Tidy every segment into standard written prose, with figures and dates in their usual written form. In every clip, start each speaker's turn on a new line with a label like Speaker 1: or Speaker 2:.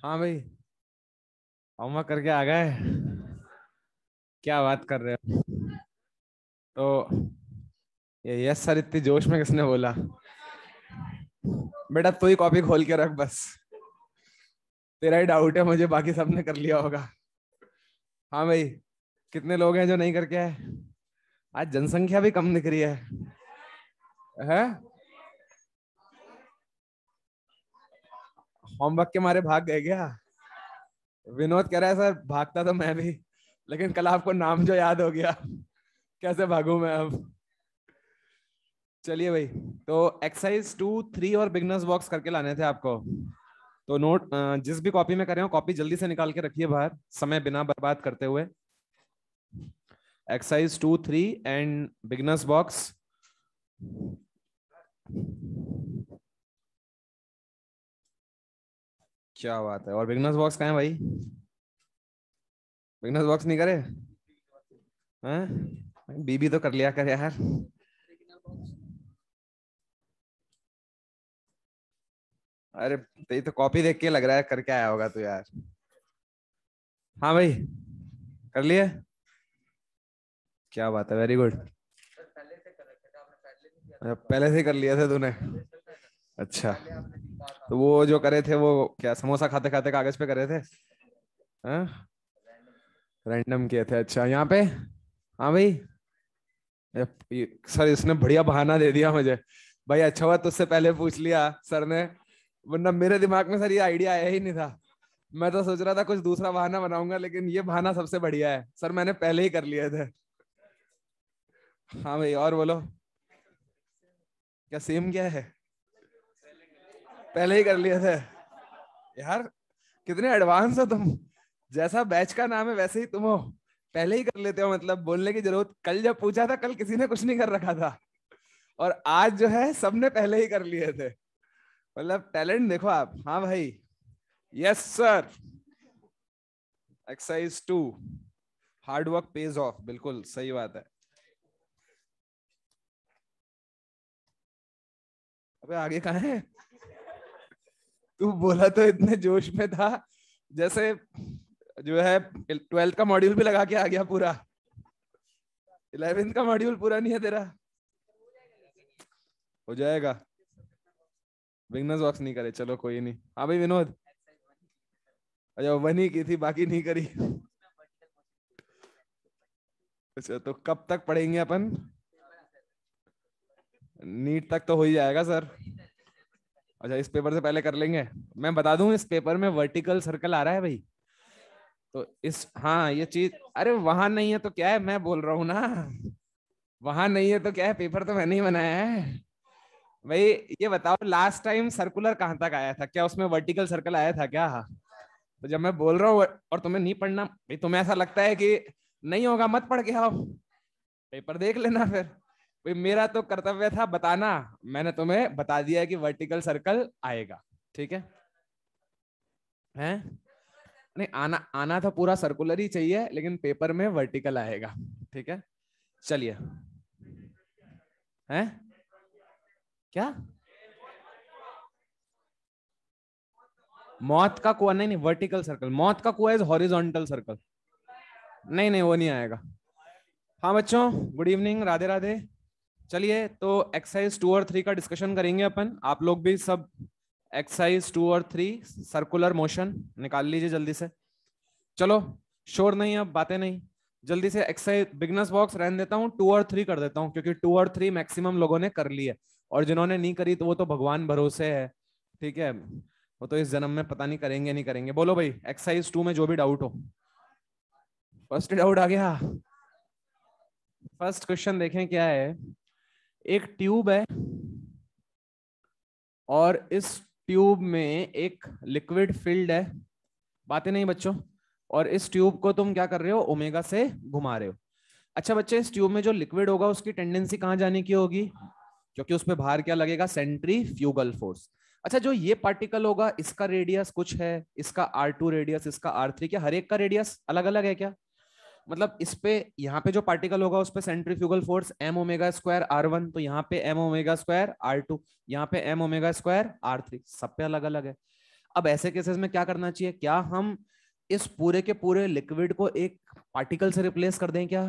Speaker 1: हाँ भाई, होमवर्क करके आ गए। क्या बात कर रहे हो? तो ये यस सर इतनी जोश में किसने बोला? बेटा तू ही कॉपी खोल के रख बस। तेरा ही डाउट है मुझे, बाकी सबने कर लिया होगा। हाँ भाई, कितने लोग हैं जो नहीं करके आए? आज जनसंख्या भी कम दिख रही है? होमवर्क के मारे भाग गए क्या? विनोद कह रहा है सर भागता तो मैं भी, लेकिन कल आपको नाम जो याद हो गया, कैसे भागूं मैं अब? चलिए भाई, तो एक्सरसाइज 2, 3 और बिगनर्स बॉक्स करके लाने थे आपको। तो नोट जिस भी कॉपी में कर रहे हो, कॉपी जल्दी से निकाल के रखिए बाहर, समय बिना बर्बाद करते हुए। Exercise 2, 3 and beginners box. क्या बात है, और बिगनर्स बॉक्स कहाँ है भाई? बिगनर्स बॉक्स नहीं करे हैं? बीबी तो कर लिया कर यार। अरे तो ये तो कॉपी देख के लग रहा है करके आया होगा तू यार। हाँ भाई, कर लिए? क्या बात है, वेरी गुड। अच्छा, पहले से ही कर लिया था तूने? अच्छा, तो वो जो करे थे वो क्या समोसा खाते खाते कागज पे करे थे? हाँ, रैंडम किए थे। अच्छा, यहाँ पे? हाँ भाई। सर इसने बढ़िया बहाना दे दिया मुझे। भाई अच्छा हुआ तुझसे पहले पूछ लिया सर ने, वरना मेरे दिमाग में सर ये आइडिया आया ही नहीं था। मैं तो सोच रहा था कुछ दूसरा बहाना बनाऊंगा, लेकिन ये बहाना सबसे बढ़िया है सर, मैंने पहले ही कर लिए थे। हाँ भाई, और बोलो। क्या सेम क्या है? पहले ही कर लिए थे यार। कितने एडवांस हो तुम। जैसा बैच का नाम है वैसे ही तुम हो। पहले ही कर लेते हो, मतलब बोलने की जरूरत, कल जब पूछा था कल किसी ने कुछ नहीं कर रखा था, और आज जो है सबने पहले ही कर लिए थे। मतलब टैलेंट देखो आप। हाँ भाई। Yes sir. Exercise 2, hard work page of, बिल्कुल सही बात है। अबे आगे कहाँ है? तू बोला तो इतने जोश में था, जैसे जो है 12th का मॉड्यूल भी लगा के आ गया पूरा। 11th का मॉड्यूल पूरा नहीं है तेरा? हो जाएगा। बिगनर्स बॉक्स नहीं करे, चलो कोई नहीं। हाँ भाई विनोद। अच्छा, वन ही की थी, बाकी नहीं करी? अच्छा, तो कब तक पढ़ेंगे अपन? नीट तक तो हो ही जाएगा सर। अच्छा, इस पेपर से पहले कर लेंगे। मैं बता दूं, इस पेपर में वर्टिकल सर्कल आ रहा है भाई। तो इस, हाँ ये चीज, अरे वहां नहीं है तो क्या है, मैं बोल रहा हूँ ना। वहां नहीं है तो क्या है, पेपर तो मैंने ही बनाया है भाई। ये बताओ लास्ट टाइम सर्कुलर कहाँ तक आया था? क्या उसमें वर्टिकल सर्कल आया था क्या? तो जब मैं बोल रहा हूँ और तुम्हें नहीं पढ़ना भाई, तुम्हें ऐसा लगता है कि नहीं होगा, मत पढ़ के आओ, पेपर देख लेना फिर। भाई मेरा तो कर्तव्य था बताना, मैंने तुम्हें बता दिया है कि वर्टिकल सर्कल आएगा। ठीक है? हैं? नहीं, आना आना तो पूरा सर्कुलर ही चाहिए, लेकिन पेपर में वर्टिकल आएगा। ठीक है? चलिए। हैं? क्या? मौत का कुआं? नहीं नहीं, वर्टिकल सर्कल। मौत का कुआं इज हॉरिजॉन्टल सर्कल। नहीं नहीं, वो नहीं आएगा। हाँ बच्चों, गुड इवनिंग, राधे राधे। चलिए, तो एक्सरसाइज 2 और 3 का डिस्कशन करेंगे अपन। आप लोग भी सब एक्सरसाइज 2 और 3 सर्कुलर मोशन निकाल लीजिए जल्दी से। चलो, शोर नहीं, अब बातें नहीं। जल्दी से एक्सरसाइज बिगनर्स बॉक्स रहने देता हूँ, 2 और 3 कर देता हूँ, क्योंकि 2 और 3 मैक्सिमम लोगों ने कर ली है। और जिन्होंने नहीं करी तो वो तो भगवान भरोसे है। ठीक है, वो तो इस जन्म में पता नहीं करेंगे नहीं करेंगे। बोलो भाई, एक्सरसाइज 2 में जो भी डाउट हो। फर्स्ट डाउट आ गया। फर्स्ट क्वेश्चन देखें क्या है। एक ट्यूब है, और इस ट्यूब में एक लिक्विड फिल्ड है। बातें नहीं बच्चों। और इस ट्यूब को तुम क्या कर रहे हो, ओमेगा से घुमा रहे हो। अच्छा बच्चे, इस ट्यूब में जो लिक्विड होगा उसकी टेंडेंसी कहां जाने की होगी? क्योंकि उस पर भार क्या लगेगा, सेंट्रीफ्यूगल फोर्स। अच्छा, जो ये पार्टिकल होगा इसका रेडियस कुछ है, इसका R2 रेडियस, इसका R3, क्या हर एक का रेडियस अलग अलग है क्या? मतलब इस पे, यहाँ पे जो पार्टिकल होगा उस पे centrifugal force M omega square R1, तो यहाँ पे M ओमेगा स्क्वायर R2, यहाँ पे M ओमेगा स्क्वायर R3, सब पे अलग अलग है। अब ऐसे केसेस में क्या करना चाहिए, क्या हम इस पूरे के पूरे लिक्विड को एक पार्टिकल से रिप्लेस कर दें, क्या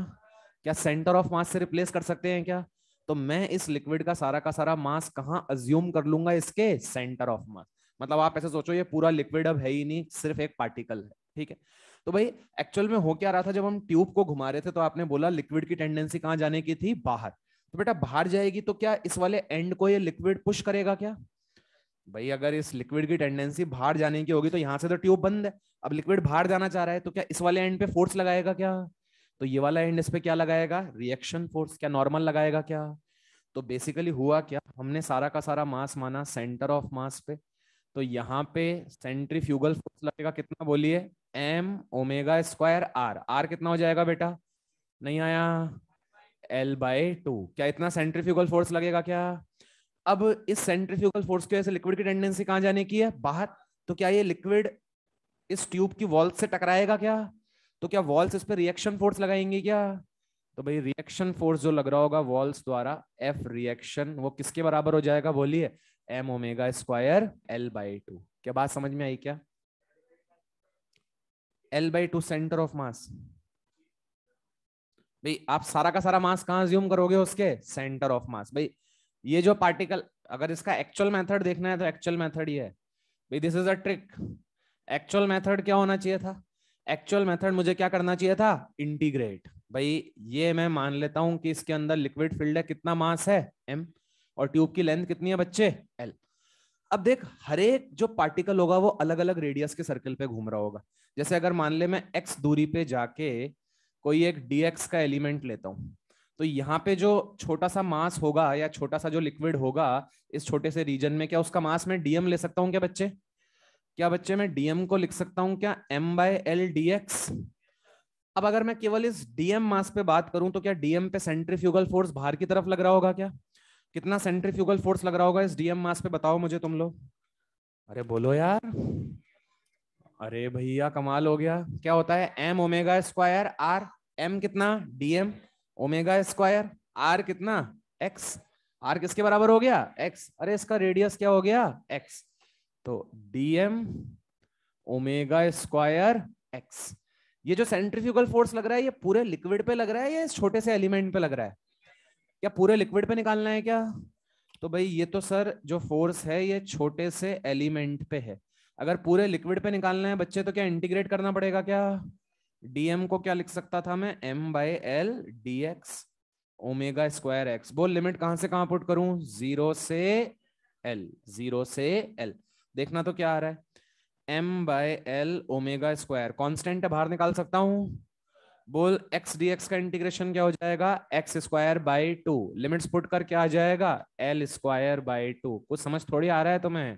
Speaker 1: क्या सेंटर ऑफ मास से रिप्लेस कर सकते हैं क्या? तो मैं इस लिक्विड का सारा मास कहाँ अज्यूम कर लूंगा, इसके सेंटर ऑफ मास। मतलब आप ऐसे सोचो ये पूरा लिक्विड अब है ही नहीं, सिर्फ एक पार्टिकल है, ठीक है। तो भाई एक्चुअल में हो क्या रहा था, जब हम ट्यूब को घुमा रहे थे तो आपने बोला लिक्विड की टेंडेंसी कहाँ जाने की थी, बाहर। तो बेटा बाहर जाएगी तो क्या इस वाले एंड को ये लिक्विड पुश करेगा क्या? भाई अगर इस लिक्विड की टेंडेंसी बाहर जाने की होगी तो यहां से तो ट्यूब बंद है, अब लिक्विड बाहर जाना चाह रहा है तो क्या इस वाले एंड पे फोर्स लगाएगा क्या? तो ये वाला एंड इस पे क्या लगाएगा, रिएक्शन फोर्स, क्या नॉर्मल लगाएगा क्या? तो बेसिकली हुआ क्या, हमने सारा का सारा मास माना सेंटर ऑफ मास पे, तो यहाँ पे सेंट्रीफ्यूगल फोर्स लगेगा कितना बोलिए, M omega square R. R कितना हो जाएगा बेटा, नहीं आया, L/2। क्या इतना सेंट्रीफ्यूगल फोर्स लगेगा क्या? अब इस सेंट्रीफ्यूगल फोर्स की वजह से लिक्विड की टेंडेंसी कहां जाने की है, बाहर। तो क्या ये लिक्विड इस ट्यूब की वॉल से टकराएगा क्या? तो क्या वॉल्स इस पे रिएक्शन फोर्स लगाएंगे क्या? तो भाई रिएक्शन फोर्स जो लग रहा होगा वॉल्स द्वारा, एफ रिएक्शन, वो किसके बराबर हो जाएगा बोलिए, एम ओमेगा स्क्वायर L/2। क्या बात समझ में आई क्या? L/2 centre of mass. भाई आप सारा का सारा मास कहां ज्यूम करोगे, उसके सेंटर ऑफ मास। भाई ये जो पार्टिकल, अगर इसका एक्चुअल मेथड देखना है तो एक्चुअल मेथड ये है भाई, this is a trick. Actual method क्या होना चाहिए था, एक्चुअल मेथड मुझे क्या करना चाहिए था, इंटीग्रेट। भाई ये मैं मान लेता हूं कि इसके अंदर लिक्विड फील्ड है, कितना मास है m, और ट्यूब की लेंथ कितनी है बच्चे, l। अब देख हर एक जो पार्टिकल होगा वो अलग अलग रेडियस के सर्कल पे घूम रहा होगा। जैसे अगर मान ले मैं x दूरी पे जाके कोई एक dx का एलिमेंट लेता हूं, तो यहाँ पे जो छोटा सा मास होगा या छोटा सा जो लिक्विड होगा इस छोटे से रीजन में, क्या उसका मास मैं dm ले सकता हूँ क्या बच्चे? क्या बच्चे मैं dm को लिख सकता हूँ क्या, m/l dx? अब अगर मैं केवल इस dm मास पे बात करूं तो क्या dm पे सेंट्रीफ्यूगल फोर्स बाहर की तरफ लग रहा होगा क्या? कितना सेंट्रीफ्यूगल फोर्स लग रहा होगा इस dm मास पे, बताओ मुझे तुम लोग। अरे बोलो यार, अरे भैया कमाल हो गया। क्या होता है, m omega square r। m कितना, dm ओमेगा स्क्वायर, r कितना, x। r किसके बराबर हो गया, x। अरे इसका रेडियस क्या हो गया, x। तो dm ओमेगा स्क्वायर x। ये जो सेंट्रीफ्यूगल फोर्स लग रहा है ये पूरे लिक्विड पे लग रहा है या इस छोटे से एलिमेंट पे लग रहा है? क्या पूरे लिक्विड पे निकालना है क्या? तो भाई ये तो सर जो फोर्स है ये छोटे से एलिमेंट पे है। अगर पूरे लिक्विड पे निकालना है बच्चे तो क्या इंटीग्रेट करना पड़ेगा क्या? dm को क्या लिख सकता था मैं, m/l dx omega square x। बोल लिमिट कहां से कहां पुट करूं, 0 से l, 0 से l। देखना तो क्या आ रहा है, m/l ओमेगा स्क्वायर कांस्टेंट है, बाहर निकाल सकता हूं। बोल x dx का इंटीग्रेशन क्या हो जाएगा, x²/2। लिमिट्स पुट कर क्या आ जाएगा, l²/2। कुछ समझ थोड़ी आ रहा है तुम्हें,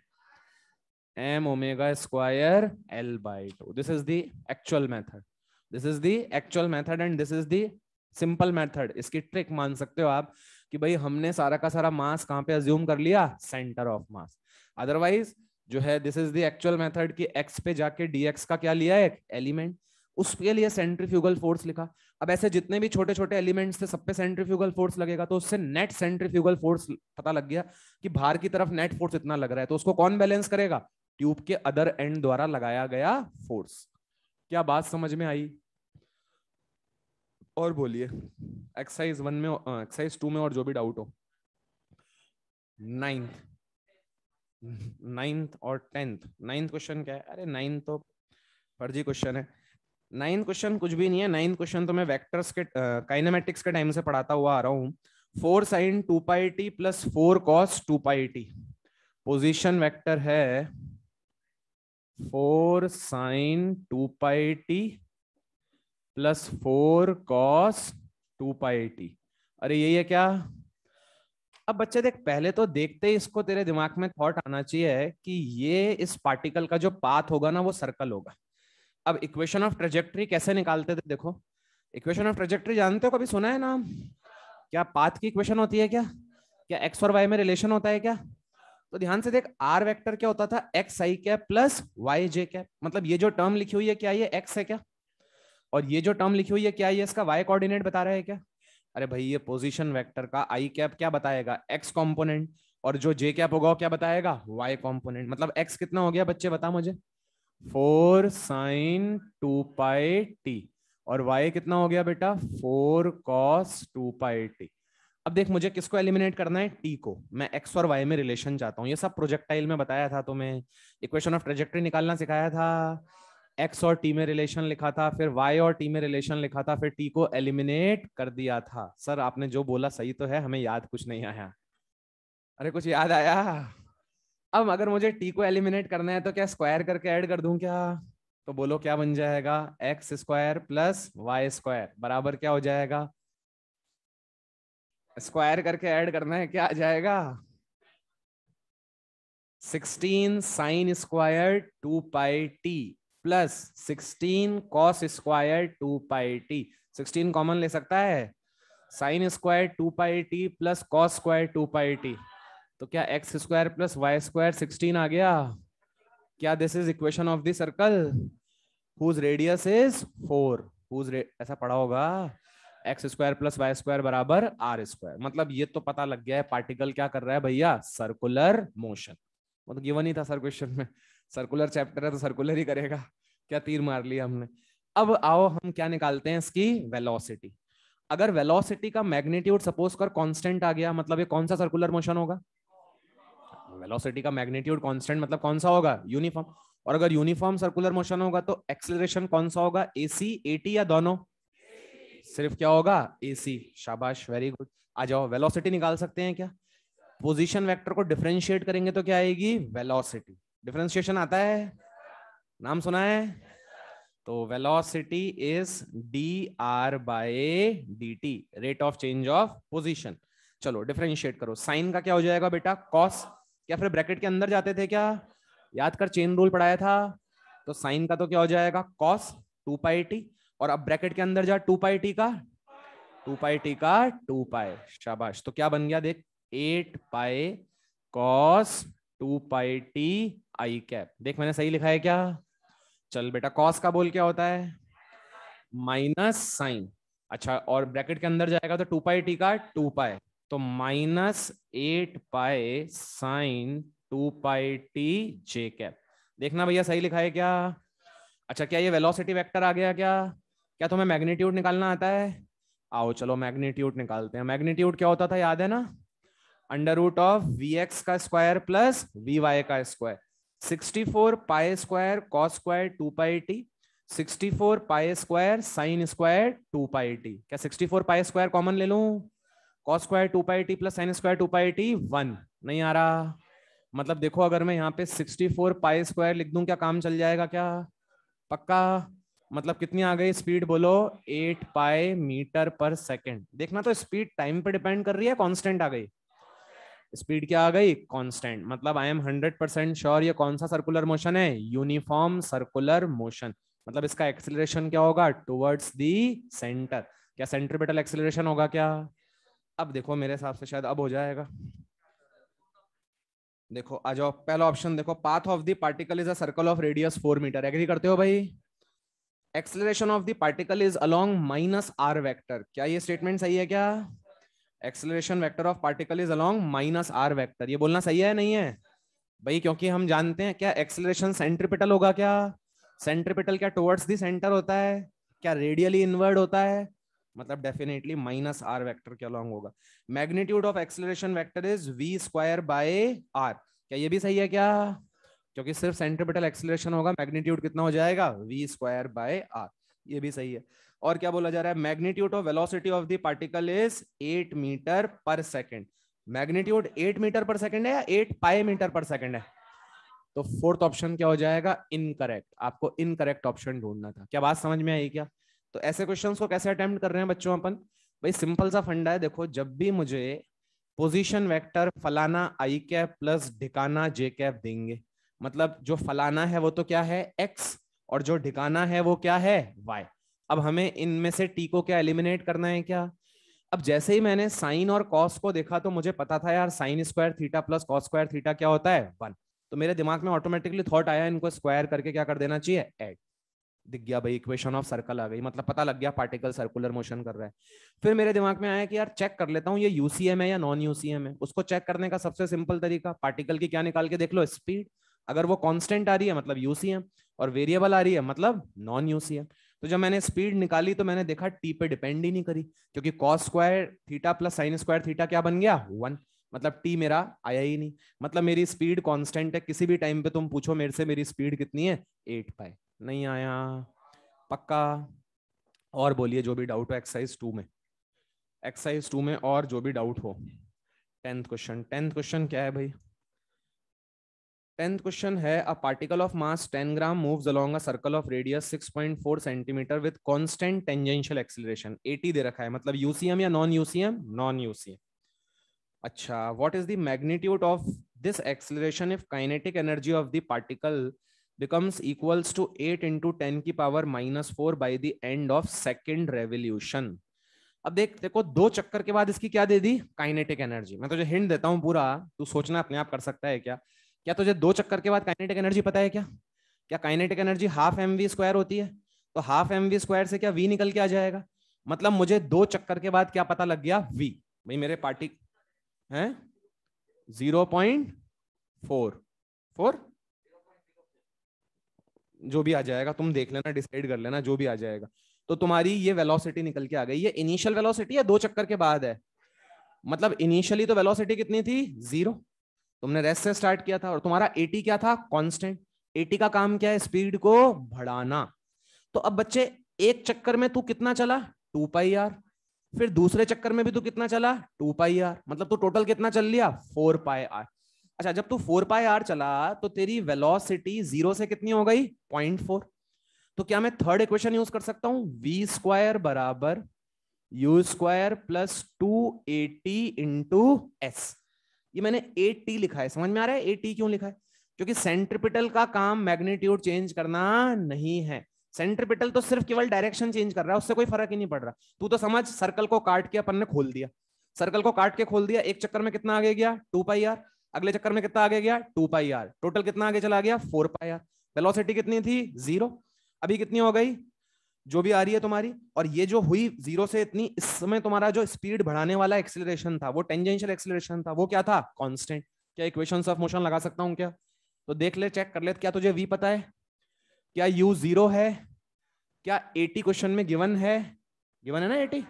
Speaker 1: m omega square L/2। This is the actual method, this is the actual method and this is the simple method. इसकी ट्रिक मान सकते हो आप कि भाई हमने सारा का सारा मास कहां पे अज्यूम कर लिया, सेंटर ऑफ मास। अदरवाइज जो है this is the actual method कि x पे जाके dx का क्या लिया, एक एलिमेंट, उसके लिए सेंट्रीफ्यूगल फोर्स लिखा। अब ऐसे जितने भी छोटे छोटे एलिमेंट्स थे सब पे सेंट्रीफ्यूगल फोर्स लगेगा, तो उससे नेट सेंट्रीफ्यूगल फोर्स पता लग गया कि बाहर की तरफ नेट फोर्स इतना लग रहा है, तो उसको कौन बैलेंस करेगा, ट्यूब के अदर एंड द्वारा लगाया गया फोर्स। क्या बात समझ में आई? और बोलिए, एक्सरसाइज 1 में, एक्सरसाइज 2 में और जो भी डाउट हो। नाइन्थ, नाइन्थ और टेंथ। नाइन्थ क्वेश्चन क्या है, अरे नाइन्थ तो फर्जी क्वेश्चन है। नाइन्थ क्वेश्चन कुछ भी नहीं है, नाइन्थ क्वेश्चन तो मैं वेक्टर्स के काइनेमेटिक्स के टाइम से पढ़ाता हुआ आ रहा हूँ। 4sin2πt plus 4cos2πt position vector है, 4sin2πt प्लस 4cos2πt। अरे यही है क्या? अब बच्चे देख, पहले तो देखते ही इसको तेरे दिमाग में थॉट आना चाहिए कि ये इस पार्टिकल का जो पाथ होगा ना वो सर्कल होगा। अब इक्वेशन ऑफ ट्रेजेक्टरी कैसे निकालते थे, देखो इक्वेशन ऑफ ट्रेजेक्टरी जानते हो, कभी सुना है नाम? क्या पाथ की इक्वेशन होती है क्या? क्या एक्स और वाई में रिलेशन होता है क्या? तो ध्यान से देख, आर वेक्टर क्या होता था, एक्स आई कैप प्लस वाई जे कैप। मतलब ये जो टर्म लिखी हुई है क्या ये एक्स है क्या, और ये जो टर्म लिखी हुई है क्या ये इसका वाई कोऑर्डिनेट बता रहा है क्या? अरे भाई ये पोजीशन वेक्टर का आई कैप क्या बताएगा, एक्स कंपोनेंट। और जो जे कैप होगा वो क्या बताएगा, वाई कॉम्पोनेंट। मतलब एक्स कितना हो गया बच्चे, बता मुझे, 4 साइन 2 पाई टी, और वाई कितना हो गया बेटा, 4 कॉस 2 पाई टी। अब देख, मुझे किसको एलिमिनेट करना है, टी को। मैं एक्स और वाई में रिलेशन चाहता हूँ, ये सब प्रोजेक्टाइल में बताया था तुम्हें, इक्वेशन ऑफ ट्रेजेक्टरी निकालना सिखाया था, एक्स और टी में रिलेशन लिखा था, फिर वाई और टी में रिलेशन लिखा था, फिर टी को एलिमिनेट कर दिया था। सर आपने जो बोला सही तो है, हमें याद कुछ नहीं आया। अरे कुछ याद आया? अब अगर मुझे टी को एलिमिनेट करना है तो क्या स्क्वायर करके ऐड कर दूं क्या? तो बोलो क्या बन जाएगा, X square plus Y square बराबर क्या हो जाएगा, स्क्वायर करके ऐड करना है, क्या आ जाएगा, 16 sine square 2 pi T plus 16 cos square 2 pi T. 16 common ले सकता है, sine square 2 pi T plus cos square 2 pi T, तो क्या X square plus Y square 16 आ गया? क्या this is equation of the circle whose radius is 4, ऐसा पढ़ा होगा, X square plus Y square बराबर आर स्क्वायर। मतलब ये तो पता लग गया है पार्टिकल क्या कर रहा है भैया, सर्कुलर मोशन। वो तो गिवन ही था सर क्वेश्चन में, सर्कुलर चैप्टर है तो सर्कुलर ही करेगा, क्या तीर मार लिया हमने। अब आओ हम क्या निकालते हैं, इसकी वेलोसिटी। अगर वेलोसिटी का मैग्नीट्यूड सपोज कर कांस्टेंट आ गया, मतलब ये कौन सा सर्कुलर मोशन होगा, वेलोसिटी का मैग्नीट्यूड कांस्टेंट मतलब कौन सा होगा, यूनिफॉर्म। और अगर यूनिफॉर्म सर्कुलर मोशन होगा तो एक्सेलरेशन कौन सा होगा, एसी एटी या दोनों, सिर्फ क्या होगा, एसी। शाबाश, वेरी गुड। आ जाओ, वेलोसिटी निकाल सकते हैं क्या, पोजीशन वेक्टर को डिफरेंशिएट करेंगे तो क्या आएगी, वेलोसिटी। डिफरेंशिएशन आता है, नाम सुना है? तो velocity is D R by D T, rate of change of position. चलो डिफरेंशिएट करो, साइन का क्या हो जाएगा बेटा, कॉस, क्या फिर ब्रैकेट के अंदर जाते थे क्या, याद कर चेन रूल पढ़ाया था। तो साइन का तो क्या हो जाएगा, कॉस 2 पाई टी, और अब ब्रैकेट के अंदर जा 2 पाई टी का 2 पाई टी का 2 पाई, शाबाश। तो क्या बन गया देख, 8 pi cos 2 pi T I cap. देख मैंने सही लिखा है क्या? चल बेटा, कॉस का बोल क्या होता है, माइनस साइन। अच्छा, और ब्रैकेट के अंदर जाएगा तो 2 पाई टी का 2 पाई, तो minus 8 pi sine 2 pi T जे कैप। देखना भैया सही लिखा है क्या? अच्छा, क्या ये वेलोसिटी वेक्टर आ गया क्या? क्या तुम्हें मैग्नीट्यूड निकालना आता है? आओ चलो मैग्नीट्यूड निकालते हैं। मैग्नीट्यूड क्या होता था, याद है ना, under root of V X का स्क्वायर प्लस वी वाई का square. 64 pi square cos square 2 pi T, 64 pi square sine square 2 pi T. क्या 64 पाई स्क्वायर कॉमन ले लूं, cos square 2 pi T plus sine square 2 pi T 1, नहीं आ रहा। मतलब देखो, अगर मैं यहाँ पे 64 पाई स्क्वायर लिख दूं, क्या काम चल जाएगा क्या, पक्का? मतलब कितनी आ गई स्पीड बोलो, 8 पाई मीटर पर सेकेंड। देखना, तो स्पीड टाइम पे डिपेंड कर रही है, कांस्टेंट आ गई, स्पीड क्या आ गई, कांस्टेंट। मतलब आई एम 100% श्योर ये कौन सा सर्कुलर मोशन है, यूनिफॉर्म सर्कुलर मोशन। मतलब इसका एक्सेलरेशन क्या होगा, टुवर्ड्स दी सेंटर। क्या सेंट्रीपिटल एक्सेलरेशन होगा क्या? अब देखो मेरे हिसाब से शायद अब हो जाएगा। देखो आ जाओ, पहला ऑप्शन देखो, path of the particle is a circle of radius 4 metre. Agree करते हो भाई? Acceleration of the particle is along minus R vector. क्या ये स्टेटमेंट सही है क्या? Acceleration vector of particle is along minus R vector, ये बोलना सही है नहीं है भाई? क्योंकि हम जानते हैं क्या एक्सेलरेशन सेंट्रीपिटल होगा क्या, सेंट्रीपिटल क्या टुवर्ड्स द सेंटर होता है, क्या रेडियली इनवर्ड होता है, मतलब डेफिनेटली माइनस आर वेक्टर के अलोंग होगा। Magnitude of acceleration vector is V square by R. क्या ये भी सही है क्या? क्योंकि सिर्फ सेंट्रीपिटल एक्सेलरेशन होगा, मैग्नीट्यूड कितना हो जाएगा, वी स्क्वायर बाय आर, ये भी सही है। और क्या बोला जा रहा है, magnitude of velocity of the particle is 8 metre per second. Magnitude 8 metre per second है या 8 पाई मीटर पर सेकेंड है? तो फोर्थ ऑप्शन क्या हो जाएगा, इनकरेक्ट। आपको इनकरेक्ट ऑप्शन ढूंढना था। क्या बात समझ में आई क्या? तो ऐसे क्वेश्चंस को कैसे अटेम्प्ट कर रहे हैं बच्चों अपन, भाई सिंपल सा फंडा है। देखो, जब भी मुझे पोजीशन वेक्टर फलाना आई कैप प्लस ढिकाना जे कैप देंगे, मतलब जो फलाना है वो तो क्या है, एक्स, और जो ढिकाना है वो क्या है, वाई। अब हमें इनमें से टी को क्या एलिमिनेट करना है क्या? अब जैसे ही मैंने साइन और कॉस को देखा तो मुझे पता था यार, sine square theta plus cos square theta क्या होता है, 1। तो मेरे दिमाग में ऑटोमेटिकली थॉट आया, इनको स्क्वायर करके क्या कर देना चाहिए, ऐड। दिख गया भाई, इक्वेशन ऑफ सर्कल आ गई, मतलब पता लग गया पार्टिकल सर्कुलर मोशन कर रहा है। फिर मेरे दिमाग में आया कि यार चेक कर लेता हूँ ये यूसीएम है या नॉन यूसीएम है। उसको चेक करने का सबसे सिंपल तरीका पार्टिकल की क्या निकाल के देख लो, स्पीड। अगर वो कांस्टेंट आ रही है मतलब यूसीएम, और वेरिएबल आ रही है मतलब नॉन यूसीएम। तो जब मैंने स्पीड निकाली तो मैंने देखा टी पे डिपेंड ही नहीं करी, क्योंकि cos square theta plus sine square theta क्या बन गया, 1। मतलब टी मेरा आया ही नहीं, मतलब मेरी स्पीड कांस्टेंट है। किसी भी टाइम पे तुम पूछो मेरे से मेरी स्पीड कितनी है, 8 पाई, नहीं आया पक्का। और बोलिए जो भी डाउट हो एक्सरसाइज 2 में, एक्सरसाइज 2 में और जो भी डाउट हो। 10th क्वेश्चन, 10th क्वेश्चन क्या है भाई, 10th क्वेश्चन है a particle of mass 10 gram moves along a circle of radius 6.4 centimetre with constant tangential acceleration 80 दे रखा है, मतलब यूसीएम या नॉन यूसीएम, नॉन यूसीएम। अच्छा, what is the magnitude of this acceleration if kinetic energy of the particle becomes equals to 8 into 10 की power -4 by the end of second revolution। अब देख, देखो दो चक्कर के बाद इसकी क्या दे दी, काइनेटिक एनर्जी। मैं तुझे हिंट देता हूं पूरा, तू सोचना अपने आप कर सकता है क्या। क्या तुझे दो चक्कर के बाद काइनेटिक एनर्जी पता है क्या? क्या kinetic energy half M V square होती है? तो हाफ एम वी स्क्वायर से क्या वी निकल के आ जाएगा, मतलब मुझे दो चक्कर के बाद क्या पता लग गया, वी। भाई मेरे पार्टी है 0.44, जो भी आ जाएगा तुम देख लेना, डिसाइड कर लेना, जो भी आ जाएगा। तो तुम्हारी ये वेलोसिटी निकल के आ गई। ये इनिशियल वेलोसिटी है, दो चक्कर के बाद है। मतलब इनिशियली तो वेलोसिटी कितनी थी, 0। तुमने रेस्ट से स्टार्ट किया था, और तुम्हारा 80 क्या था, कांस्टेंट। 80 का काम क्या है, स्पीड को बढ़ाना। तो अब बच्चे एक चक्कर में तू कितना चला, 2 पाई आर। फिर दूसरे चक्कर में भी तू कितना चला, 2 पाई आर। मतलब तू टोटल कितना चल लिया, 4 पाई आर। अच्छा, जब तू 4 पाई आर चला तो तेरी वेलोसिटी 0 से कितनी हो गई, 0.4। तो क्या मैं थर्ड इक्वेशन यूज कर सकता हूं, वी स्क्वायर बराबर you square plus 280 into S. ये मैंने 8t लिखा है, समझ में आ रहा है 8t क्यों लिखा है? क्योंकि सेंट्रिपिटल का काम मैग्नीट्यूड चेंज करना नहीं है। सेंट्रिपिटल तो सिर्फ केवल डायरेक्शन चेंज कर रहा है, उससे कोई फर्क ही नहीं पड़ रहा। तू तो समझ, सर्कल को काट के अपन ने खोल दिया, सर्कल को काट के खोल दिया, एक चक्कर में कितना आगे गया, 2 पाई आर। अगले चक्कर में कितना आगे गया, 2 पाई आर। टोटल कितना आगे चला गया, 4 पाई आर। वेलोसिटी कितनी थी, 0। अभी कितनी हो गई, जो भी आ रही है तुम्हारी। और ये जो हुई 0 से इतनी, इस समय तुम्हारा जो स्पीड बढ़ाने वाला एक्सीलरेशन था, वो टेंजेंशियल एक्सीलरेशन था, वो क्या था, कांस्टेंट। क्या इक्वेशंस ऑफ मोशन लगा सकता हूं क्या? तो देख ले, चेक कर ले, क्या तुझे v पता है, क्या u 0 है, क्या 80 क्वेश्चन में गिवन है, गिवन है ना 80।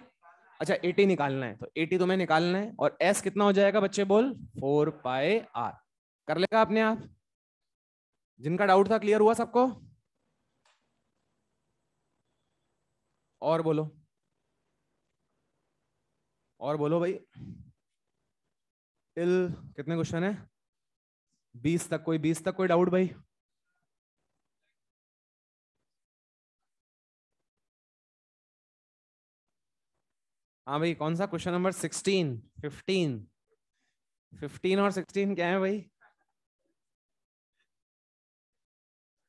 Speaker 1: अच्छा 80 निकालना है, तो 80 तुम्हें निकालना है। और s कितना हो जाएगा बच्चे, बोल, 4 पाई r। कर लेगा अपने आप। जिनका डाउट था क्लियर हुआ सबको? और बोलो, और बोलो भाई। टिल कितने क्वेश्चन है, 20 तक। कोई 20 तक कोई डाउट भाई? हाँ भाई, कौन सा क्वेश्चन नंबर 16, 15, 15 और 16 क्या है भाई?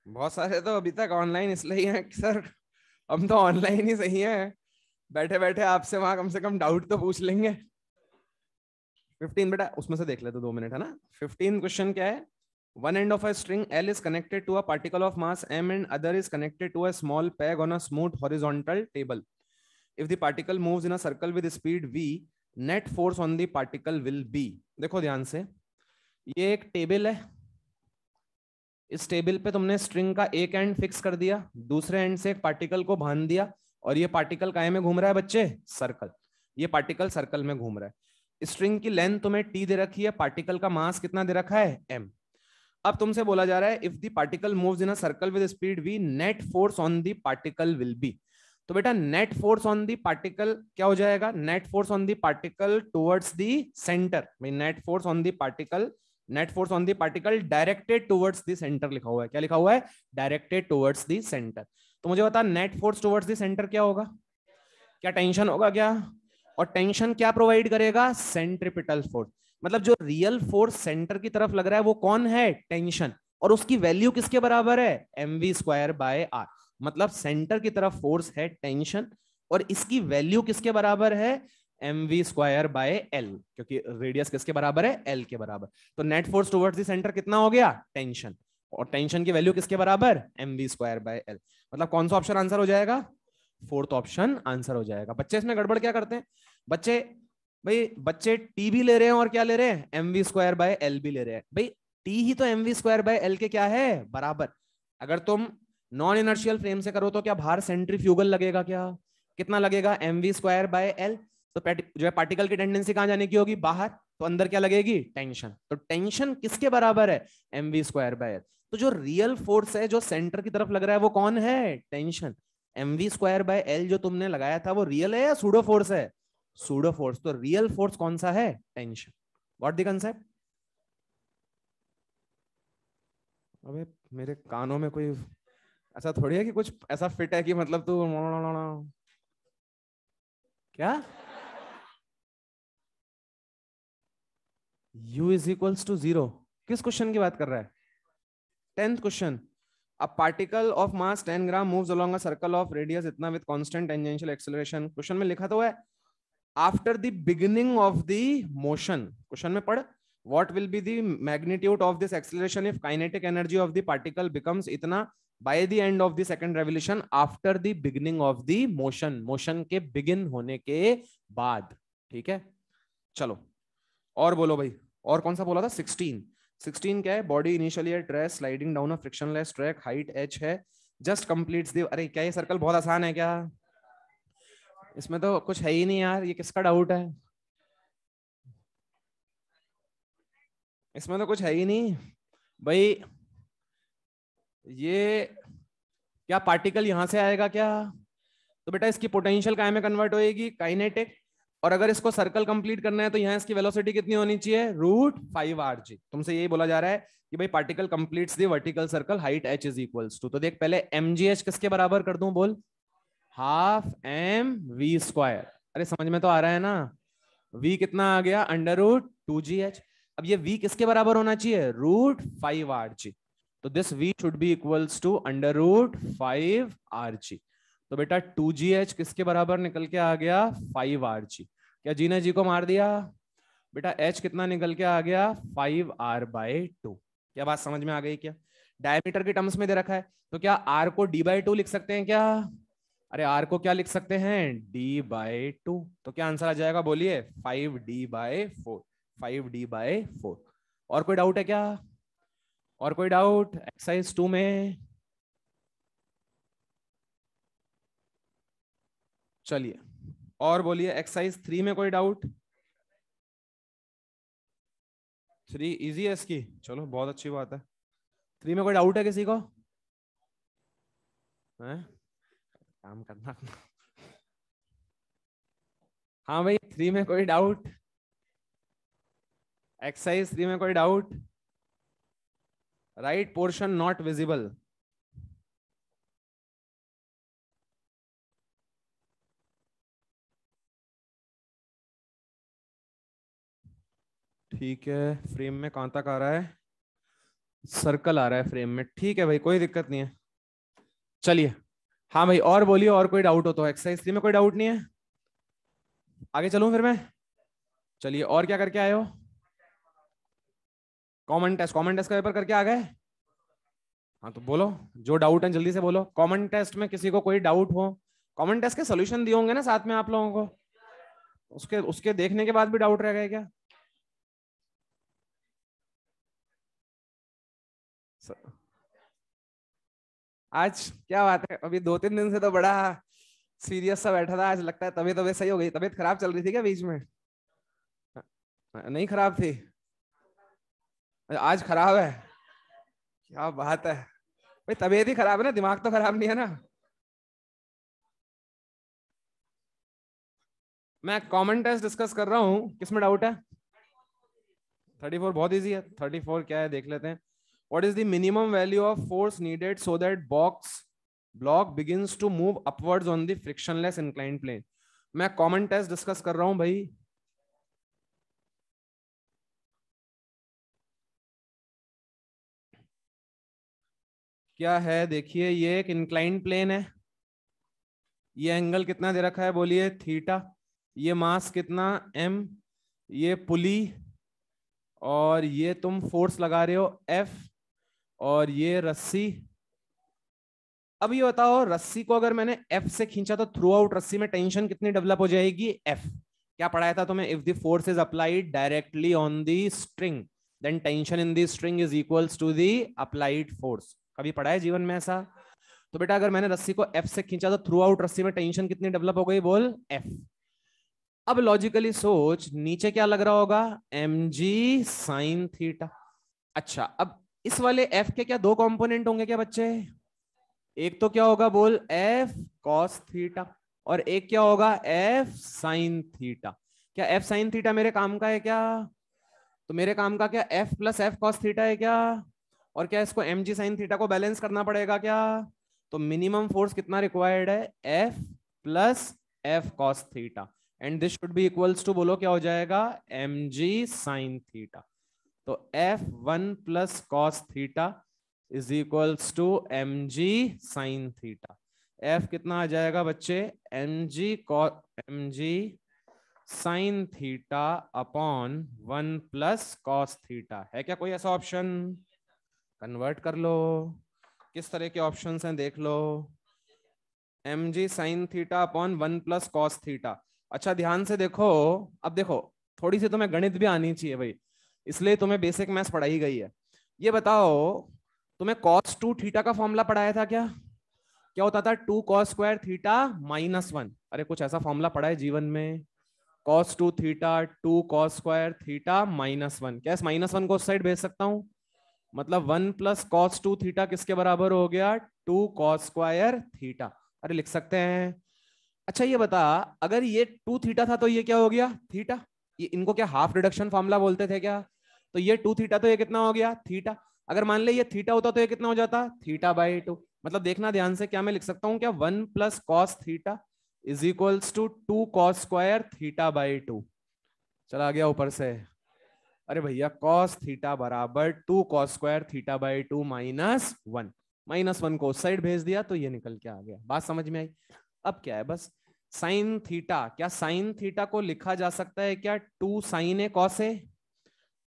Speaker 1: बहुत सारे तो अभी तक ऑनलाइन इसलिए हैं कि सर हम तो ऑनलाइन ही सही हैं, बैठे बैठे आपसे वहां कम से कम डाउट तो पूछ लेंगे। 15 बेटा उसमें से देख ले तो 2 मिनट है ना। 15 क्वेश्चन क्या है, one end of a string L is connected to a particle of mass m and other is connected to a small peg on a smooth horizontal table. If the particle moves in a circle with speed v, net force on the particle will be। देखो ध्यान से, ये एक table है। इस table पे तुमने string का एक एंड फिक्स कर दिया, दूसरे एंड से एक पार्टिकल को बांध दिया, और ये पार्टिकल काहे में घूम रहा है बच्चे, सर्कल। ये पार्टिकल सर्कल में घूम रहा है। स्ट्रिंग की लेंथ तुम्हें टी दे रखी है, पार्टिकल का मास कितना दे रखा है, m। अब तुमसे बोला जा रहा है if the particle moves in a circle with speed v, net force on the particle will be. तो बेटा net force on the particle क्या हो जाएगा, net force on the particle towards the centre. Net force on the particle, net force on the particle directed towards the centre लिखा हुआ है। क्या लिखा हुआ है, डायरेक्टेड टुवर्ड्स द सेंटर। तो मुझे बता net force towards the centre क्या होगा, क्या टेंशन होगा क्या? और टेंशन क्या प्रोवाइड करेगा, सेंट्रिपिटल फोर्स। मतलब जो रियल फोर्स सेंटर की तरफ लग रहा है वो कौन है, टेंशन। और उसकी वैल्यू किसके बराबर है, mv स्क्वायर बाय r। मतलब सेंटर की तरफ फोर्स है टेंशन, और इसकी वैल्यू किसके बराबर है, mv स्क्वायर बाय l, क्योंकि रेडियस किसके बराबर है, l के बराबर। तो net force towards the centre कितना हो गया, टेंशन। और टेंशन की वैल्यू किसके बराबर, mv²/L। मतलब कौन सा ऑप्शन आंसर हो जाएगा, फोर्थ ऑप्शन आंसर हो जाएगा। बच्चे इसमें गड़बड़ क्या करते हैं, बच्चे भाई बच्चे टी भी ले रहे हैं और क्या ले रहे हैं, mv²/L भी ले रहे हैं। भाई टी ही तो mv²/L के क्या है बराबर। अगर तुम नॉन इनर्शियल फ्रेम से करो तो क्या बाहर सेंट्रीफ्यूगल लगेगा, क्या कितना लगेगा, mv²/L। तो जो है पार्टिकल की टेंडेंसी कहां जाने की होगी, बाहर, तो अंदर क्या लगेगी, टेंशन। तो टेंशन किसके बराबर है, mv²/L। तो जो रियल फोर्स है जो सेंटर की तरफ लग रहा है वो कौन है, टेंशन। mv²/L जो तुमने लगाया था वो रियल है या सूडो फोर्स है, सूडो फोर्स। तो रियल फोर्स कौन सा है, टेंशन। What the concept. अबे मेरे कानों में कोई ऐसा थोड़ी है कि कुछ ऐसा फिट है कि मतलब तू क्या, u इज इक्वल्स टू 0, किस क्वेश्चन की बात कर रहा है, 10th question. A particle of mass 10 gram moves along a circle of radius इतना with constant tangential acceleration। Question में लिखा तो है after the beginning of the motion। Question में पढ़, what will be the magnitude of this acceleration if kinetic energy of the particle becomes इतना by the end of the second revolution after the beginning of the motion। Motion के begin होने के बाद, ठीक है। चलो और बोलो भाई, और कौन सा बोला था, 16 क्या है, body initially at rest sliding down a frictionless track, height h है, जस्ट कंप्लीट्स द। अरे क्या ये सर्कल बहुत आसान है क्या, इसमें तो कुछ है ही नहीं यार, ये किसका डाउट है, इसमें तो कुछ है ही नहीं भाई। ये क्या पार्टिकल यहां से आएगा क्या, तो बेटा इसकी पोटेंशियल काय में कन्वर्ट होएगी, काइनेटिक। और अगर इसको सर्कल कंप्लीट करना है तो यहाँ इसकी वेलोसिटी कितनी होनी चाहिए, √5 r g। तुमसे यही बोला जा रहा है कि भाई particle completes the vertical circle, height h is equals to, तो देख पहले mgh किसके बराबर कर दूं, बोल, ½ mv²। अरे समझ में तो आ रहा है ना, v कितना आ गया, √2gh। अब ये v किसके बराबर होना चाहिए, √5 r g। तो this v should be equals to √5 r g। तो बेटा 2gh किसके बराबर निकल के आ गया, 5 r g। क्या जी ने जी को मार दिया, बेटा h कितना निकल के आ गया, 5r/2। क्या बात समझ में आ गई क्या, डायमीटर के टर्म्स में दे रखा है, तो क्या r को d/2 लिख सकते हैं क्या, अरे r को क्या लिख सकते हैं, d/2। तो क्या आंसर आ जाएगा, बोलिए 5d/4, 5d/4। और कोई डाउट है क्या, और कोई डाउट एक्सरसाइज 2 में, चलिए और बोलिए एक्सरसाइज 3 में कोई डाउट, 3 इजी है इसकी, चलो बहुत अच्छी बात है। 3 में कोई डाउट है किसी को, है काम करना हाँ भाई 3 में कोई डाउट, एक्सरसाइज 3 में कोई doubt, right portion not visible. ठीक है, फ्रेम में कहां तक आ रहा है, सर्कल आ रहा है फ्रेम में, ठीक है भाई कोई दिक्कत नहीं है। चलिए हाँ भाई और बोलिए, और कोई डाउट हो तो, एक्सरसाइज 3 में कोई डाउट नहीं है, आगे चलूं फिर मैं। चलिए और क्या करके आए हो, कॉमन टेस्ट, कॉमन टेस्ट का पेपर करके आ गए, हाँ तो बोलो जो डाउट है जल्दी से बोलो। कॉमन टेस्ट में किसी को कोई डाउट हो, कॉमन टेस्ट के सॉल्यूशन दिए होंगे ना साथ में आप लोगों को, उसके उसके देखने के बाद भी डाउट रह गए क्या, आज क्या बात है, अभी 2-3 दिन से तो बड़ा सीरियस सा बैठा था, आज लगता है तबीयत तबीयत सही हो गई, तबीयत खराब चल रही थी क्या बीच में, नहीं खराब थी, आज खराब है, क्या बात है भाई, तबीयत ही खराब है ना, दिमाग तो खराब नहीं है ना। मैं कॉमन टेस्ट डिस्कस कर रहा हूँ, किसमें डाउट है, 34 बहुत इजी है, 34 क्या है देख लेते हैं। What is the minimum value of force needed so that block begins to move upwards on the frictionless inclined plane। मैं कॉमन टेस्ट डिस्कस कर रहा हूं भाई, क्या है देखिए, ये एक इंक्लाइंड प्लेन है, ये एंगल कितना दे रखा है, बोलिए थीटा, ये मास कितना m, ये पुली, और ये तुम फोर्स लगा रहे हो F, और ये रस्सी। अब ये बताओ, रस्सी को अगर मैंने एफ से खींचा तो थ्रू आउट रस्सी में टेंशन कितनी डेवलप हो जाएगी? एफ। क्या पढ़ाया था तुम्हें? If the force is applied directly on the string then tension in the string is equals to the applied force. कभी पढ़ा है जीवन में ऐसा? तो बेटा अगर मैंने रस्सी को एफ से खींचा तो थ्रू आउट रस्सी में टेंशन कितनी डेवलप हो गई? बोल एफ। अब लॉजिकली सोच, नीचे क्या लग रहा होगा? mg sine theta. अच्छा, अब इस वाले f के क्या दो कंपोनेंट होंगे क्या बच्चे? एक तो क्या होगा? बोल f cos थीटा, और एक क्या होगा? f sign theta. क्या f साइन थीटा मेरे काम का है क्या? तो मेरे काम का क्या f plus f cos theta है क्या? और क्या इसको mg साइन थीटा को बैलेंस करना पड़ेगा क्या? तो मिनिमम फोर्स कितना रिक्वायर्ड है? f plus f cos theta, and this should be equals to, बोलो क्या हो जाएगा? mg sine theta. तो f1 plus cos theta is equals to mg sine theta. f कितना आ जाएगा बच्चे? mg sine theta upon 1 plus cos theta. है क्या कोई ऐसा ऑप्शन? कन्वर्ट कर लो। किस तरह के ऑप्शंस हैं देख लो। mg sine theta upon 1 plus cos theta. अच्छा ध्यान से देखो, अब देखो थोड़ी सी तुम्हें गणित भी आनी चाहिए भाई, इसलिए तुम्हें बेसिक मैथ्स पढ़ाई गई है। ये बताओ, तुम्हें cos 2 थीटा का फॉर्मूला पढ़ाया था क्या? क्या होता था? 2 cos स्क्वायर थीटा -1। अरे कुछ ऐसा फॉर्मूला पढ़ा है जीवन में? cos 2 theta 2 cos square theta -1। क्या इस -1 को उस साइड भेज सकता हूं? मतलब 1 प्लस cos 2 थीटा किसके बराबर हो गया? 2 cos स्क्वायर थीटा। अरे लिख सकते हैं। अच्छा ये बता, अगर ये 2 थीटा था तो ये क्या हो गया? थीटा। ये इनको क्या हाफ रिडक्शन फॉर्मूला बोलते थे क्या? तो ये 2 थीटा तो ये कितना हो गया? थीटा। अगर मान ले ये थीटा होता तो ये कितना हो जाता? Theta by 2। मतलब देखना ध्यान से, क्या मैं लिख सकता हूँ क्या? 1 plus cos theta is equals to 2 cos square theta by 2। चला गया ऊपर से। अरे भैया कॉस थीटा बराबर 2 कॉस स्क्वायर थीटा बाई 2 -1। -1 को उस साइड भेज दिया तो ये निकल के आ गया। बात समझ में आई? अब क्या है, बस साइन थीटा, क्या साइन थीटा को लिखा जा सकता है क्या 2 sine A cos A?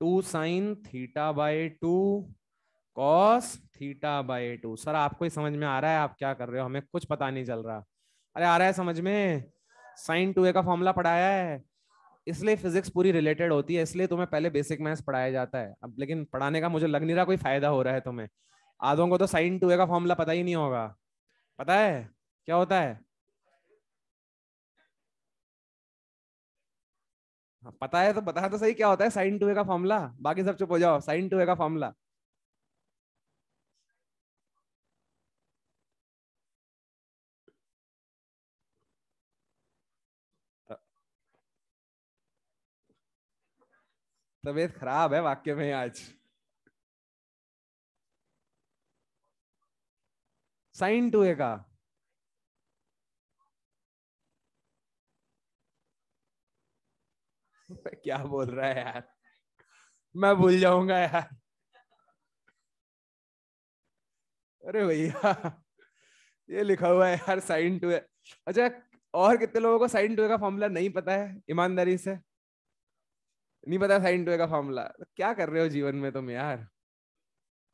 Speaker 1: 2 sine theta by 2 cos theta by 2। Sir आपको ही समझ में आ रहा है? आप क्या कर रहे हो? हमें कुछ पता नहीं चल रहा। अरे आ रहा है समझ में? साइन 2a का फॉर्मूला पढ़ाया है, इसलिए फिजिक्स पूरी रिलेटेड होती है, इसलिए तुम्हें पहले बेसिक मैथ्स पढ़ाया जाता है। अब लेकिन पढ़ाने का मुझे लग नहीं रहा कोई फायदा हो रहा है तुम्हें। आधों को तो साइन 2a का फॉर्मूला पता ही नहीं होगा। पता है क्या होता है? हाँ, पता है तो बता तो सही, क्या होता है साइन 2a का फॉर्मूला? बाकी सब चुप हो जाओ। साइन 2a का फॉर्मूला, तबीयत खराब है वाक्य में आज। साइन 2a का क्या बोल रहा है यार? मैं भूल जाऊंगा यार। अरे भैया ये लिखा हुआ है यार साइन 2a। अच्छा, और कितने लोगों को साइन 2a का फॉर्मूला नहीं पता है ईमानदारी से? नहीं पता साइन 2a का फॉर्मूला? तो क्या कर रहे हो जीवन में तुम यार?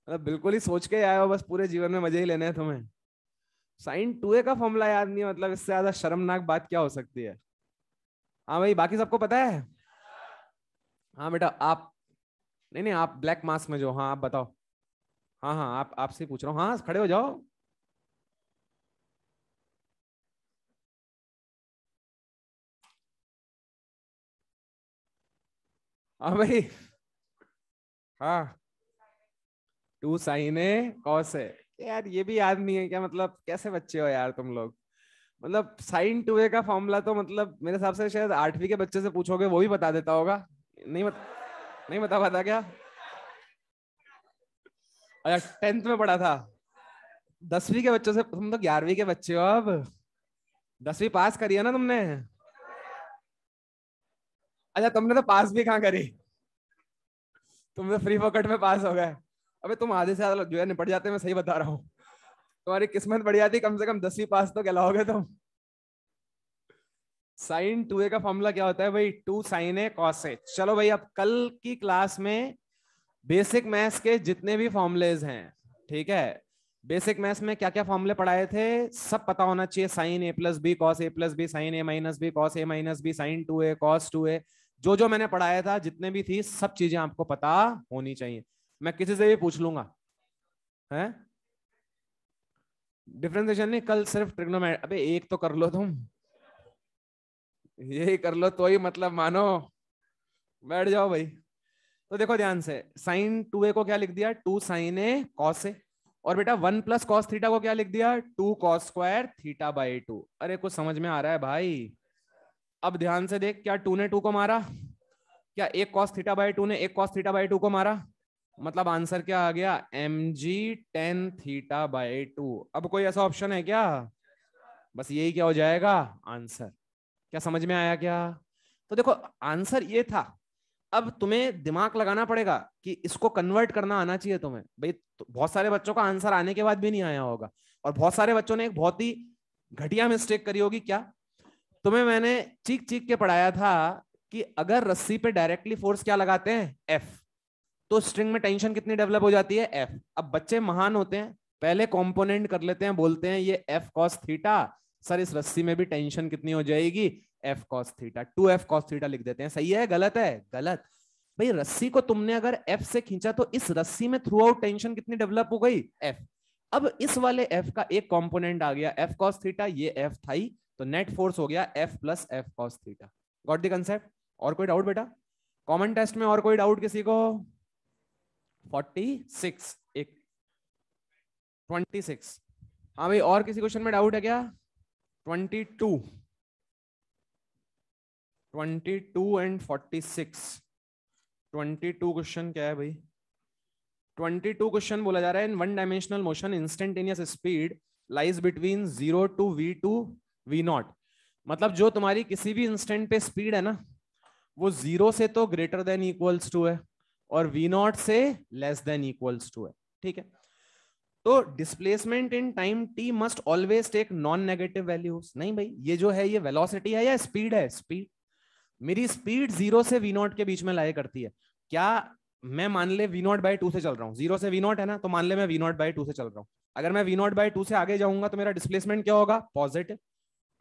Speaker 1: मतलब बिल्कुल ही सोच के आए हो, बस पूरे जीवन में मजे ही लेने हैं तुम्हें। साइन 2a का फॉर्मूला याद नहीं है, मतलब इससे ज्यादा शर्मनाक बात क्या हो सकती है? हाँ भाई, बाकी सबको पता है? हाँ बेटा आप, नहीं नहीं आप ब्लैक मास्क में जो, हाँ आप बताओ। हाँ हाँ आप, आपसे पूछ रहा हूँ, हाँ खड़े हो जाओ। हाँ भाई। हाँ 2 साइन ए कॉस है। यार ये भी याद नहीं है क्या? मतलब कैसे बच्चे हो यार तुम लोग? मतलब साइन 2a का फॉर्मूला तो मतलब मेरे हिसाब से शायद 8वीं के बच्चे से पूछोगे वो भी बता देता होगा। नहीं नहीं बता पाता क्या? अच्छा 10th में पढ़ा था। 10वीं के बच्चों से, तुम तो 11वीं के बच्चे हो अब। 10वीं पास करी है ना तुमने? अच्छा तुमने तो पास भी कहाँ करी? तुम तो फ्री फोकट में पास हो गए। अबे तुम आधे से ज्यादा जो है निपट जाते, मैं सही बता रहा हूँ। तुम्हारी किस्मत बढ़िया थी, कम से कम 10वीं पास तो कहलाओगे तुम। साइन 2a का फॉर्मूला क्या होता है भाई? 2 साइन ए कॉस ए। चलो भाई, अब कल की क्लास में बेसिक मैथ्स के जितने भी फॉर्मूलेज हैं ठीक है, बेसिक मैथ्स में क्या क्या फॉर्मूले पढ़ाए थे सब पता होना चाहिए। Sine A plus B cos A plus B, sine A minus B cos A minus B, sine 2a cos 2a, जो जो मैंने पढ़ाया था जितने भी थी सब चीजें आपको पता होनी चाहिए। मैं किसी से भी पूछ लूंगा है। डिफरेंशिएशन नहीं, कल सिर्फ ट्रिग्नोमेट्री। अबे एक तो कर लो तुम, यही कर लो तो ही मतलब मानो। बैठ जाओ भाई। तो देखो ध्यान से, साइन 2a को क्या लिख दिया, 2 साइन ए कॉस ए, और बेटा 1 प्लस कॉस थीटा को क्या लिख दिया, 2 कॉस स्क्वायर थीटा बाई 2। अरे कुछ समझ में आ रहा है भाई? अब ध्यान से देख, क्या 2 ने 2 को मारा, क्या एक कॉस थीटा बाई 2 ने एक कॉस थीटा बाई 2 को मारा, मतलब आंसर क्या आ गया, mg tan थीटा बाई 2। अब कोई ऐसा ऑप्शन है क्या? बस यही क्या हो जाएगा आंसर। क्या समझ में आया क्या? तो देखो आंसर ये था। अब तुम्हें दिमाग लगाना पड़ेगा कि इसको कन्वर्ट करना आना चाहिए तुम्हें भाई। तो बहुत सारे बच्चों का आंसर आने के बाद भी नहीं आया होगा, और बहुत सारे बच्चों ने एक बहुत ही घटिया मिस्टेक करी होगी। क्या? तुम्हें मैंने चीख चीख के पढ़ाया था कि अगर रस्सी पे डायरेक्टली फोर्स क्या लगाते हैं, एफ, तो स्ट्रिंग में टेंशन कितनी डेवलप हो जाती है, एफ। अब बच्चे महान होते हैं, पहले कंपोनेंट कर लेते हैं, बोलते हैं ये एफ कॉस थीटा, सर इस रस्सी में भी टेंशन कितनी हो जाएगी, F cos theta, 2f cos theta लिख देते हैं। सही है गलत है? गलत। भाई रस्सी को तुमने अगर एफ से खींचा तो इस रस्सी में थ्रू आउट टेंशन कितनी डेवलप हो गई, एफ। अब इस वाले एफ का एक कंपोनेंट आ गया एफ कॉस थीटा, ये एफ था ही, तो नेट फोर्स हो गया F plus F cos theta. Got the concept? और कोई डाउट बेटा कॉमन टेस्ट में? और कोई डाउट किसी को? 46 एक 26। हाँ भाई, और किसी क्वेश्चन में डाउट है क्या? 22 एंड 46। 22 क्वेश्चन क्या है भाई? 22 क्वेश्चन बोला जा रहा है, in one dimensional motion instantaneous speed lies between 0 to v2 v0। मतलब जो तुम्हारी किसी भी इंस्टेंट पे स्पीड है ना, वो 0 से तो ग्रेटर देन इक्वल्स टू है, और v0 से लेस देन इक्वल्स टू है। ठीक है, तो displacement in time t must always take non negative values. नहीं भाई, ये जो है ये वेलोसिटी है या स्पीड है? स्पीड। मेरी स्पीड 0 से v0 के बीच में लाया करती है। क्या मैं मान ले v0 बाई 2 से चल रहा हूँ, 0 से v0 है ना, तो मान ले मैं v0 बाई 2 से चल रहा हूँ। अगर मैं v0 बाई 2 से आगे जाऊंगा तो मेरा डिस्प्लेसमेंट क्या होगा, पॉजिटिव।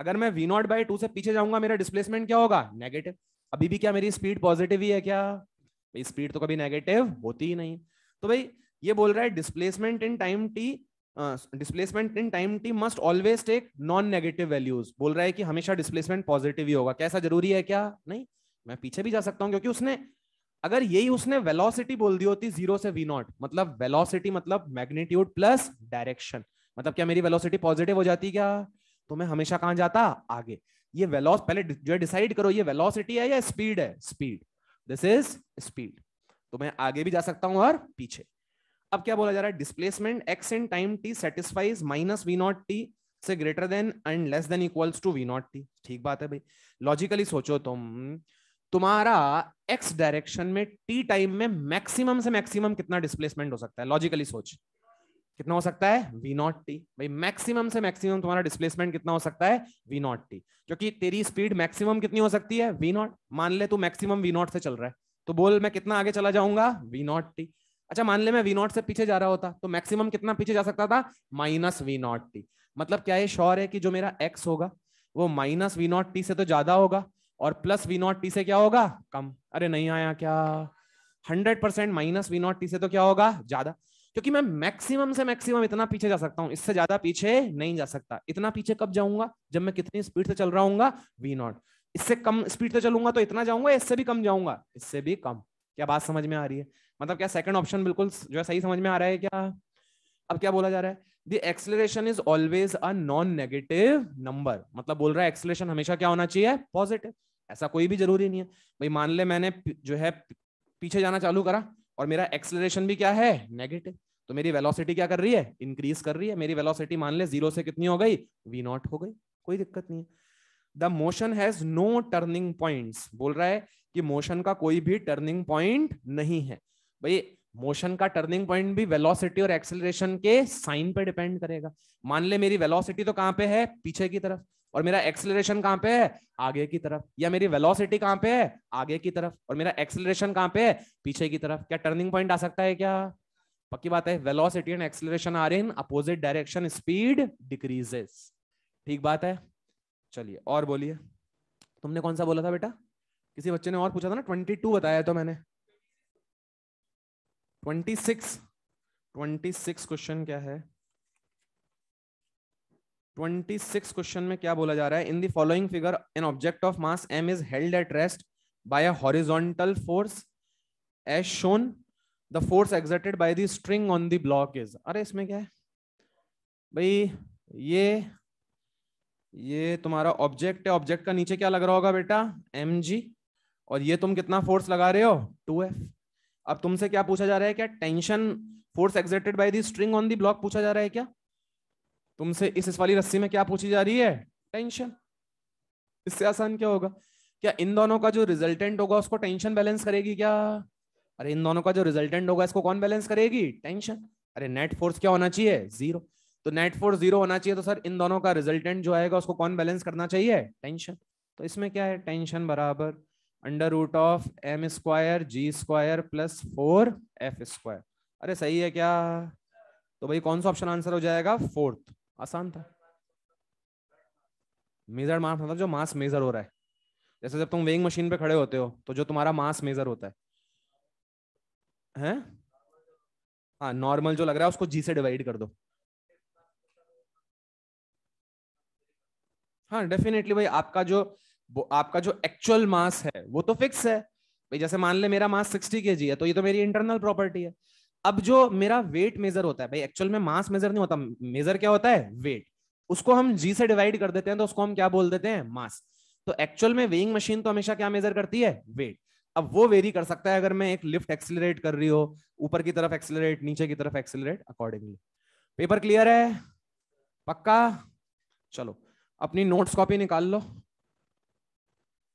Speaker 1: अगर मैं v0 बाई 2 से पीछे जाऊंगा मेरा डिस्प्लेसमेंट क्या होगा, नेगेटिव। अभी भी क्या मेरी स्पीड पॉजिटिव ही है क्या? भाई स्पीड तो कभी नेगेटिव होती ही नहीं। तो भाई ये बोल रहा है displacement in time T must always take non negative values. बोल रहा है कि हमेशा डिस्प्लेसमेंट पॉजिटिव ही होगा। कैसा जरूरी है क्या? नहीं, मैं पीछे भी जा सकता हूं, क्योंकि उसने अगर यही उसने वेलोसिटी बोल दी होती 0 से v0, मतलब वेलोसिटी मतलब मैग्नीट्यूड प्लस डायरेक्शन, मतलब क्या मेरी वेलोसिटी पॉजिटिव हो जाती क्या? तो मैं हमेशा कहां जाता, आगे। ये वेलोस पहले जो डिसाइड करो, ये वेलोसिटी है या स्पीड है? स्पीड। This is speed. तो मैं आगे भी जा सकता हूं और पीछे। अब क्या बोला जा रहा है, displacement x in time t satisfies minus v0 t से greater than and less than equals to v0 t। ठीक बात है भाई। लॉजिकली सोचो तुम्हारा x डायरेक्शन में t टाइम में मैक्सिमम से मैक्सिमम कितना डिस्प्लेसमेंट हो सकता है? लॉजिकली सोच, कितना हो सकता है, v0 t। भाई मैक्सिमम से मैक्सिमम तुम्हारा डिस्प्लेसमेंट कितना हो सकता है, v0 t, क्योंकि तेरी स्पीड मैक्सिमम कितनी हो सकती है, v0। मान ले तू मैक्सिमम v0 से चल रहा है, तो बोल मैं कितना आगे चला जाऊंगा, v0 t। अच्छा मान ले मैं v0 से पीछे जा रहा होता, तो मैक्सिमम कितना पीछे जा सकता था, माइनस v0 t। मतलब क्या ये श्योर है कि जो मेरा x होगा वो माइनस v0 t से तो ज्यादा होगा, और प्लस v0 t से क्या होगा, कम। अरे नहीं आया क्या? 100% माइनस v0 t से तो क्या होगा, ज्यादा। क्योंकि मैं मैक्सिमम से मैक्सिमम इतना पीछे जा सकता हूं, इससे ज्यादा पीछे नहीं जा सकता। इतना पीछे कब जाऊंगा, जब मैं कितनी स्पीड से चल रहा हूँ, v0। इससे कम स्पीड से चलूंगा तो इतना जाऊंगा, इससे भी कम जाऊंगा, इससे भी कम। क्या बात समझ में आ रही है? मतलब क्या सेकंड ऑप्शन बिल्कुल जो है सही समझ में आ रहा है क्या? अब क्या बोला जा रहा है, the acceleration is always a non negative number. मतलब बोल रहा है एक्सेलरेशन हमेशा क्या होना चाहिए, पॉजिटिव। ऐसा कोई भी जरूरी नहीं है भाई। मान ले मैंने जो है पीछे जाना चालू करा और मेरा एक्सेलरेशन भी क्या है, नेगेटिव, तो मेरी वेलोसिटी क्या कर रही है, इंक्रीज कर रही है। मेरी वेलोसिटी मान ले 0 से कितनी हो गई, v0 हो गई, कोई दिक्कत नहीं है। The motion has no turning points. बोल रहा है कि मोशन का कोई भी टर्निंग पॉइंट नहीं है। भाई मोशन का टर्निंग पॉइंट भी वेलोसिटी और एक्सेलरेशन के साइन पे डिपेंड करेगा। मान ले मेरी वेलोसिटी तो कहां पे है, पीछे की तरफ, और मेरा एक्सेलरेशन कहां पे है, आगे की तरफ। या मेरी वेलोसिटी कहां पे है, आगे की तरफ, और मेरा एक्सेलरेशन कहां पे है, पीछे की तरफ। क्या टर्निंग पॉइंट आ सकता है क्या? पक्की बात है, velocity and acceleration are in opposite direction, speed decreases. ठीक बात है। चलिए और बोलिए, तुमने कौन सा बोला था बेटा? किसी बच्चे ने और पूछा था ना, 22 बताया तो मैंने। 26 क्वेश्चन क्या है? 26 क्वेश्चन में क्या बोला जा रहा है? In the following figure an object of mass m is held at rest by a horizontal force as shown, the force exerted by the string on the block is. अरे इसमें क्या है भाई? ये तुम्हारा ऑब्जेक्ट है, ऑब्जेक्ट का नीचे क्या लग रहा होगा बेटा? mg, और ये तुम कितना फोर्स लगा रहे हो? 2f। अब तुमसे क्या पूछा जा रहा है? क्या tension force exerted by the string on the block पूछा जा रहा है क्या तुमसे? इस वाली रस्सी में क्या पूछी जा रही है? टेंशन। इससे आसान क्या होगा? क्या इन दोनों का जो रिजल्टेंट होगा उसको टेंशन बैलेंस करेगी क्या? अरे इन दोनों का जो रिजल्टेंट होगा इसको कौन बैलेंस करेगी? टेंशन। अरे नेट फोर्स क्या होना चाहिए? 0। तो नेट फोर्स 0 होना चाहिए, तो सर इन दोनों का रिजल्टेंट जो आएगा उसको कौन बैलेंस करना चाहिए? टेंशन। तो इसमें क्या है? टेंशन बराबर under root of m square g square plus 4f square. अरे सही है क्या? तो भाई कौन सा ऑप्शन आंसर हो जाएगा? 4th। आसान था। मेजर मास मतलब जो मास मेजर हो रहा है, जैसे जब तुम वेइंग मशीन पे खड़े होते हो तो जो तुम्हारा मास मेजर होता है? हाँ, नॉर्मल जो लग रहा है उसको जी से डिवाइड कर दो। हाँ डेफिनेटली भाई, आपका जो एक्चुअल मास है वो तो फिक्स है भाई। जैसे मान ले मेरा मास 60 kg है, तो ये तो मेरी इंटरनल प्रॉपर्टी है। अब जो मेरा वेट मेजर होता है भाई, एक्चुअल में मास मेजर नहीं होता, मेजर क्या होता है? वेट। उसको हम जी से डिवाइड कर देते हैं तो उसको हम क्या बोल देते हैं? मास। तो एक्चुअल में वेइंग मशीन तो हमेशा क्या मेजर करती है? वेट। अब वो वेरी कर सकता है अगर मैं एक लिफ्ट एक्सिलरेट कर रही हो, ऊपर की तरफ एक्सिलरेट, नीचे की तरफ एक्सिलरेट, अकॉर्डिंगली। पेपर क्लियर है? पक्का? चलो अपनी नोट्स कॉपी निकाल लो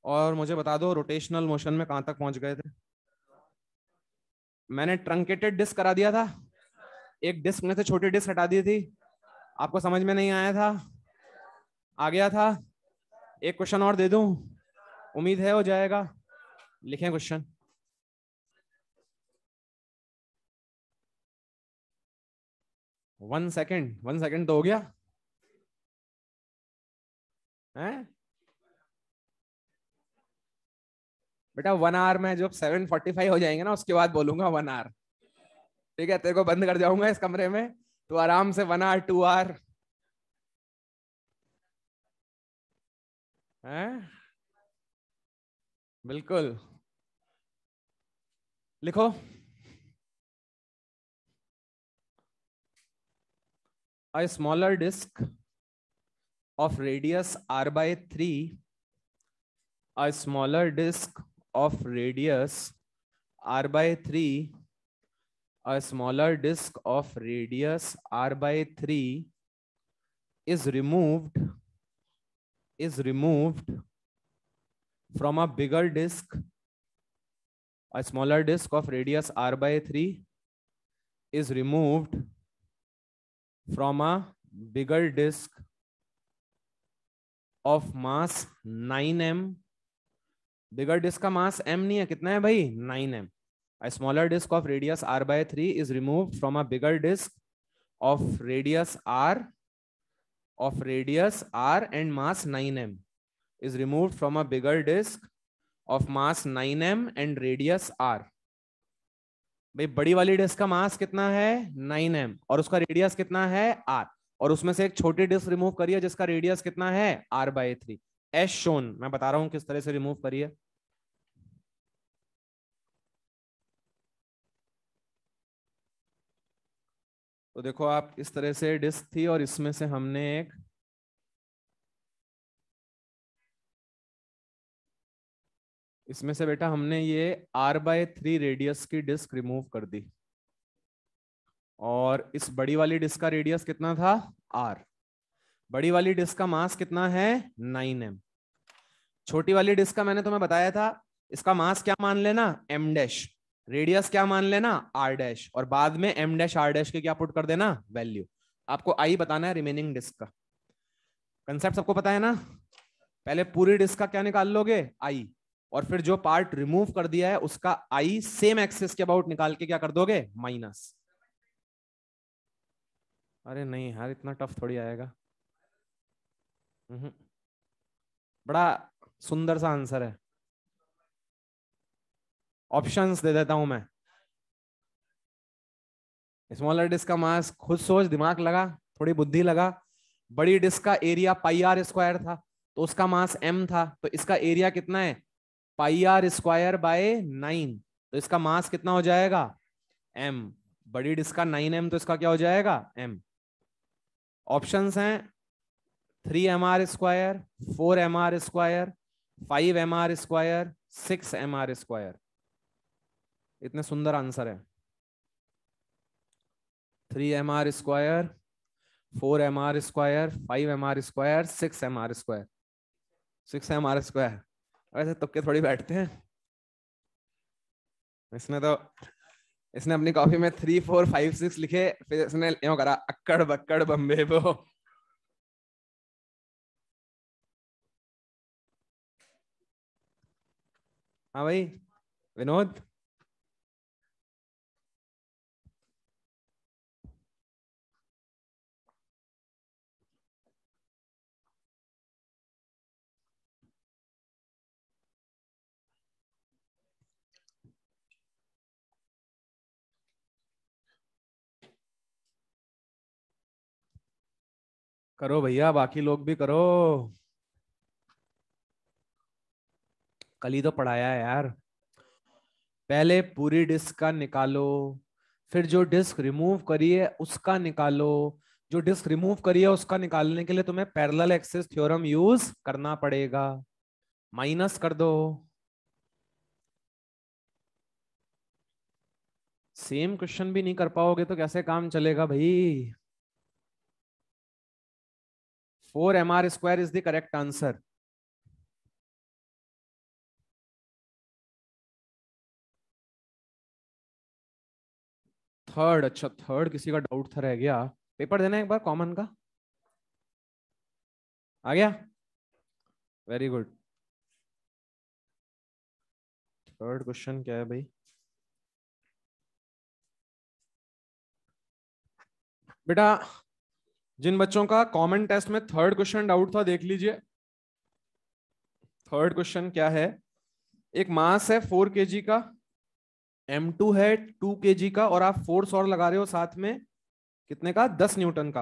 Speaker 1: और मुझे बता दो रोटेशनल मोशन में कहां तक पहुंच गए थे। मैंने ट्रंकेटेड डिस्क करा दिया था, एक डिस्क में से छोटी डिस्क हटा दी थी, आपको समझ में नहीं आया था? आ गया था? एक क्वेश्चन और दे दूं? उम्मीद है हो जाएगा। लिखें क्वेश्चन। वन सेकेंड तो हो गया है बेटा। 1 आवर में जब 7:45 हो जाएंगे ना, उसके बाद बोलूंगा 1 आवर। ठीक है, तेरे को बंद कर जाऊंगा इस कमरे में, तो आराम से 1 आवर 2 आवर है। बिल्कुल। लिखो। A smaller disk of radius r by 3, a smaller disk of radius r by 3, a smaller disk of radius r by 3 is removed from a bigger disk. A smaller disk of radius r by 3 is removed from a bigger disk of mass 9m. Bigger disk का mass m नहीं है, कितना है भाई? 9m. A smaller disk of radius r by 3 is removed from a bigger disk of radius r and mass 9m. Is removed from a bigger disk of mass 9m and radius r. भाई बड़ी वाली disc का मास कितना है? 9m, और उसका radius कितना है? r, और उसमें से एक छोटी डिस्क रिमूव करिए जिसका रेडियस कितना है? r by 3. एस शोन, मैं बता रहा हूं किस तरह से रिमूव करिए। तो देखो आप, इस तरह से डिस्क थी और इसमें से हमने इसमें से बेटा हमने ये r by 3 रेडियस की डिस्क रिमूव कर दी, और इस बड़ी वाली डिस्क का रेडियस कितना था? r। बड़ी वाली डिस्क का मास कितना है? 9m। छोटी वाली डिस्क का मैंने तुम्हें बताया था, इसका मास क्या मान लेना? m डैश, रेडियस क्या मान लेना? r डैश, और बाद में m डैश r डैश के क्या पुट कर देना? वैल्यू। आपको i बताना है रिमेनिंग डिस्क का। कंसेप्ट सबको पता है ना? पहले पूरी डिस्क का क्या निकाल लोगे? i, और फिर जो पार्ट रिमूव कर दिया है उसका i सेम एक्सिस के अबाउट निकाल के क्या कर दोगे? माइनस। अरे नहीं यार, इतना टफ थोड़ी आएगा। हम्म, बड़ा सुंदर सा आंसर है। ऑप्शंस दे देता हूं मैं। स्मॉलर डिस्क का मास, खुद सोच, दिमाग लगा, थोड़ी बुद्धि लगा। बड़ी डिस्क का एरिया पाई आर स्क्वायर था, तो उसका मास m था, तो इसका एरिया कितना है? पाई आर स्क्वायर बाय 9। तो इसका मास कितना हो जाएगा? m। बड़ी डिस्क का 9m, तो इसका क्या हो जाएगा? m। ऑप्शंस हैं 3 mr square, 4 mr square, 5 mr square, 6 mr square. इतने सुंदर आंसर है। 3 mr square, 4 mr square, 5 mr square, 6 mr square. 6 mr square. वैसे तुक्के थोड़ी बैठते हैं। इसने तो, इसने अपनी कॉपी में 3 4 5 6 लिखे, फिर इसने यूं करा, अक्कड़ बक्कड़ बम्बे बो। हाँ भाई, विनोद। करो भैया, बाकी लोग भी करो। कल ही तो पढ़ाया है यार। पहले पूरी डिस्क का निकालो, फिर जो डिस्क रिमूव करी है उसका निकालो। जो डिस्क रिमूव करी है उसका निकालने के लिए तुम्हें पैरेलल एक्सिस थ्योरम यूज करना पड़ेगा। माइनस कर दो। सेम क्वेश्चन भी नहीं कर पाओगे तो कैसे काम चलेगा भाई? 4 mr square is the correct answer. Third? अच्छा, थर्ड किसी का डाउट था, रह गया। पेपर देना एक बार कॉमन का। आ गया? Very good. थर्ड क्वेश्चन क्या है भाई? बेटा, जिन बच्चों का कॉमन टेस्ट में थर्ड क्वेश्चन डाउट था, देख लीजिए। थर्ड क्वेश्चन क्या है? एक मास है 4 kg का, m2 है 2 kg का, और आप फोर्स और लगा रहे हो साथ में, कितने का? 10 न्यूटन का।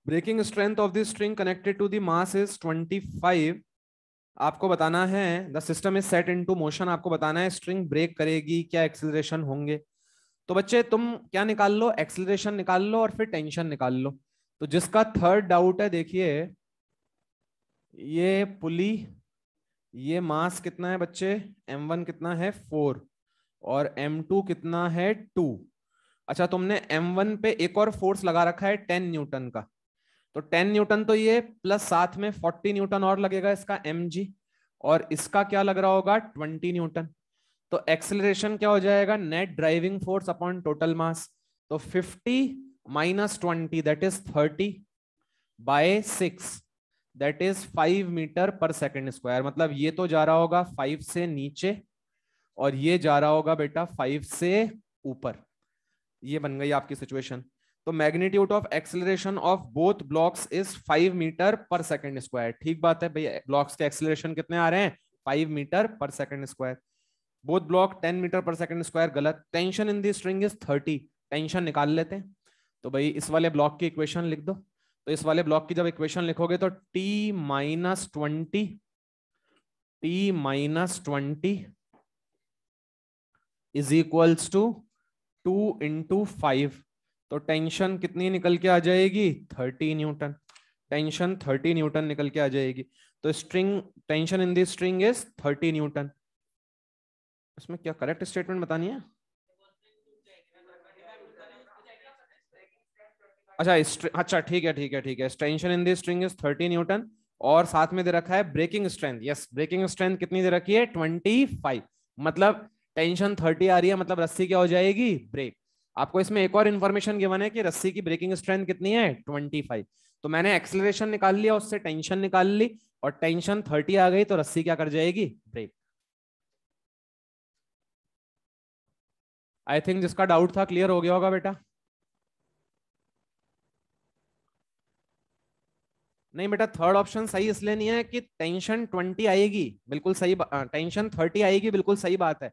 Speaker 1: Breaking strength of the string connected to the mass is 25। आपको बताना है the system is set into motion. आपको बताना है स्ट्रिंग ब्रेक करेगी, क्या एक्सिलरेशन होंगे। तो बच्चे तुम क्या निकाल लो? एक्सिलरेशन निकाल लो और फिर टेंशन निकाल लो। तो जिसका थर्ड डाउट है, देखिए, ये पुली, ये मास कितना है बच्चे? m1 कितना है? 4। और m2 कितना है? 2। अच्छा, तुमने m1 पे एक और फोर्स लगा रखा है 10 न्यूटन का। तो 10 न्यूटन, तो ये प्लस साथ में 40 न्यूटन और लगेगा इसका mg। और इसका क्या लग रहा होगा? 20 न्यूटन। तो एक्सेलरेशन क्या हो जाएगा? Net driving force upon total mass. तो 50 minus 20 that is 30 by 6 that is 5 metre per second square. मतलब ये तो जा रहा होगा 5 से नीचे, और ये जा रहा होगा बेटा 5 से ऊपर। ये बन गई आपकी सिचुएशन। तो magnitude of acceleration of both blocks is 5 metre per second square. ठीक बात है भैया, ब्लॉक्स के एक्सेलरेशन कितने आ रहे हैं? 5 metre per second square. Both block 10 metre per second square, गलत। Tension in the string is 30। Tension निकाल लेते हैं। तो भाई इस वाले ब्लॉक की इक्वेशन लिख दो। तो इस वाले ब्लॉक की जब इक्वेशन लिखोगे तो T-20 इज इक्वल्स टू 2 × 5। तो टेंशन कितनी निकल के आ जाएगी? 30 न्यूटन। टेंशन 30 न्यूटन निकल के आ जाएगी। तो string tension in the string is 30 Newton. इसमें क्या करेक्ट स्टेटमेंट बतानी है? अच्छा, अच्छा ठीक है, ठीक है, ठीक है। Tension in the string is 30 newton, और साथ में दे रखा है breaking strength. Yes, breaking strength कितनी दे रखी है? 25। मतलब टेंशन 30 आ रही है, मतलब रस्सी क्या हो जाएगी? ब्रेक। आपको इसमें एक और इन्फॉर्मेशन गिवन है कि रस्सी की ब्रेकिंग स्ट्रेंथ कितनी है? 25। तो मैंने एक्सेलरेशन निकाल लिया, उससे टेंशन निकाल ली, और टेंशन 30 आ गई, तो रस्सी क्या कर जाएगी? ब्रेक। आई थिंक जिसका डाउट था क्लियर हो गया होगा बेटा। नहीं बेटा, थर्ड ऑप्शन सही इसलिए नहीं है कि टेंशन 20 आएगी, बिल्कुल सही, टेंशन 30 आएगी, बिल्कुल सही बात है,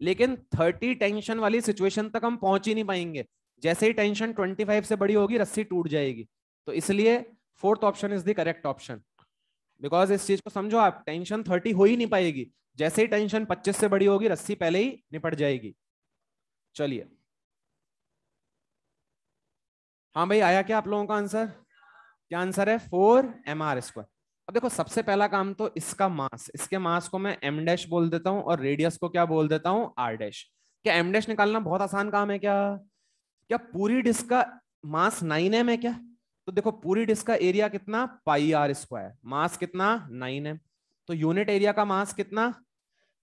Speaker 1: लेकिन 30 टेंशन वाली सिचुएशन तक हम पहुंच ही नहीं पाएंगे। जैसे ही टेंशन 25 से बड़ी होगी रस्सी टूट जाएगी। तो इसलिए fourth option is the correct option. Because इस चीज को समझो आप, टेंशन 30 हो ही नहीं पाएगी, जैसे ही टेंशन 25 से बड़ी होगी रस्सी पहले ही निपट जाएगी। चलिए, हाँ भाई, आया क्या आप लोगों का आंसर? क्या आंसर है? 4 mr²। अब देखो, सबसे पहला काम तो इसका मास, इसके मास को मैं एम डैश बोल देता हूं और रेडियस को क्या बोल देता हूं? R dash. क्या एम डैश निकालना बहुत आसान काम है क्या? क्या पूरी डिस्क का मास 9m है क्या? तो देखो, पूरी डिस्क का एरिया कितना? πr², मास कितना? 9m। तो यूनिट एरिया का मास कितना?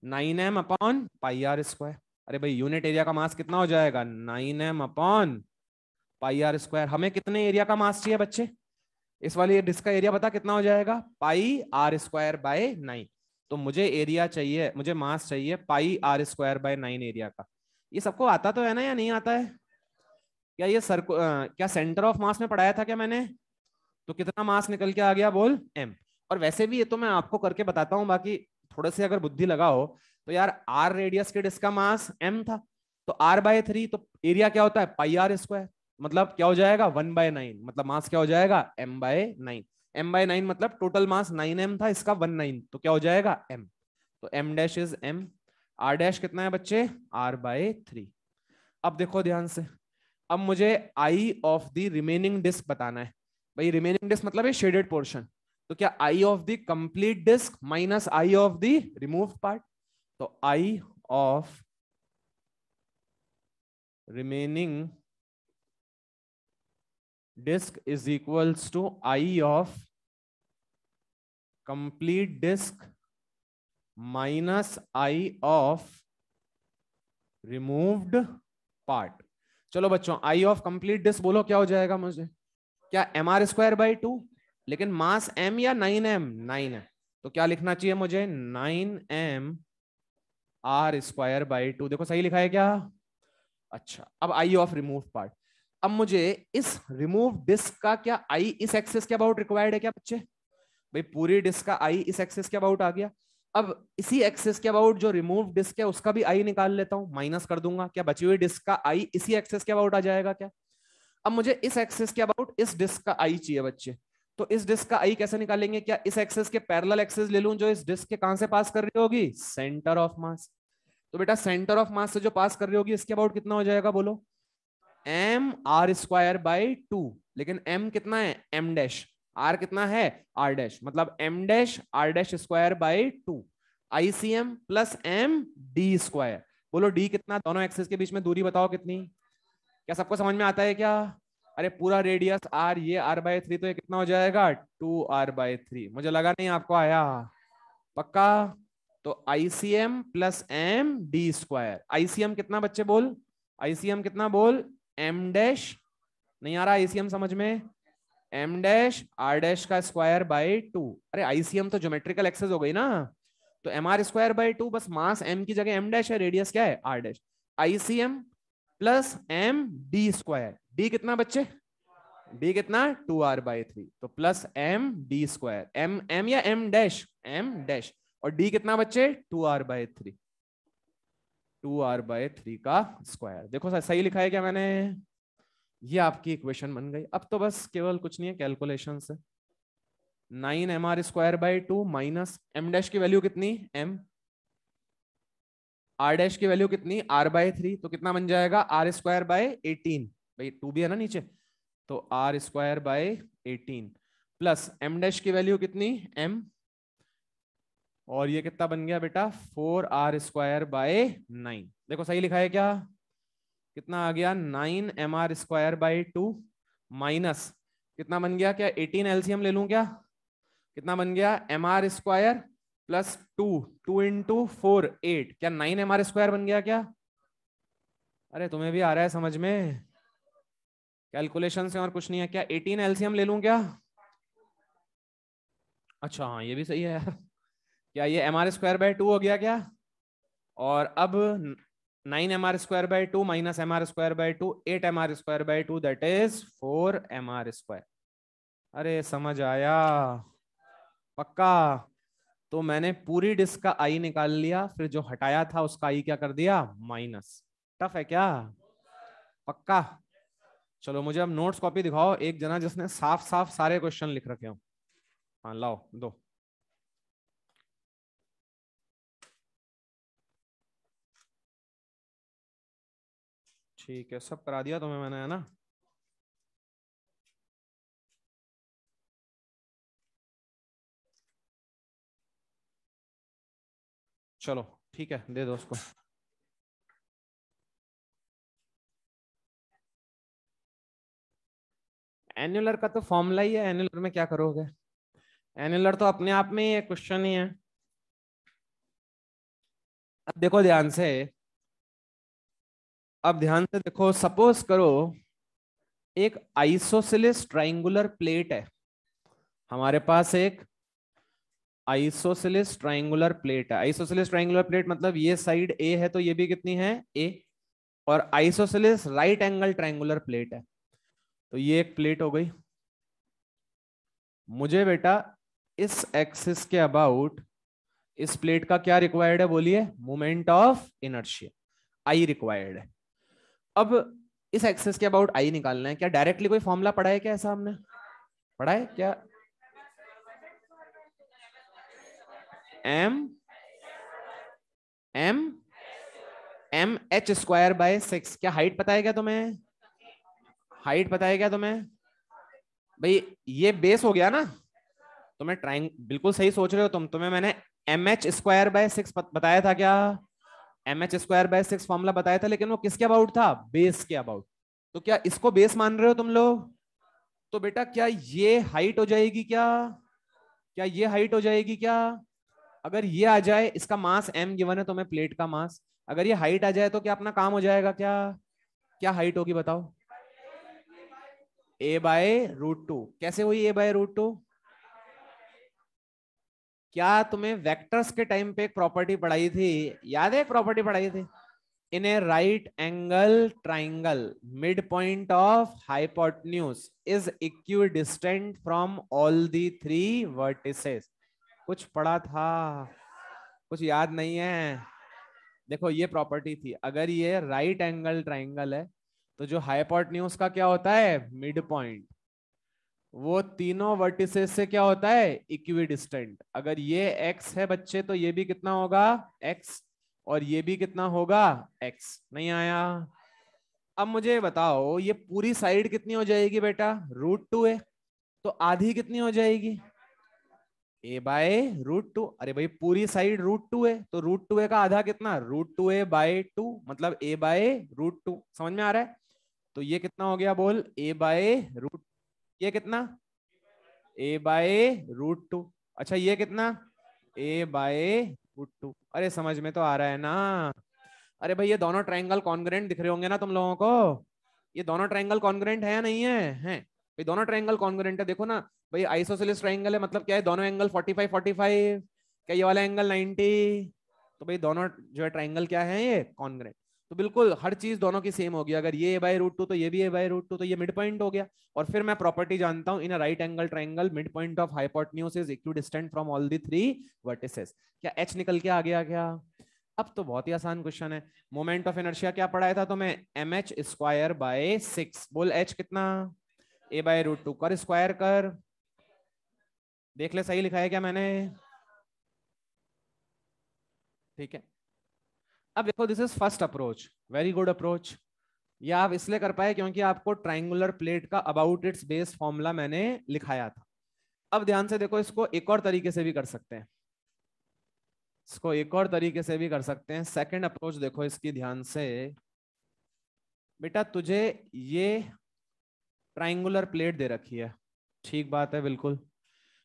Speaker 1: 9m/πr²। अरे भाई, यूनिट एरिया का मास कितना हो जाएगा? 9m/πr²। हमें कितने एरिया का मास चाहिए बच्चे? इस वाली डिस्क का एरिया बता कितना हो जाएगा? πr²/9। तो मुझे एरिया चाहिए, मुझे मास चाहिए πr²/9 एरिया का। ये सबको आता तो है ना या नहीं आता है? क्या ये क्या सेंटर ऑफ मास में पढ़ाया था क्या मैंने? तो कितना मास निकल के आ गया? बोल, m। और वैसे भी ये तो मैं आपको करके बताता हूँ, बाकी थोड़े से अगर बुद्धि लगाओ तो यार, r रेडियस के डिस्क का मास m था, तो r/3, तो एरिया क्या होता है? πr²। मतलब क्या हो जाएगा? 1/9। मतलब मास क्या हो जाएगा? m/9। m/9 मतलब टोटल मास 9m था, इसका 19, तो क्या हो जाएगा? m। तो m dash is m। r dash कितना है बच्चे? r/3। अब देखो ध्यान से, अब मुझे आई ऑफ द रिमेनिंग डिस्क बताना है। भाई, रिमेनिंग डिस्क मतलब है शेडेड पोर्शन। तो क्या I of the complete disc minus I of the removed part? तो I of remaining disc is equals to I of complete disc minus I of removed part. चलो बच्चों, आई of complete disc बोलो, क्या हो जाएगा मुझे? क्या mr²/2? लेकिन मास m या 9m? 9 है, तो क्या लिखना चाहिए मुझे? 9m r²/2। देखो सही लिखा है क्या? अच्छा, अब आई ऑफ रिमूव पार्ट। अब मुझे इस रिमूव डिस्क का क्या आई इस एक्सिस के अबाउट रिक्वायर्ड है क्या बच्चे? भाई, पूरी डिस्क का आई इस एक्सिस के अबाउट आ गया। अब इसी एक्सिस के अबाउट जो रिमूव डिस्क है उसका भी आई निकाल लेता हूं, माइनस कर दूंगा। क्या बची हुई डिस्क का आई इसी एक्सिस के अबाउट आ जाएगा क्या? अब मुझे इस एक्सिस के अबाउट इस डिस्क का आई चाहिए बच्चे। तो इस डिस्क का आई कैसे निकालेंगे? क्या इस एक्सिस के पैरेलल एक्सिस ले लूं जो इस डिस्क के कहां से पास कर रही होगी? Centre of mass. तो बेटा, सेंटर ऑफ मास से जो पास कर रही होगी इसके अबाउट कितना हो जाएगा? बोलो, mr²/2। लेकिन m कितना है? m dash. r कितना है? r dash. मतलब m dash r dash square ICM plus m d²। बोलो d कितना? दोनों एक्सिस के बीच में दूरी बताओ कितनी? क्या सबको समझ में आता है क्या? अरे पूरा रेडियस r, ये r/3, तो ये कितना हो जाएगा? 2r/3। मुझे लगा नहीं आपको आया। पक्का? तो ICM plus m d²। ICM कितना बच्चे? बोल, ICM कितना? बोल, m डैश। नहीं आ रहा ICM समझ में? m डैश r डैश का स्क्वायर/2। अरे ICM तो ज्योमेट्रिकल एक्सेस हो गई ना, तो mr²/2, बस मास m की जगह m डैश है, रेडियस क्या है? r dash. ICM plus m d²। d कितना बच्चे? d कितना? 2r/3। तो प्लस m d²। m या m डैश? m dash. और d कितना बच्चे? 2r/3। 2r/3 का स्क्वायर। देखो सही लिखा है क्या मैंने? ये आपकी इक्वेशन बन गई। अब तो बस केवल कुछ नहीं है, कैलकुलेशन से। 9mr²/2 माइनस m डैश की वैल्यू कितनी? m। r डैश की वैल्यू कितनी? r/3। तो कितना बन जाएगा? r²/18। भाई 2 भी है ना नीचे, तो r²/18 प्लस m डैश की वैल्यू कितनी? m। और ये कितना बन गया बेटा? 4r²/9। देखो सही लिखा है क्या? कितना आ गया? 9mr²/2 माइनस कितना बन गया? क्या 18 एलसीएम ले लूं क्या? कितना बन गया? mr² plus 2, 2 into 4 8। क्या 9mr² बन गया क्या? अरे तुम्हें भी आ रहा है समझ में? कैलकुलेशन से और कुछ नहीं है। क्या 18 एलसीएम ले लूं क्या? अच्छा हाँ, ये भी सही है यार। क्या ये mr²/2 हो गया क्या? और अब 9mr²/2 minus mr²/2, 8mr²/2, that is 4mr²। अरे समझ आया, पक्का। तो मैंने पूरी डिस्क का आई निकाल लिया, फिर जो हटाया था उसका आई क्या कर दिया, माइनस। टफ है क्या? पक्का। चलो मुझे अब नोट्स कॉपी दिखाओ, एक जना जिसने साफ साफ सारे क्वेश्चन लिख रखे हो। हाँ लाओ दो। ठीक है, सब करा दिया तुम्हें मैंने, है ना? चलो ठीक है, दे दो उसको। एनुलर का तो फॉर्मूला ही है, एनुलर में क्या करोगे? एनुलर तो अपने आप में ही एक क्वेश्चन ही है। अब देखो ध्यान से, अब ध्यान से देखो, सपोज करो एक आइसोसेलेस ट्राइंगुलर प्लेट है हमारे पास, एक आइसोसेलेस ट्राइंगुलर प्लेट है। आइसोसेलेस ट्राइंगुलर प्लेट मतलब ये साइड ए है तो ये भी कितनी है, ए। और isosceles right angle triangular plate है, तो ये एक प्लेट हो गई। मुझे बेटा इस एक्सिस के अबाउट इस प्लेट का क्या रिक्वायर्ड है, बोलिए? Moment of inertia, I required है। अब इस एक्सिस के अबाउट आई निकालना है। क्या डायरेक्टली कोई फॉर्मूला पढ़ा है क्या, ऐसा हमने पढ़ा है क्या? M M M H square by 6। क्या हाइट पता है क्या तुम्हें? हाइट पता है क्या तुम्हें? भाई ये बेस हो गया ना। तुम्हें ट्राइंग बिल्कुल सही सोच रहे हो तुम्हें मैंने एम एच स्क्वायर बाय 6 बताया था क्या? M H square by 6 formula बताया था, लेकिन वो किसके अबाउट था, बेस के अबाउट। तो क्या इसको बेस मान रहे हो तुम लोग? तो बेटा क्या ये हाइट हो जाएगी क्या? क्या ये हाइट हो जाएगी क्या? अगर ये आ जाए, इसका मास m गिवन है तुम्हें, प्लेट का मास। अगर ये हाइट आ जाए तो क्या अपना काम हो जाएगा क्या? क्या हाइट होगी बताओ? a/√2। कैसे हुई a/√2? क्या तुम्हें वेक्टर्स के टाइम पे एक प्रॉपर्टी पढ़ाई थी, याद है? एक प्रॉपर्टी पढ़ाई थी, in a right angle triangle mid point of hypotenuse is equidistant from all the three vertices. कुछ पढ़ा था? कुछ याद नहीं है? देखो ये प्रॉपर्टी थी, अगर ये राइट एंगल ट्राइंगल है तो जो हाइपोटेन्यूज का क्या होता है, मिड पॉइंट, वो तीनों वर्टिसेस से क्या होता है, इक्विडिस्टेंट। अगर ये x है बच्चे तो ये भी कितना होगा, x। और ये भी कितना होगा, x। नहीं आया? अब मुझे बताओ ये पूरी साइड कितनी हो जाएगी बेटा, √2 है, तो आधी कितनी हो जाएगी, a/√2। अरे भाई पूरी साइड √2 है, तो √2 का आधा कितना, √2a/2, मतलब a/√2। समझ में आ रहा है? तो ये कितना हो गया बोल, a/√, ये कितना, a/√2। अच्छा ये कितना, a/√2। अरे समझ में तो आ रहा है ना? अरे भाई ये दोनों ट्रायंगल कॉन्ग्रुएंट दिख रहे होंगे ना तुम लोगों को? ये दोनों ट्रायंगल कॉन्ग्रुएंट है या नहीं है? हैं भाई, दोनों ट्रायंगल कॉन्ग्रुएंट है, देखो ना। भाई आइसोसेलेस ट्रायंगल है मतलब क्या है, दोनों एंगल 45 45। क्या ये वाला एंगल 90? तो भाई दोनों जो है ट्रायंगल क्या है, ये कॉन्ग्रुएंट। तो बिल्कुल हर चीज दोनों की सेम होगी, अगर ये a/√2 तो ये भी a/√2, तो ये मिड पॉइंट हो गया। और फिर मैं प्रॉपर्टी जानता हूं, in a right angle triangle mid point of hypotenuse is equidistant from all the three vertices. क्या h निकल के आ गया क्या? अब तो बहुत ही आसान क्वेश्चन है। मोमेंट ऑफ इनर्शिया क्या पढ़ाया था तुम्हें, एम एच स्क्वायर बाय 6। बोल h कितना, a/√2। कर स्क्वायर कर, देख ले सही लिखा है क्या मैंने? ठीक है। अब देखो this is first approach, very good approach. ये आप इसलिए कर पाए क्योंकि आपको ट्राइंगुलर प्लेट का अबाउट इट्स बेस फॉर्मूला मैंने लिखाया था। अब ध्यान से देखो, इसको एक और तरीके से भी कर सकते हैं, इसको एक और तरीके से भी कर सकते हैं। सेकंड अप्रोच देखो इसकी ध्यान से। बेटा तुझे ये ट्राइंगुलर प्लेट दे रखी है, ठीक बात है बिल्कुल।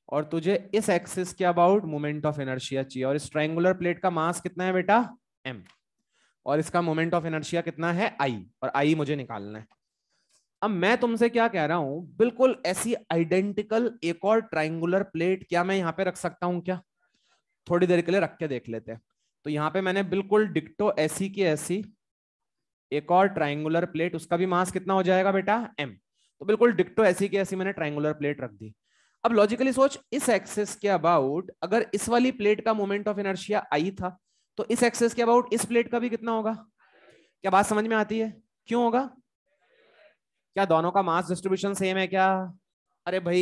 Speaker 1: और तुझे इस एक्सिस के अबाउट मोमेंट ऑफ इनर्शिया चाहिए, और इस ट्राइंगुलर प्लेट का मास कितना है बेटा, m। और इसका मोमेंट ऑफ इनर्शिया कितना है, I। और I मुझे निकालना है। अब मैं तुमसे क्या कह रहा हूं, बिल्कुल ऐसी आइडेंटिकल एक और ट्राइंगुलर प्लेट क्या मैं यहां पे रख सकता हूं क्या? थोड़ी देर के लिए रख के देख लेते हैं। तो यहां पे मैंने बिल्कुल डिक्टो ऐसी की ऐसी एक और ट्राइंगुलर प्लेट, उसका भी मास कितना हो जाएगा बेटा, m। तो बिल्कुल डिक्टो ऐसी की ऐसी मैंने ट्रायंगुलर प्लेट रख दी। अब लॉजिकली सोच, इस एक्सिस के अबाउट अगर इस वाली प्लेट का मोमेंट ऑफ इनर्शिया आई था, तो इस एक्सिस के अबाउट इस प्लेट का भी कितना होगा? क्या बात समझ में आती है? क्यों होगा? क्या दोनों का मास डिस्ट्रीब्यूशन सेम है क्या? अरे भाई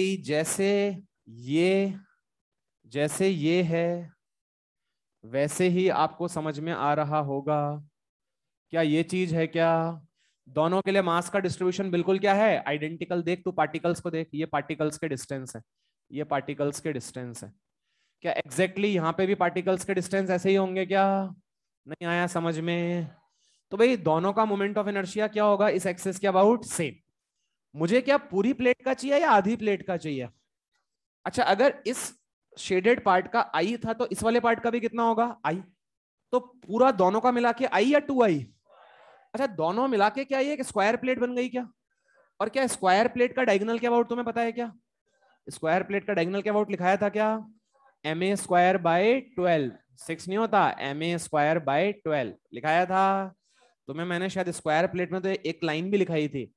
Speaker 1: ये जैसे ये है वैसे ही आपको समझ में आ रहा होगा। क्या ये चीज है क्या? दोनों के लिए मास का डिस्ट्रीब्यूशन बिल्कुल क्या है? आइडेंटिकल। देख तू पार्टिकल्स को देख, ये पार्टिकल्स के डिस्टेंस है, ये पार्टिकल्स के डिस्टेंस है। क्या एग्जैक्टली यहाँ पे भी पार्टिकल्स के डिस्टेंस ऐसे ही होंगे क्या? नहीं आया समझ में? तो भाई दोनों का मोमेंट ऑफ इनर्शिया क्या होगा इस एक्सिस के अबाउट? सेम। मुझे क्या पूरी प्लेट का चाहिए या आधी प्लेट का चाहिए? अच्छा, अगर इस शेडेड पार्ट का आई था तो इस वाले पार्ट का भी कितना होगा? आई। तो पूरा दोनों का मिला के आई या 2i? अच्छा, दोनों मिला के क्या ये एक स्क्वायर प्लेट बन गई क्या? और क्या स्क्वायर प्लेट का डायगोनल के अबाउट तुम्हें पता है क्या? स्क्वायर प्लेट का डायगोनल के अबाउट लिखाया था क्या? ma² / 12। 6 नहीं होता, ma² / 12 लिखाया था तुम्हें मैंने। शायद स्क्वायर प्लेट में तो एक लाइन भी लिखाई थी।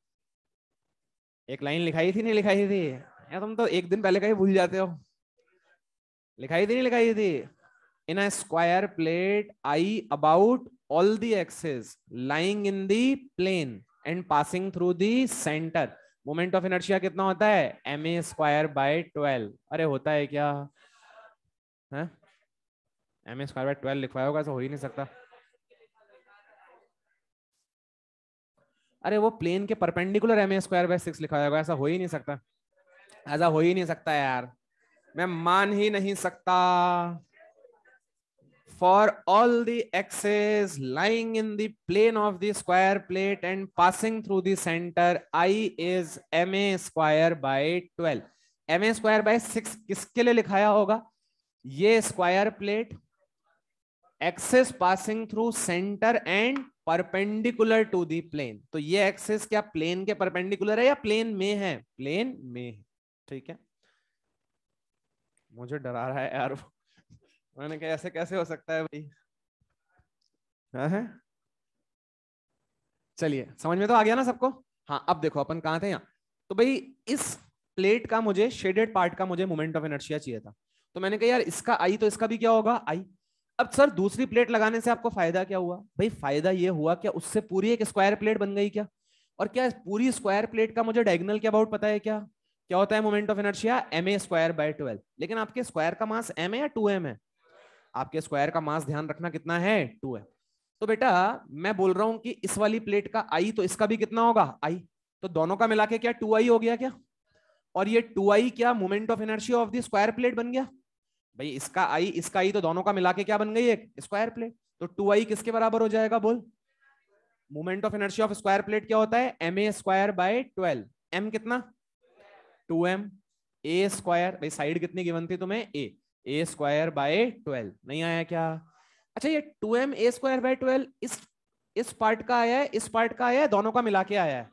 Speaker 1: एक लाइन लिखाई थी नहीं लिखाई थी? या तुम तो एक दिन पहले का ही भूल जाते हो। लिखाई थी नहीं लिखाई थी? in a square plate I about all the axes lying in the plane and passing through the center, moment of inertia कितना होता है? ma²/12। अरे होता है क्या? है ma²/12 लिखवाया होगा, ऐसा हो ही नहीं सकता। अरे वो प्लेन के परपेंडिकुलर ma² / 6 लिखवाया होगा, ऐसा हो ही नहीं सकता। ऐसा हो ही नहीं सकता यार, मैं मान ही नहीं सकता। For all the axes lying in the plane of the square plate and passing through the center, I is ma²/12। ma²/6 किसके लिए लिखाया होगा? ये square plate, axis passing through centre and perpendicular to the plane. तो ये access क्या plane के perpendicular है या प्लेन में है? प्लेन में है। ठीक है, मुझे डरा रहा है यार। मैंने कहा ऐसे कैसे हो सकता है भाई? है चलिए, समझ में तो आ गया ना सबको? हाँ, अब देखो अपन कहाँ थे यहाँ। तो भाई इस प्लेट का मुझे, शेडेड पार्ट का मुझे मोमेंट ऑफ इनर्शिया चाहिए था। तो मैंने कहा यार इसका आई तो इसका भी क्या होगा? आई। अब सर दूसरी प्लेट लगाने से आपको फायदा क्या हुआ? भाई फायदा ये हुआ क्या उससे पूरी एक स्क्वायर प्लेट बन गई क्या? और क्या पूरी स्क्वायर प्लेट का मुझे डायगोनल के अबाउट पता है क्या? क्या होता है मोमेंट ऑफ इनर्शिया? ma²/12। लेकिन आपके स्क्वायर का मास m है या 2m है? आपके स्क्वायर का मास ध्यान रखना कितना है? 2 है। तो बेटा मैं बोल रहा हूं कि इस वाली प्लेट का आई तो इसका भी कितना होगा? आई। तो दोनों का मिला के क्या 2i हो गया क्या? और ये 2i क्या moment of inertia of the square plate बन गया? भाई इसका आई तो दोनों का मिला के क्या बन गई? एक स्क्वायर प्लेट। तो 2i किसके बराबर हो जाएगा बोल? Moment of inertia of square plate क्या होता है? ma²/12। m कितना? 2m। a², भाई साइड कितनी गिवन थी तुम्हें? a²/12। नहीं आया क्या? अच्छा, ये 2m a²/12 इस पार्ट का आया है, इस पार्ट का आया है, दोनों का मिला के आया है।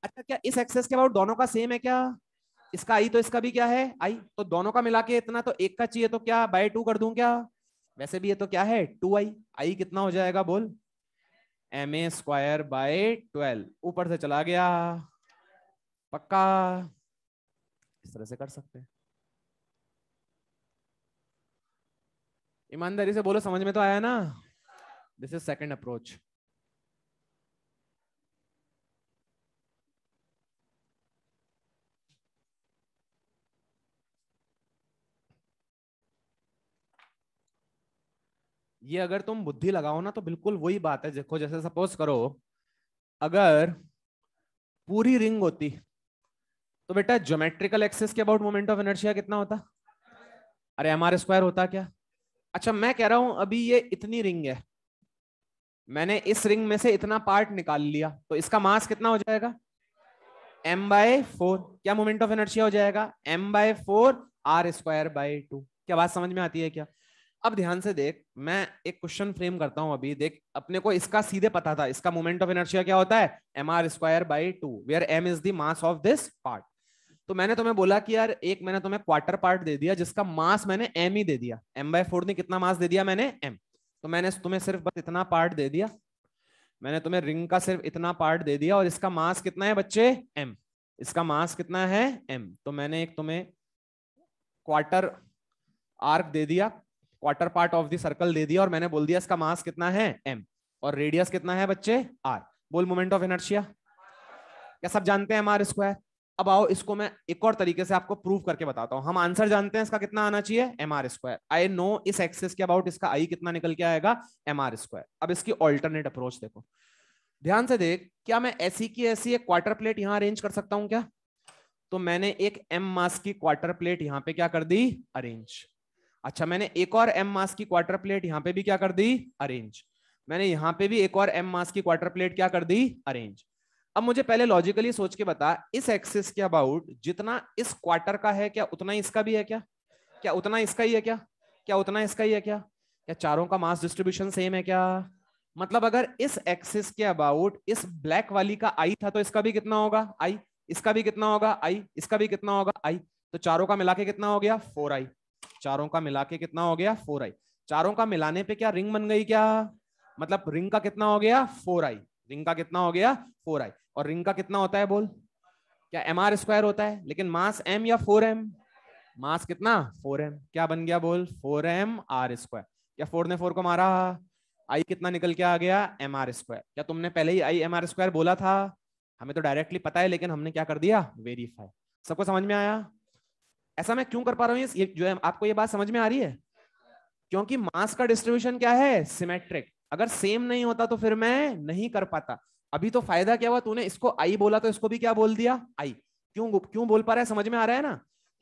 Speaker 1: अच्छा, क्या इस एक्सेस के अबाउट दोनों का सेम है क्या? इसका आई तो इसका भी क्या है? आई। तो दोनों का मिला के इतना, तो एक का चाहिए तो क्या /2 कर दूं क्या? वैसे भी ये तो क्या है? 2i। आई कितना हो जाएगा बोल? ma²/12 ऊपर से चला गया। पक्का इस तरह से कर सकते हैं। ईमानदारी से बोलो, समझ में तो आया ना? This is second approach. ये अगर तुम बुद्धि लगाओ ना तो बिल्कुल वही बात है। देखो जैसे सपोज करो अगर पूरी रिंग होती तो बेटा ज्योमेट्रिकल एक्सिस के अबाउट मोमेंट ऑफ इनर्शिया कितना होता? अरे mr² होता क्या? अच्छा मैं कह रहा हूं अभी ये इतनी रिंग है, मैंने इस रिंग में से इतना पार्ट निकाल लिया, तो इसका मास कितना हो जाएगा? m/4। क्या मोमेंट ऑफ इनर्शिया हो जाएगा? m/4 r²/2। क्या बात समझ में आती है क्या? अब ध्यान से देख, मैं एक क्वेश्चन फ्रेम करता हूं अभी। देख अपने को इसका सीधे पता था, इसका मोमेंट ऑफ इनर्शिया क्या होता है? mr²/2 where m is the mass of this part. तो मैंने तुम्हें बोला कि यार एक मैंने तुम्हें क्वार्टर पार्ट दे दिया जिसका मास मैंने m ही दे दिया। m/4 ने कितना मास दे दिया मैंने? m। तो मैंने तुम्हें सिर्फ बस इतना पार्ट दे दिया, मैंने तुम्हें रिंग का सिर्फ इतना पार्ट दे दिया और इसका मास कितना है बच्चे? m। इसका मास कितना है m, तो मैंने एक तुम्हें क्वार्टर आर्क दे दिया, quarter part of the circle दे दिया, और मैंने बोल दिया इसका मास कितना है m और रेडियस कितना है बच्चे r। बोल मोमेंट ऑफ इनर्शिया, क्या सब जानते हैं mr स्क्वायर। अब आओ इसको मैं एक और तरीके से आपको प्रूव करके बताता हूं। हम आंसर जानते हैं इसका कितना आना चाहिए mr स्क्वायर। आई नो इस एक्सिस के अबाउट इसका आई कितना निकल के आएगा mr स्क्वायर। अब इसकी ऑल्टरनेट अप्रोच देखो, ध्यान से देख, क्या मैं ऐसी की ऐसी एक क्वार्टर प्लेट यहां अरेंज कर सकता हूं क्या? तो मैंने एक m मास की क्वार्टर प्लेट यहां पे क्या कर दी अरेंज। अच्छा, मैंने एक और m मास की क्वार्टर प्लेट यहां पे भी क्या कर दी अरेंज। मैंने यहां पे भी एक और m मास की क्वार्टर प्लेट क्या कर दी अरेंज। अब मुझे पहले लॉजिकली सोच के बता, इस एक्सिस के अबाउट जितना इस क्वार्टर का है क्या उतना इसका भी है क्या? क्या उतना इसका ही है क्या? क्या उतना इसका ही है क्या? क्या चारों का मास डिस्ट्रीब्यूशन सेम है क्या? मतलब अगर इस एक्सिस के अबाउट इस ब्लैक वाली का आई था तो इसका भी कितना होगा आई, इसका भी कितना होगा आई, इसका भी कितना होगा आई। तो चारों का मिला के कितना हो गया 4i। चारों का मिला के कितना हो गया 4i। चारों का मिलाने पे क्या रिंग बन गई क्या? मतलब रिंग का कितना हो गया 4i। रिंग का कितना हो गया 4i। और रिंग का कितना होता है बोल? क्या mr स्क्वायर होता है, लेकिन मास m या 4m? मास कितना 4m। क्या बन गया बोल 4m r स्क्वायर। क्या 4 ने 4 को मारा, आई कितना निकल के आ गया mr स्क्वायर। क्या तुमने पहले ही आई mr स्क्वायर बोला था? हमें तो डायरेक्टली पता है, लेकिन हमने क्या कर दिया वेरीफाई। सबको समझ में आया? ऐसा मैं क्यों कर पा रहा हूँ ये जो है, आपको ये बात समझ में आ रही है? क्योंकि मास का डिस्ट्रीब्यूशन क्या है सिमेट्रिक। अगर सेम नहीं होता तो फिर मैं नहीं कर पाता। अभी तो फायदा क्या हुआ, तूने इसको आई बोला तो इसको भी क्या बोल दिया आई। क्यों क्यों बोल पा रहा है, समझ में आ रहा है ना?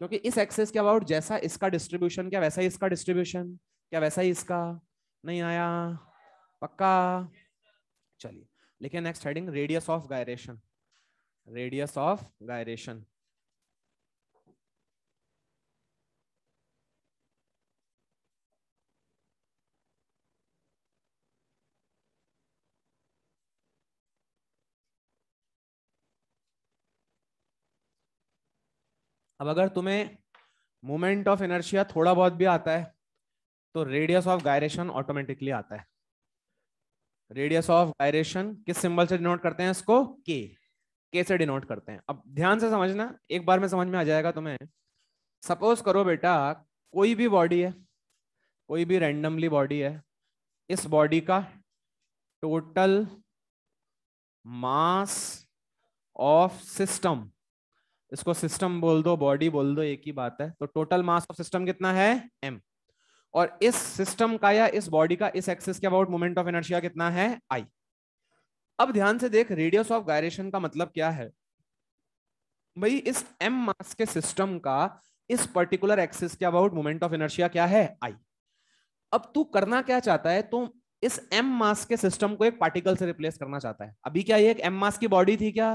Speaker 1: क्योंकि इस एक्सेस के अबाउट जैसा इसका डिस्ट्रीब्यूशन क्या वैसा ही इसका डिस्ट्रीब्यूशन, क्या वैसा ही इसका। नहीं आया पक्का? चलिए, लेकिन next heading radius of gyration. Radius of gyration, अब अगर तुम्हें मोमेंट ऑफ इनर्शिया थोड़ा बहुत भी आता है तो रेडियस ऑफ गायरेशन ऑटोमेटिकली आता है। रेडियस ऑफ गायरेशन किस सिंबल से डिनोट करते हैं इसको? के से डिनोट करते हैं। अब ध्यान से समझना, एक बार में समझ में आ जाएगा तुम्हें। सपोज करो बेटा, कोई भी बॉडी है, कोई भी रैंडमली बॉडी है, इस बॉडी का टोटल मास ऑफ सिस्टम, इसको सिस्टम बोल दो बॉडी बोल दो एक ही बात है, तो टोटल मास ऑफ सिस्टम कितना है m। और इस सिस्टम का या इस बॉडी का इस एक्सिस के अबाउट मोमेंट ऑफ इनर्शिया कितना है i। अब ध्यान से देख, रेडियस ऑफ गायरेशन का मतलब क्या है भाई, इस m मास के सिस्टम का इस पर्टिकुलर एक्सिस के अबाउट मोमेंट ऑफ इनर्शिया क्या है i। अब तू करना क्या चाहता है, तू इस m मास के सिस्टम को एक पार्टिकल से रिप्लेस करना चाहता है। अभी क्या ये एक m मास की बॉडी थी क्या?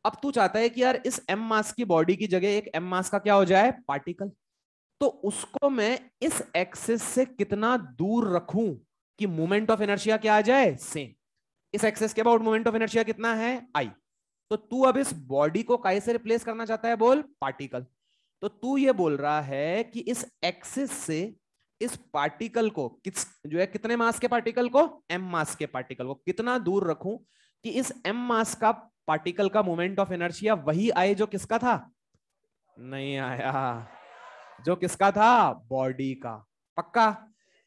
Speaker 1: अब तू चाहता है कि यार इस m मास की बॉडी की जगह एक m मास का क्या हो जाए पार्टिकल। तो उसको मैं इस एक्सिस से कितना दूर रखूं कि मोमेंट ऑफ इनर्शिया क्या आ जाए सेम। इस एक्सिस के अबाउट मोमेंट ऑफ इनर्शिया कितना है आई। तो तू अब इस बॉडी को काय से रिप्लेस करना चाहता है बोल? पार्टिकल। तो तू ये बोल रहा है कि इस एक्सिस से इस पार्टिकल को किस जो है कितने मास के पार्टिकल को? m मास के पार्टिकल को कितना दूर रखूं कि इस m मास का पार्टिकल का मोमेंट ऑफ इनर्शिया वही आए जो किसका था? नहीं आया, जो किसका था? बॉडी का। पक्का?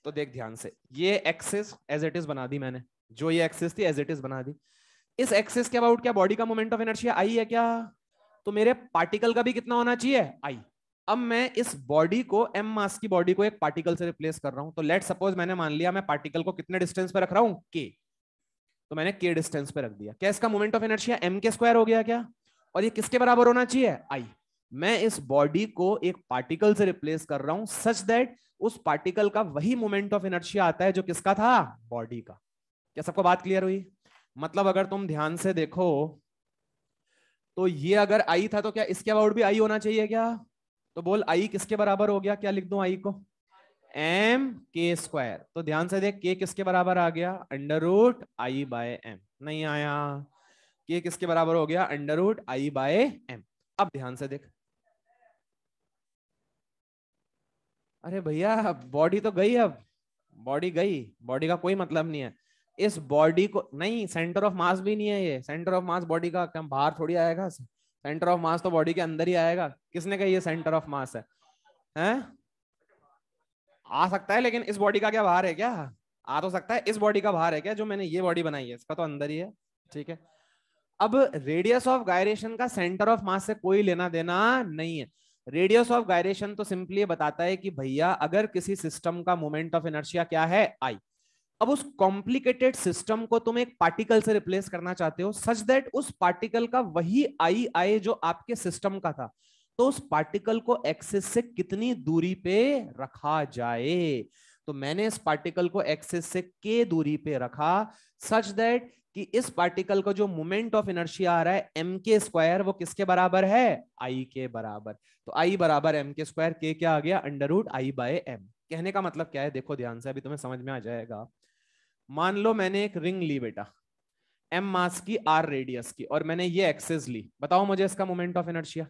Speaker 1: तो देख ध्यान से, ये एक्सिस एज इट इज बना दी मैंने, जो ये एक्सिस थी एज इट इज बना दी। इस एक्सिस के अबाउट क्या बॉडी का मोमेंट ऑफ इनर्शिया आई है क्या? तो मेरे पार्टिकल का भी कितना होना चाहिए आई। अब मैं इस बॉडी को m मास की बॉडी को एक पार्टिकल से रिप्लेस कर रहा हूं। तो लेट सपोज मैंने मान लिया मैं पार्टिकल को कितने डिस्टेंस पे रख रहा हूं k, तो मैंने k डिस्टेंस पे रख दिया। क्या इसका मोमेंट ऑफ इनर्शिया m के स्क्वायर हो गया क्या? और ये किसके बराबर होना चाहिए i। मैं इस बॉडी को एक पार्टिकल से रिप्लेस कर रहा हूं सच दैट उस पार्टिकल का वही मोमेंट ऑफ इनर्शिया आता है जो किसका था? बॉडी का। क्या सबको बात क्लियर हुई? मतलब अगर तुम ध्यान से देखो तो ये अगर आई था तो क्या इसके अबाउट भी आई होना चाहिए क्या? तो बोल आई किसके बराबर हो गया? क्या लिख दूं आई को? m k square. तो ध्यान से देख, k किसके बराबर आ गया? Under root I by m। नहीं आया? k किसके बराबर हो गया? Under root I by m। अब ध्यान से देख, अरे भैया बॉडी तो गई, अब बॉडी गई, बॉडी का कोई मतलब नहीं है। इस बॉडी को नहीं, सेंटर ऑफ मास भी नहीं है ये, सेंटर ऑफ मास बॉडी का कम बाहर थोड़ी आएगा, सेंटर ऑफ मास तो बॉडी के अंदर ही आएगा। किसने कहा ये सेंटर ऑफ मास है? हैं? आ सकता है, लेकिन इस बॉडी का क्या बाहर है क्या? आ तो सकता है, इस बॉडी का बाहर है क्या? जो मैंने ये बॉडी बनाई है इसका तो अंदर ही है। ठीक है। अब रेडियस ऑफ गायरेशन का सेंटर ऑफ मास से कोई लेना देना नहीं है। रेडियस ऑफ गायरेशन तो सिंपली बताता है कि भैया अगर किसी सिस्टम का मोमेंट ऑफ इनर्शिया क्या है, आई। अब उस कॉम्प्लिकेटेड सिस्टम को तुम एक पार्टिकल से रिप्लेस करना चाहते हो सच दैट उस पार्टिकल का वही आई आए जो आपके सिस्टम का था। तो उस पार्टिकल को एक्सिस से कितनी दूरी पे रखा जाए? तो मैंने इस पार्टिकल को एक्सिस से के दूरी पे रखा सच दैट कि इस पार्टिकल का जो मोमेंट ऑफ इनर्शिया आ रहा है एम के स्क्वायर, वो किसके बराबर है? आई के बराबर। तो आई बराबर एम के स्क्वायर, के क्या आ गया? Under root I by M. कहने का मतलब क्या है, देखो ध्यान से, अभी तुम्हें समझ में आ जाएगा। मान लो मैंने एक रिंग ली बेटा, एम मास की आर रेडियस की, और मैंने ये एक्सिस ली। बताओ मुझे इसका moment of inertia.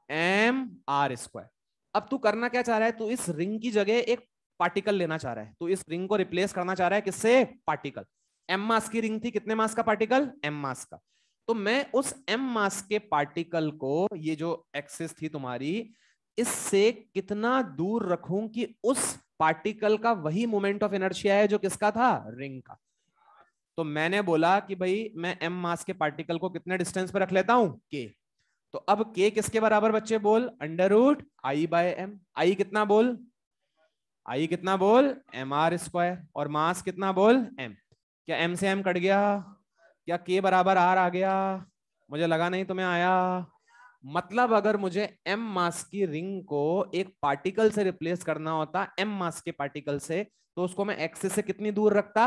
Speaker 1: M R square. अब तू करना क्या चाह रहा है? तू इस रिंग की जगह एक पार्टिकल लेना चाह रहा है। तू इस रिंग को रिप्लेस करना चाह रहा है किससे? पार्टिकल। एम मास की रिंग थी, कितने मास का पार्टिकल? एम मास का। तो मैं उस एम मास के पार्टिकल को, ये जो एक्सिस थी तुम्हारी, इससे कितना दूर रखूं कि उस पार्टिकल का वही मोमेंट ऑफ इनर्शिया है जो किसका था? रिंग का। तो मैंने बोला कि भाई मैं एम मास के पार्टिकल को कितने डिस्टेंस पे रख लेता हूं? के। तो अब के किसके बराबर बच्चे बोल? Under root I by M. I कितना बोल? आई कितना बोल? M R square. और मास कितना बोल? एम। क्या एम से एम कट गया? क्या के बराबर आर आ गया? मुझे लगा नहीं तुम्हें आया। मतलब अगर मुझे एम मास की रिंग को एक पार्टिकल से रिप्लेस करना होता, एम मास के पार्टिकल से, तो उसको मैं एक्सिस से कितनी दूर रखता?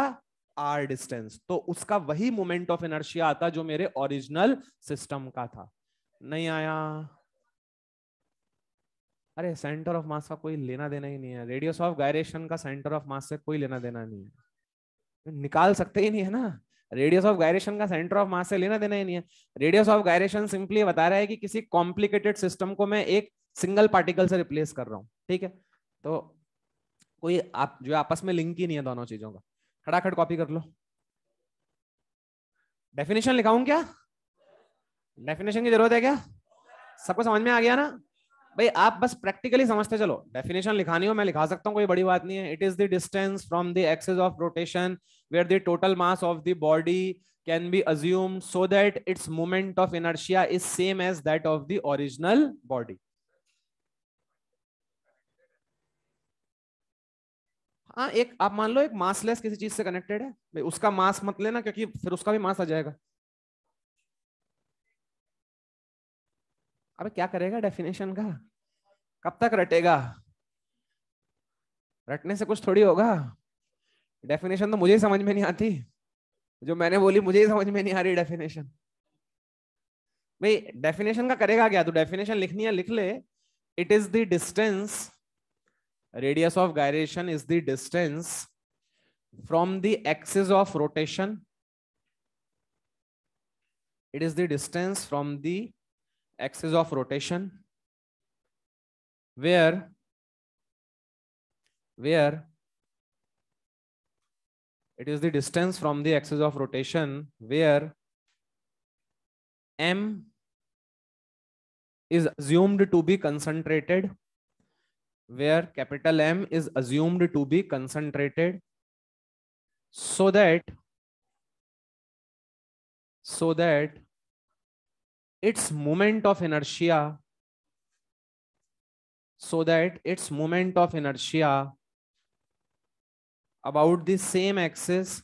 Speaker 1: R distance. तो उसका वही मोमेंट ऑफ इनर्शिया आता जो मेरे ओरिजिनल सिस्टम का था। नहीं आया? अरे सेंटर ऑफ मास का कोई लेना देना ही नहीं है। रेडियस ऑफ गायरेशन का सेंटर ऑफ मास से कोई लेना देना नहीं है। निकाल सकते ही नहीं है ना। रेडियस ऑफ गायरेशन का सेंटर ऑफ मास से लेना देना ही नहीं है। रेडियस ऑफ गायरेशन सिंपली बता रहा है कि किसी कॉम्प्लिकेटेड सिस्टम को मैं एक सिंगल पार्टिकल से रिप्लेस कर रहा हूं। ठीक है। तो कोई आप जो आपस में लिंक ही नहीं है दोनों चीजों का। खड़ाखड़ कॉपी कर लो। डेफिनेशन लिखाऊं क्या? डेफिनेशन की जरूरत है क्या? सबको समझ में आ गया ना? भाई आप बस प्रैक्टिकली समझते चलो। डेफिनेशन लिखानी हो मैं लिखा सकता हूँ, कोई बड़ी बात नहीं है। It is the distance from the axis of rotation where the total mass of the body can be assumed so that its moment of inertia is same as that of the original body. हाँ, एक आप मान लो एक massless किसी चीज से connected है, भाई उसका मास मत लेना क्योंकि फिर उसका भी मास आ जाएगा। अबे क्या करेगा डेफिनेशन का? कब तक रटेगा? रटने से कुछ थोड़ी होगा। डेफिनेशन तो मुझे ही समझ में नहीं आती। जो मैंने बोली मुझे ही समझ में नहीं आ रही डेफिनेशन। भाई डेफिनेशन का करेगा क्या? तो डेफिनेशन लिखनी है, लिख ले। It is the distance, radius of gyration is the distance from the axis of rotation. It is the distance from the axis of rotation where it is the distance from the axis of rotation where m is assumed to be concentrated, where capital M is assumed to be concentrated so that its moment of inertia about the same axis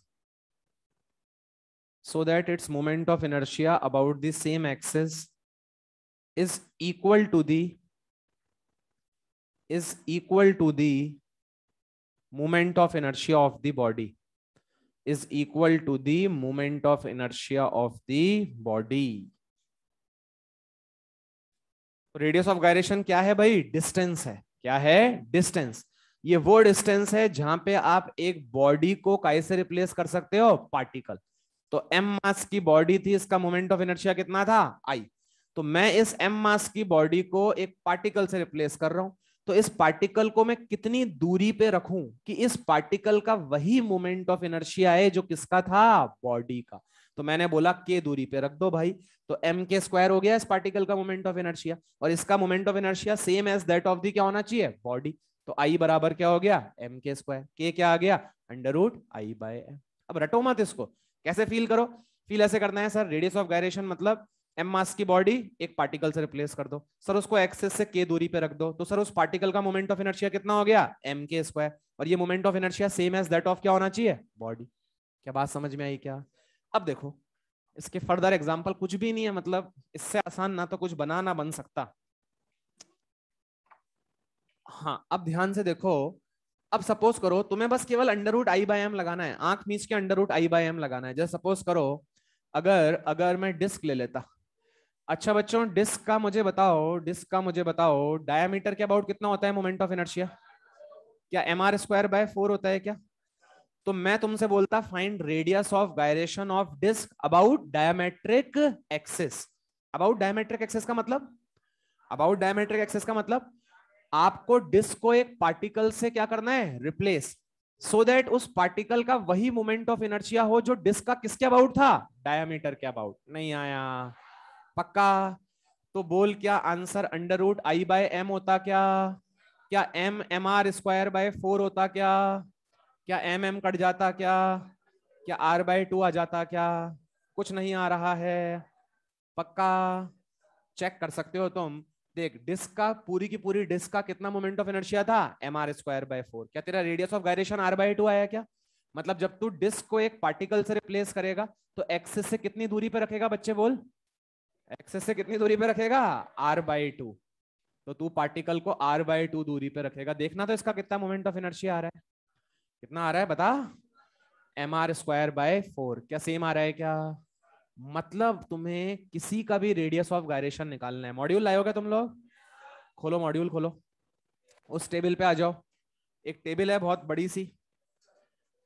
Speaker 1: is equal to the moment of inertia of the body, is equal to the moment of inertia of the body. Radius of gyration क्या है भाई? Distance है। क्या है? Distance. ये वो distance है जहां पे आप एक बॉडी को कैसे रिप्लेस कर सकते हो? पार्टिकल। तो एम मास की बॉडी थी, इसका मोमेंट ऑफ इनर्शिया कितना था? आई। तो मैं इस एम मास की बॉडी को एक पार्टिकल से रिप्लेस कर रहा हूं। तो इस पार्टिकल को मैं कितनी दूरी पे रखूं कि इस पार्टिकल का वही मोमेंट ऑफ इनर्शिया है जो किसका था? बॉडी का। तो मैंने बोला के दूरी पे रख दो भाई, तो एम के स्क्वायर हो गया इस पार्टिकल का मोमेंट ऑफ इनर्शिया, और इसका moment of inertia same as that of the क्या होना चाहिए, बॉडी। तो आई बराबर क्या हो गया, एम के स्क्वायर, के क्या आ गया, under root I by M. अब रटो मत इसको, कैसे फील करो, फील ऐसे करना है सर, रेडियस ऑफ गायरेशन मतलब एम मास की बॉडी एक पार्टिकल से रिप्लेस कर दो सर, उसको एक्सिस से के दूरी पे रख दो, तो सर उस पार्टिकल का मोमेंट ऑफ इनर्शिया कितना हो गया, एम के स्क्वायर, और ये moment of inertia same as that of क्या होना चाहिए, बॉडी। क्या बात समझ में आई क्या? अब देखो इसके फर्दर एग्जांपल कुछ भी नहीं है, मतलब इससे आसान ना तो कुछ बना ना बन सकता। हाँ अब ध्यान से देखो, अब सपोज करो तुम्हें बस केवल under root I by M लगाना है, आंख मीच के under root I by M लगाना है। जैसे सपोज करो अगर अगर मैं डिस्क ले लेता, अच्छा बच्चों डिस्क का मुझे बताओ, डिस्क का मुझे बताओ डायमीटर के अबाउट कितना होता है मोमेंट ऑफ इनर्शिया, क्या एम आर स्क्वायर बाय 4 होता है क्या? तो मैं तुमसे बोलता find radius of gyration of disk about diametric axis. About diametric axis का मतलब, अबाउट डायमेट्रिक एक्सिस का मतलब आपको डिस्क को एक पार्टिकल से क्या करना है, रिप्लेस, सो दैट उस पार्टिकल का वही मोमेंट ऑफ इनर्शिया हो जो डिस्क का किसके अबाउट था, डायमीटर के अबाउट। नहीं आया पक्का? तो बोल क्या answer under root I by M होता क्या? क्या M M R square by 4 होता क्या? क्या एम एम कट जाता क्या आर बाय 2 आ जाता क्या? कुछ नहीं आ रहा है पक्का? चेक कर सकते हो तुम, देख डिस्क का पूरी की पूरी डिस्क का कितना मोमेंट ऑफ इनर्शिया था, एम आर स्क्वायर बाय 4। क्या तेरा radius of gyration R by 2 आया क्या? मतलब जब तू डिस्क को एक पार्टिकल से रिप्लेस करेगा तो एक्सिस से कितनी दूरी पे रखेगा बच्चे बोल, एक्सिस से कितनी दूरी पे रखेगा, आर बाई 2। तो तू पार्टिकल को आर बाई 2 दूरी पे रखेगा, देखना तो इसका कितना मोमेंट ऑफ इनर्शिया आ रहा है, कितना आ रहा है बता, एम आर स्क्वायर बाय 4। क्या सेम आ रहा है क्या? मतलब तुम्हें किसी का भी रेडियस ऑफ गायरेशन निकालना है, मॉड्यूल लाओगे तुम लोग, खोलो मॉड्यूल खोलो, उस टेबल पे आ जाओ, एक टेबल है बहुत बड़ी सी,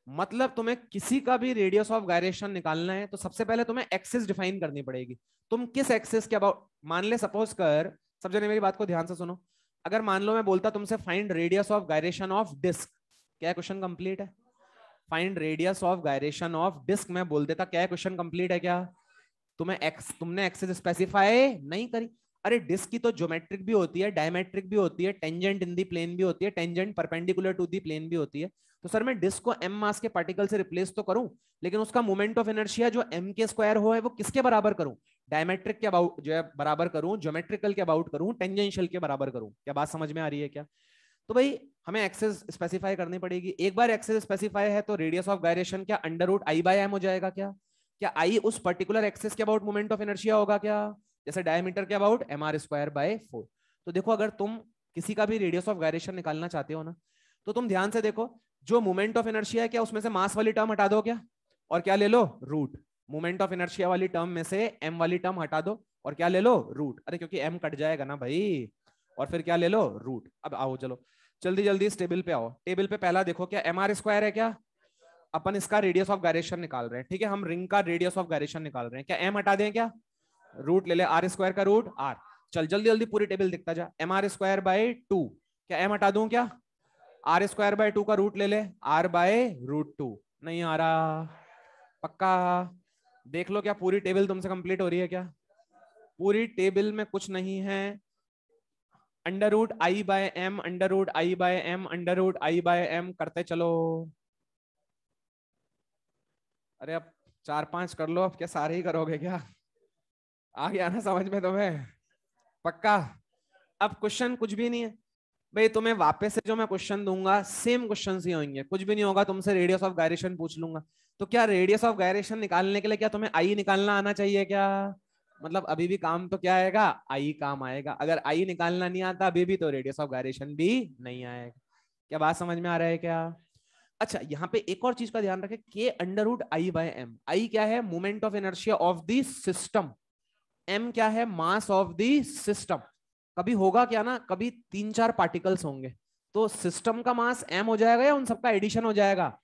Speaker 1: मतलब तुम्हें किसी का भी रेडियस ऑफ गायरेशन निकालना है तो सबसे पहले तुम्हें एक्सिस डिफाइन करनी पड़ेगी। तुम किस एक्सिस के अबाउट, मान ले सपोज कर, सब जने मेरी बात को ध्यान से सुनो, अगर मान लो मैं बोलता तुमसे find radius of gyration of disk, क्या क्वेश्चन कंप्लीट है? Find radius of gyration of disk मैं बोल देता, क्या क्वेश्चन कंप्लीट है क्या? तुमने एक्सिस स्पेसिफाई नहीं करी। अरे डिस्क की तो ज्योमेट्रिक भी होती है, डायमेट्रिक भी होती है, टेंजेंट इन दी प्लेन भी होती है, tangent perpendicular to the plane भी होती है। तो सर मैं डिस्क को एम मास के पार्टिकल से रिप्लेस तो करूं, लेकिन उसका मोमेंट ऑफ इनर्शिया जो एम के स्क्वायर हो है वो किसके बराबर करूं, डायमेट्रिक के अबाउट जो है बराबर करूं, ज्योमेट्रिकल के अबाउट करूं, टेंजेंशियल के बराबर करूं। क्या बात समझ में आ रही है क्या? तो भाई हमें एक्सेस स्पेसिफाई करनी पड़ेगी। एक बार एक्सेस स्पेसिफाई है तो रेडियस ऑफ गायरेशन क्या under root I by M हो जाएगा क्या? क्या आई उस पर्टिकुलर एक्सेस के अबाउट मोमेंट ऑफ इनर्शिया होगा क्या? जैसे डायमीटर के about M R square by 4। तो देखो अगर तुम किसी का भी रेडियस ऑफ गायरेशन निकालना चाहते हो ना, तो तुम ध्यान से देखो, जो मोमेंट ऑफ इनर्शिया है क्या उसमें से मास वाली टर्म हटा दो क्या, और क्या ले लो, रूट। मोमेंट ऑफ इनर्शिया वाली टर्म में से एम वाली टर्म हटा दो और क्या ले लो, रूट। अरे क्योंकि एम कट जाएगा ना भाई, और फिर क्या ले लो, रूट। अब आओ चलो जल्दी जल्दी इस टेबल पे आओ, टेबल पे पहला देखो क्या एम आर स्क्वायर है क्या, अपन इसका रेडियस ऑफ गायरेशन निकाल रहे हैं, ठीक है, हम रिंग का रेडियस ऑफ गायरेशन निकाल रहे हैं, क्या एम हटा दें क्या, रूट ले ले, आर स्क्वायर का रूट आर। चल जल्दी जल्दी पूरी टेबल दिखता जा, एम आर स्क्वायर बाय 2, क्या एम हटा दूं क्या, आर स्क्वायर बाय 2 का रूट ले ले, आर बाय रूट 2। नहीं आ रहा पक्का? देख लो क्या पूरी टेबल तुमसे कंप्लीट हो रही है क्या? पूरी टेबल में कुछ नहीं है, under root I by M, under root I by M, under root I by M करते चलो। अरे अब 4-5 कर लो, अब क्या सारे ही करोगे क्या? आ गया ना समझ में तुम्हें पक्का? अब क्वेश्चन कुछ भी नहीं है भाई, तुम्हें वापस से जो मैं क्वेश्चन दूंगा सेम क्वेश्चन ही होंगे, कुछ भी नहीं होगा, तुमसे रेडियस ऑफ गायरेशन पूछ लूंगा। तो क्या रेडियस ऑफ गायरेशन निकालने के लिए क्या तुम्हें आई निकालना आना चाहिए क्या? मतलब अभी भी काम तो क्या आएगा, आई काम आएगा। अगर आई निकालना नहीं आता अभी भी तो रेडियस ऑफ गायरेशन भी नहीं आएगा। क्या बात समझ में आ रहा है क्या? अच्छा यहाँ पे एक और चीज का ध्यान रखें, K under root I by M, I क्या है, moment of inertia of the system, M क्या है, मास ऑफ द सिस्टम। कभी होगा क्या ना, कभी 3-4 पार्टिकल्स होंगे तो सिस्टम का मास एम हो जाएगा या उन सबका एडिशन हो जाएगा,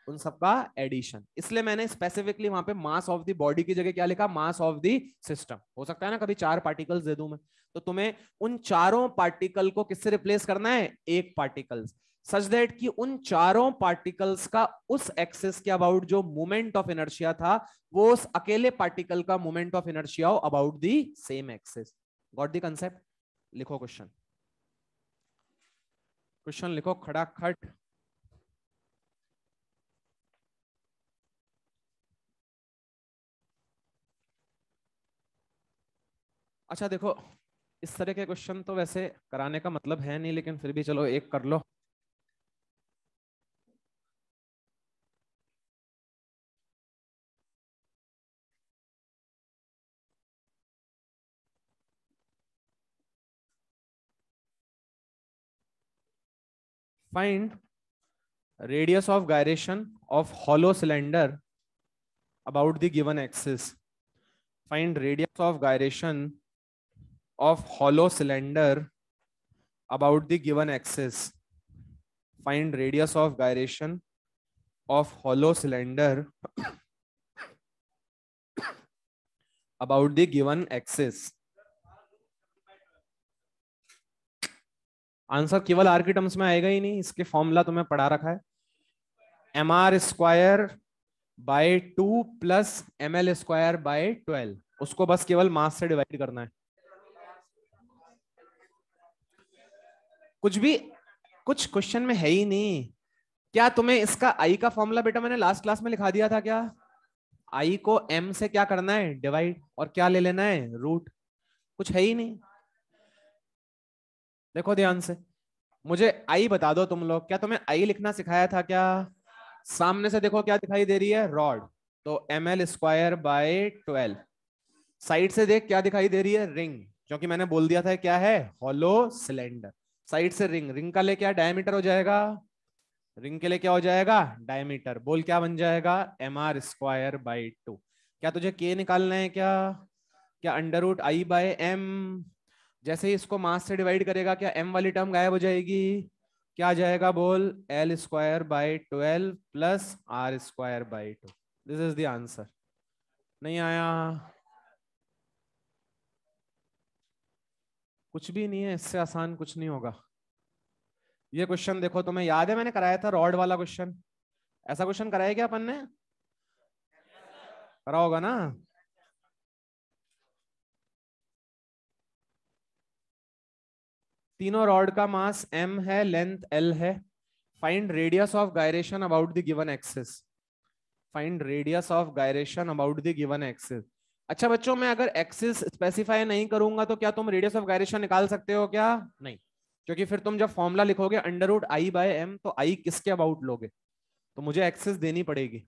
Speaker 1: उन सबका एडिशन। इसलिए मैंने स्पेसिफिकली वहां पे मास ऑफ द बॉडी की जगह क्या लिखा, मास ऑफ द सिस्टम। हो सकता है ना कभी 4 पार्टिकल्स दे दूं मैं, तो तुम्हें उन चारों पार्टिकल को किससे रिप्लेस करना है, एक पार्टिकल्स। सच दैट कि उन चारों पार्टिकल्स का उस एक्सिस के अबाउट जो मोमेंट ऑफ इनर्शिया था वो उस अकेले पार्टिकल का मोमेंट ऑफ इनर्शिया हो about the same axis. Got the concept? लिखो क्वेश्चन, क्वेश्चन लिखो खड़ाखट। अच्छा देखो, इस तरह के क्वेश्चन तो वैसे कराने का मतलब है नहीं, लेकिन फिर भी चलो एक कर लो। Find radius of gyration of hollow cylinder about the given axis. Find radius of gyration of hollow cylinder about the given axis. Find radius of gyration of hollow cylinder about the given axis. Answer केवल are की terms में आएगा ही नहीं, इसके formula तुम्हें पढ़ा रखा है। mr² bye 2 plus ml² bye 12, उसको बस केवल मास से डिवाइड करना है। कुछ भी कुछ क्वेश्चन में है ही नहीं। क्या तुम्हें इसका आई का फॉर्मूला बेटा मैंने लास्ट क्लास में लिखा दिया था क्या? आई को m से क्या करना है डिवाइड, और क्या ले लेना है रूट। कुछ है ही नहीं। देखो ध्यान से, मुझे आई बता दो तुम लोग, क्या तुम्हें आई लिखना सिखाया था क्या? सामने से देखो क्या दिखाई दे रही है, रॉड, तो ml² बाय 12। साइड से देख क्या दिखाई दे रही है, रिंग, क्योंकि मैंने बोल दिया था क्या है, हॉलो सिलेंडर। साइड से रिंग, रिंग का ले क्या डायमीटर हो जाएगा, रिंग के लिए क्या हो जाएगा डायमीटर। बोल क्या बन जाएगा, mr² बाय 2। क्या तुझे k निकालना है क्या? क्या √i/m, जैसे ही इसको मास से डिवाइड करेगा क्या m वाली टर्म गायब हो जाएगी, क्या आ जाएगा बोल, l² by 12 plus r² by 2। This is the answer. नहीं आया? कुछ भी नहीं है, इससे आसान कुछ नहीं होगा। ये क्वेश्चन देखो, तुम्हें याद है मैंने कराया था रॉड वाला क्वेश्चन? ऐसा क्वेश्चन कराया क्या अपन ने? करा होगा ना। तीनों रॉड का मास m है, लेंथ l है। Find radius of gyration about the given axis. Find radius of gyration about the given axis. अच्छा बच्चों, मैं अगर एक्सिस स्पेसिफाई नहीं करूंगा तो क्या तुम रेडियस ऑफ गायरेशन निकाल सकते हो क्या? नहीं, क्योंकि फिर तुम जब फॉर्मूला लिखोगे √i/m तो i किसके अबाउट लोगे, तो मुझे एक्सिस देनी पड़ेगी।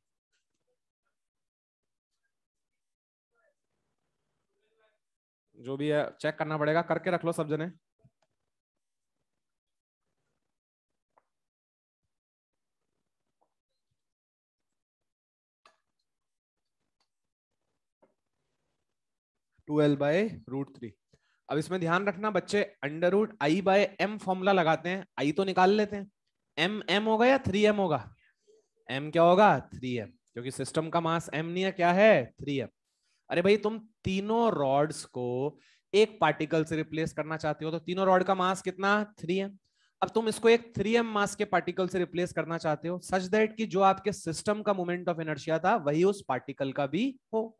Speaker 1: जो भी है चेक करना पड़ेगा, करके रख लो सब जने। (12/√3). अब इसमें ध्यान रखना बच्चे, √i/m फॉर्मूला लगाते हैं, आई तो निकाल लेते हैं। m होगा या 3m होगा? m क्या होगा, 3m, क्योंकि सिस्टम का मास m नहीं है, क्या है 3m। अरे भाई तुम तीनों रॉड्स को एक पार्टिकल से रिप्लेस करना चाहते हो, तो तीनों रॉड का मास कितना, 3m। अब तुम इसको एक 3m मास के पार्टिकल से रिप्लेस करना चाहते हो सच दैट कि जो आपके सिस्टम का मोमेंट ऑफ इनर्शिया था वही उस पार्टिकल का भी हो।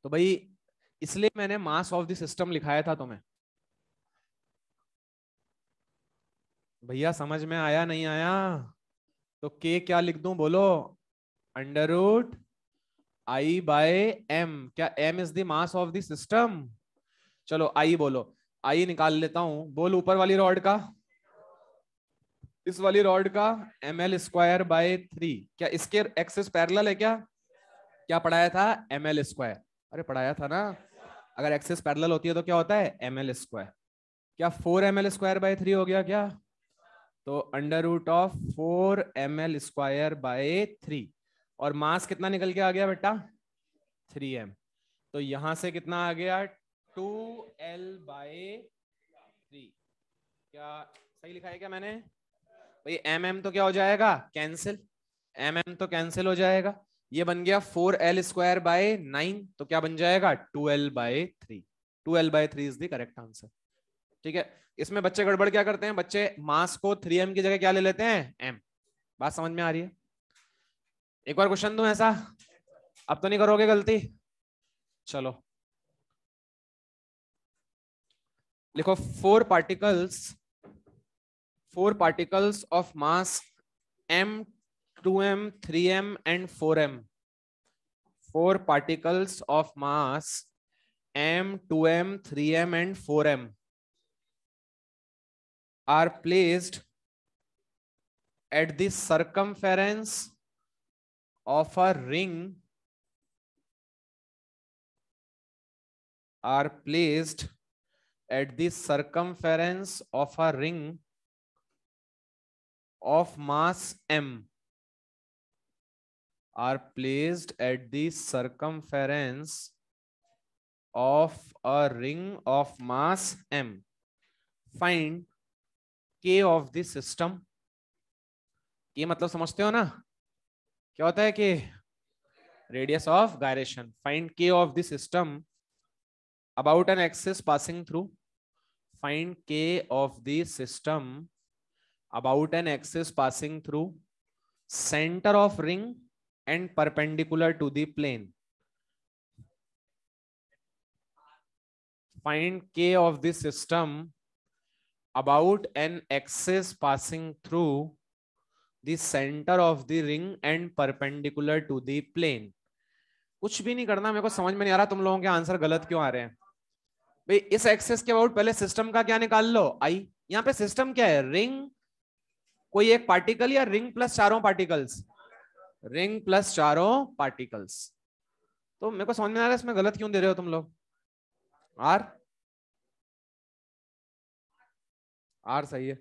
Speaker 1: तो भाई इसलिए मैंने मास ऑफ द सिस्टम लिखाया था तुम्हें। भैया समझ में आया नहीं आया? तो के क्या लिख दूं बोलो, √i/m। क्या m is the mass of the system? चलो आई बोलो, आई निकाल लेता हूं। बोल ऊपर वाली रॉड का, इस वाली रॉड का ml² बाय 3। क्या इसके एक्सिस पैरेलल है क्या? क्या पढ़ाया था, ml²। अरे पढ़ाया था ना, अगर एक्सिस पैरेलल होती है तो क्या होता है, ml²। क्या 4ml² बाय 3 हो गया क्या? तो √4ml² बाय 3। और मास कितना निकल के आ गया बेटा, 3m। तो यहां से कितना आ गया, 2l/3। क्या सही लिखा है क्या मैंने? भाई mm तो क्या हो जाएगा, कैंसिल, mm तो कैंसिल हो जाएगा। ये बन गया 4l² बाय 9, तो क्या बन जाएगा 2l/3। 2l/3 is the correct answer. ठीक है, इसमें बच्चे गड़बड़ क्या करते हैं, बच्चे मास को 3m की जगह क्या ले लेते हैं, m। बात समझ में आ रही है? एक और क्वेश्चन दूं ऐसा, अब तो नहीं करोगे गलती? चलो लिखो, four particles of mass m, 2m, 3m and 4m, four particles of mass m, 2m, 3m and 4m are placed at the circumference of a ring, are placed at the circumference of a ring of mass m, are placed at the circumference of a ring of mass m, find k of the system। k मतलब समझते हो ना, क्या होता है कि radius of gyration. Find k of the system about an axis passing through, find k of the system about an axis passing through center of ring and perpendicular to the plane, find k of the system about an axis passing through the center of the ring and perpendicular to the plane। कुछ भी नहीं करना, मेरे को समझ में नहीं आ रहा तुम लोगों के आंसर गलत क्यों आ रहे हैं भाई। इस एक्सेस के अबाउट पहले सिस्टम का क्या निकाल लो, आई। यहाँ पे सिस्टम क्या है, रिंग, कोई एक पार्टिकल या रिंग प्लस चारों पार्टिकल्स, रिंग प्लस चारों पार्टिकल्स। तो मेरे को समझ में आ रहा है इसमें गलत क्यों दे रहे हो तुम लोग। आर, आर सही है।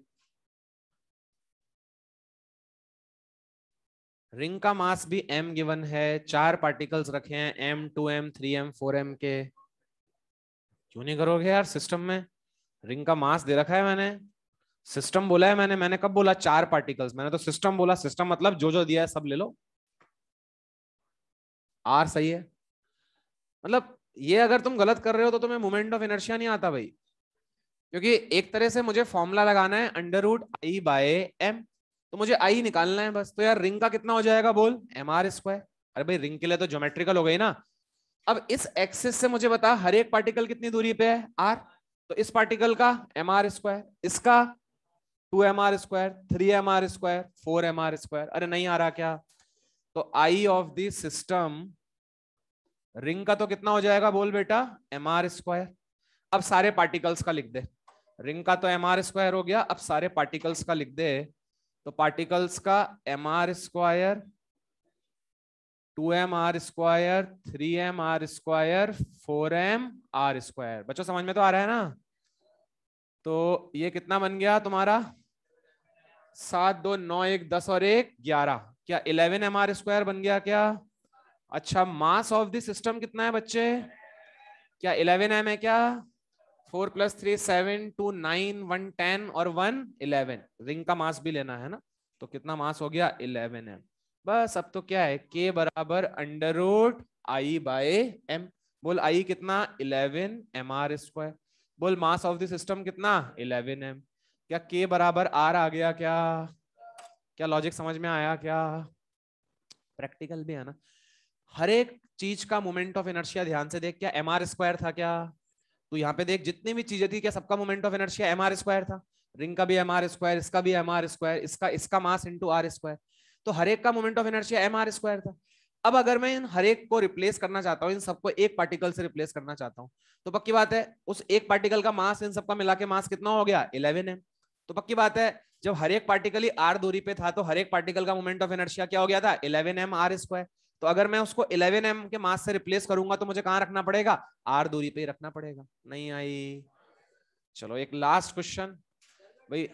Speaker 1: रिंग का मास भी m गिवन है, चार पार्टिकल्स रखे हैं m, 2m, 3m, 4m के। क्यों नहीं करोगे यार, सिस्टम में रिंग का मास दे रखा है मैंने, सिस्टम बोला है मैंने कब बोला चार पार्टिकल्स, मैंने तो सिस्टम बोला, सिस्टम मतलब जो जो दिया है सब ले लो। आर सही है। मतलब ये अगर तुम गलत कर रहे हो तो तुम्हें मोमेंट ऑफ इनर्शिया नहीं आता भाई, क्योंकि एक तरह से मुझे फॉर्मूला लगाना है under root I by M, तो मुझे आई निकालना है बस। तो यार रिंग का कितना हो जाएगा बोल, एम आर स्क्वायर। अरे भाई रिंग के लिए तो ज्योमेट्रिकल हो गई ना। अब इस एक्सिस से मुझे बता हर एक पार्टिकल कितनी दूरी पे है, आर। तो इस पार्टिकल का एम आर स्क्वायर, इसका 2mr², 3mr², 4mr²। अरे नहीं आ रहा क्या? तो I of the system, ring का तो कितना हो जाएगा बोल बेटा, mr²। अब सारे पार्टिकल्स का लिख दे, रिंग का तो mr² हो गया, अब सारे पार्टिकल्स का लिख दे। तो पार्टिकल्स का mr², 2mr², 3mr², 4mr²। बच्चों समझ में तो आ रहा है ना? तो ये कितना बन गया तुम्हारा, 7, 2, 9, 1, 10 और 1, 11। क्या 11mr² बन गया क्या? अच्छा, मास ऑफ द सिस्टम कितना है बच्चे, क्या 11m है क्या? 4 + 3 7, 2 9, 1 10 और 1 11। रिंग का मास भी लेना है ना, तो कितना मास हो गया, 11m। बस अब तो क्या है, k बराबर under root I by M. बोल आई कितना, 11mr²। बोल मास ऑफ द सिस्टम कितना, 11m। क्या k बराबर r आ गया क्या? क्या लॉजिक समझ में आया क्या? प्रैक्टिकल भी है ना। हर एक चीज का मोमेंट ऑफ इनर्शिया ध्यान से देख, क्या mr² था क्या? तो यहाँ पे देख जितनी भी चीजें थी, क्या सबका मोमेंट ऑफ इनर्शिया mr² था? रिंग का भी mr², इसका भी mr², इसका मास इंटू r²। तो हर एक का मोमेंट ऑफ इनर्शिया mr² था। अब अगर मैं इन हर एक को रिप्लेस करना चाहता हूँ, इन सबको एक पार्टिकल से रिप्लेस करना चाहता हूँ, तो पक्की बात है उस एक पार्टिकल का मास इन सबका मिला के मास कितना हो गया, 11m। तो पक्की बात है जब हर एक पार्टिकल ही r दूरी पे था, तो हर एक पार्टिकल का मोमेंट ऑफ इनर्शिया क्या हो गया था, 11mr²। तो अगर मैं उसको 11m के मास से रिप्लेस करूंगा तो मुझे कहां रखना पड़ेगा, r दूरी पे ही रखना पड़ेगा। नहीं आई? चलो एक लास्ट क्वेश्चन भाई।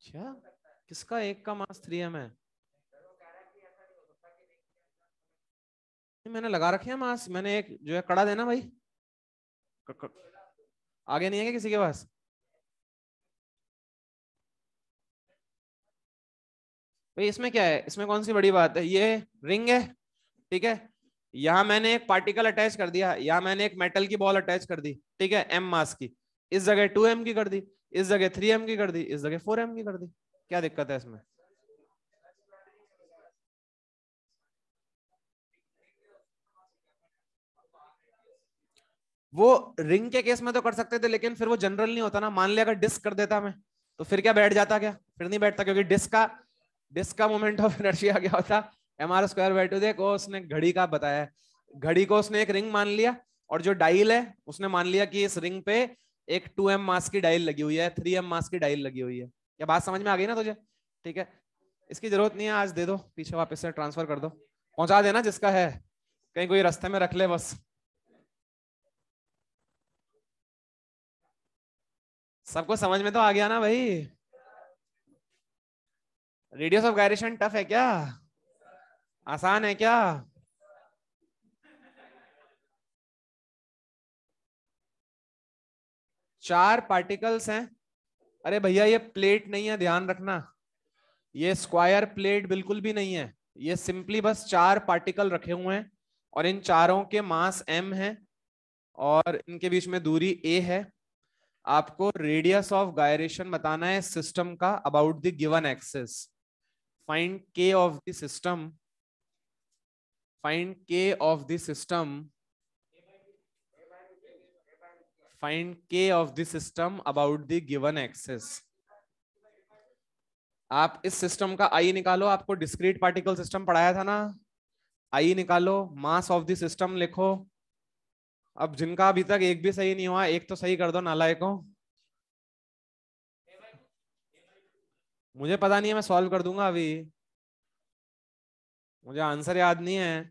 Speaker 1: क्या, किसका एक का मास 3m है? मैंने लगा रखे हैं मास, मैंने एक जो है कड़ा देना भाई। क, क, आगे नहीं है क्या किसी के पास? भाई इसमें क्या है, इसमें कौन सी बड़ी बात है, ये रिंग है, ठीक है, यहां मैंने एक पार्टिकल अटैच कर दिया, यहां मैंने एक मेटल की बॉल अटैच कर दी, ठीक है, एम मास की, इस जगह 2m की कर दी, इस जगह 3m की कर दी, इस जगह 4m की कर दी। क्या दिक्कत है इसमें? वो रिंग के केस में तो कर सकते थे, लेकिन फिर वो जनरल नहीं होता ना। मान लिया अगर डिस्क कर देता मैं, तो फिर क्या बैठ जाता? क्या फिर नहीं बैठता, क्योंकि डिस्क का मोमेंट ऑफ इनर्शिया क्या होता? mr²/2। देखो उसने घड़ी का बताया, घड़ी को उसने एक रिंग मान लिया, और जो डायल है उसने मान लिया कि इस रिंग पे एक 2m मास की डायल लगी हुई है, 3m मास की डायल लगी हुई है। क्या बात समझ में आ गई ना तुझे? ठीक है, इसकी जरूरत नहीं है, आज दे दो, पीछे वापस से ट्रांसफर कर दो, पहुंचा देना जिसका है, कहीं कोई रास्ते में रख ले बस। सबको समझ में तो आ गया ना भाई? रेडियस ऑफ गायरेशन टफ है क्या? आसान है क्या? चार पार्टिकल्स हैं। अरे भैया ये प्लेट नहीं है, ध्यान रखना, ये स्क्वायर प्लेट बिल्कुल भी नहीं है, ये सिंपली बस चार पार्टिकल रखे हुए हैं, और इन चारों के मास m है, और इनके बीच में दूरी a है। आपको रेडियस ऑफ गायरेशन बताना है सिस्टम का about the given axis. Find k of the system, find k of the system, find k of the system about the given axis. आप इस सिस्टम का आई निकालो, आपको डिस्क्रीट पार्टिकल सिस्टम पढ़ाया था ना, आई निकालो, मास ऑफ द सिस्टम लिखो। अब जिनका अभी तक एक भी सही नहीं हुआ, एक तो सही कर दो नालायकों। मुझे पता नहीं है, मैं सॉल्व कर दूंगा अभी, मुझे आंसर याद नहीं है।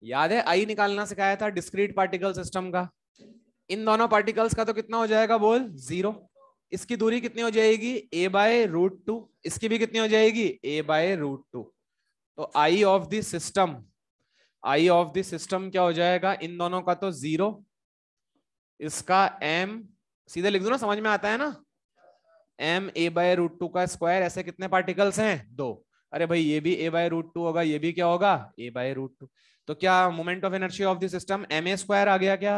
Speaker 1: याद है आई निकालना सिखाया था डिस्क्रीट पार्टिकल सिस्टम का? इन दोनों पार्टिकल्स का तो कितना हो जाएगा बोल? 0। इसकी दूरी कितनी हो जाएगी? a/√2। इसकी भी कितनी हो जाएगी? a/√2। तो I of the system, I of the system क्या हो जाएगा? इन दोनों का तो 0, इसका m, सीधे लिख दो ना, समझ में आता है ना, m a/√2 का स्क्वायर। ऐसे कितने पार्टिकल्स हैं? 2। अरे भाई ये भी a/√2 होगा, ये भी क्या होगा? a/√2। तो क्या moment of inertia of the system ma² आ गया क्या?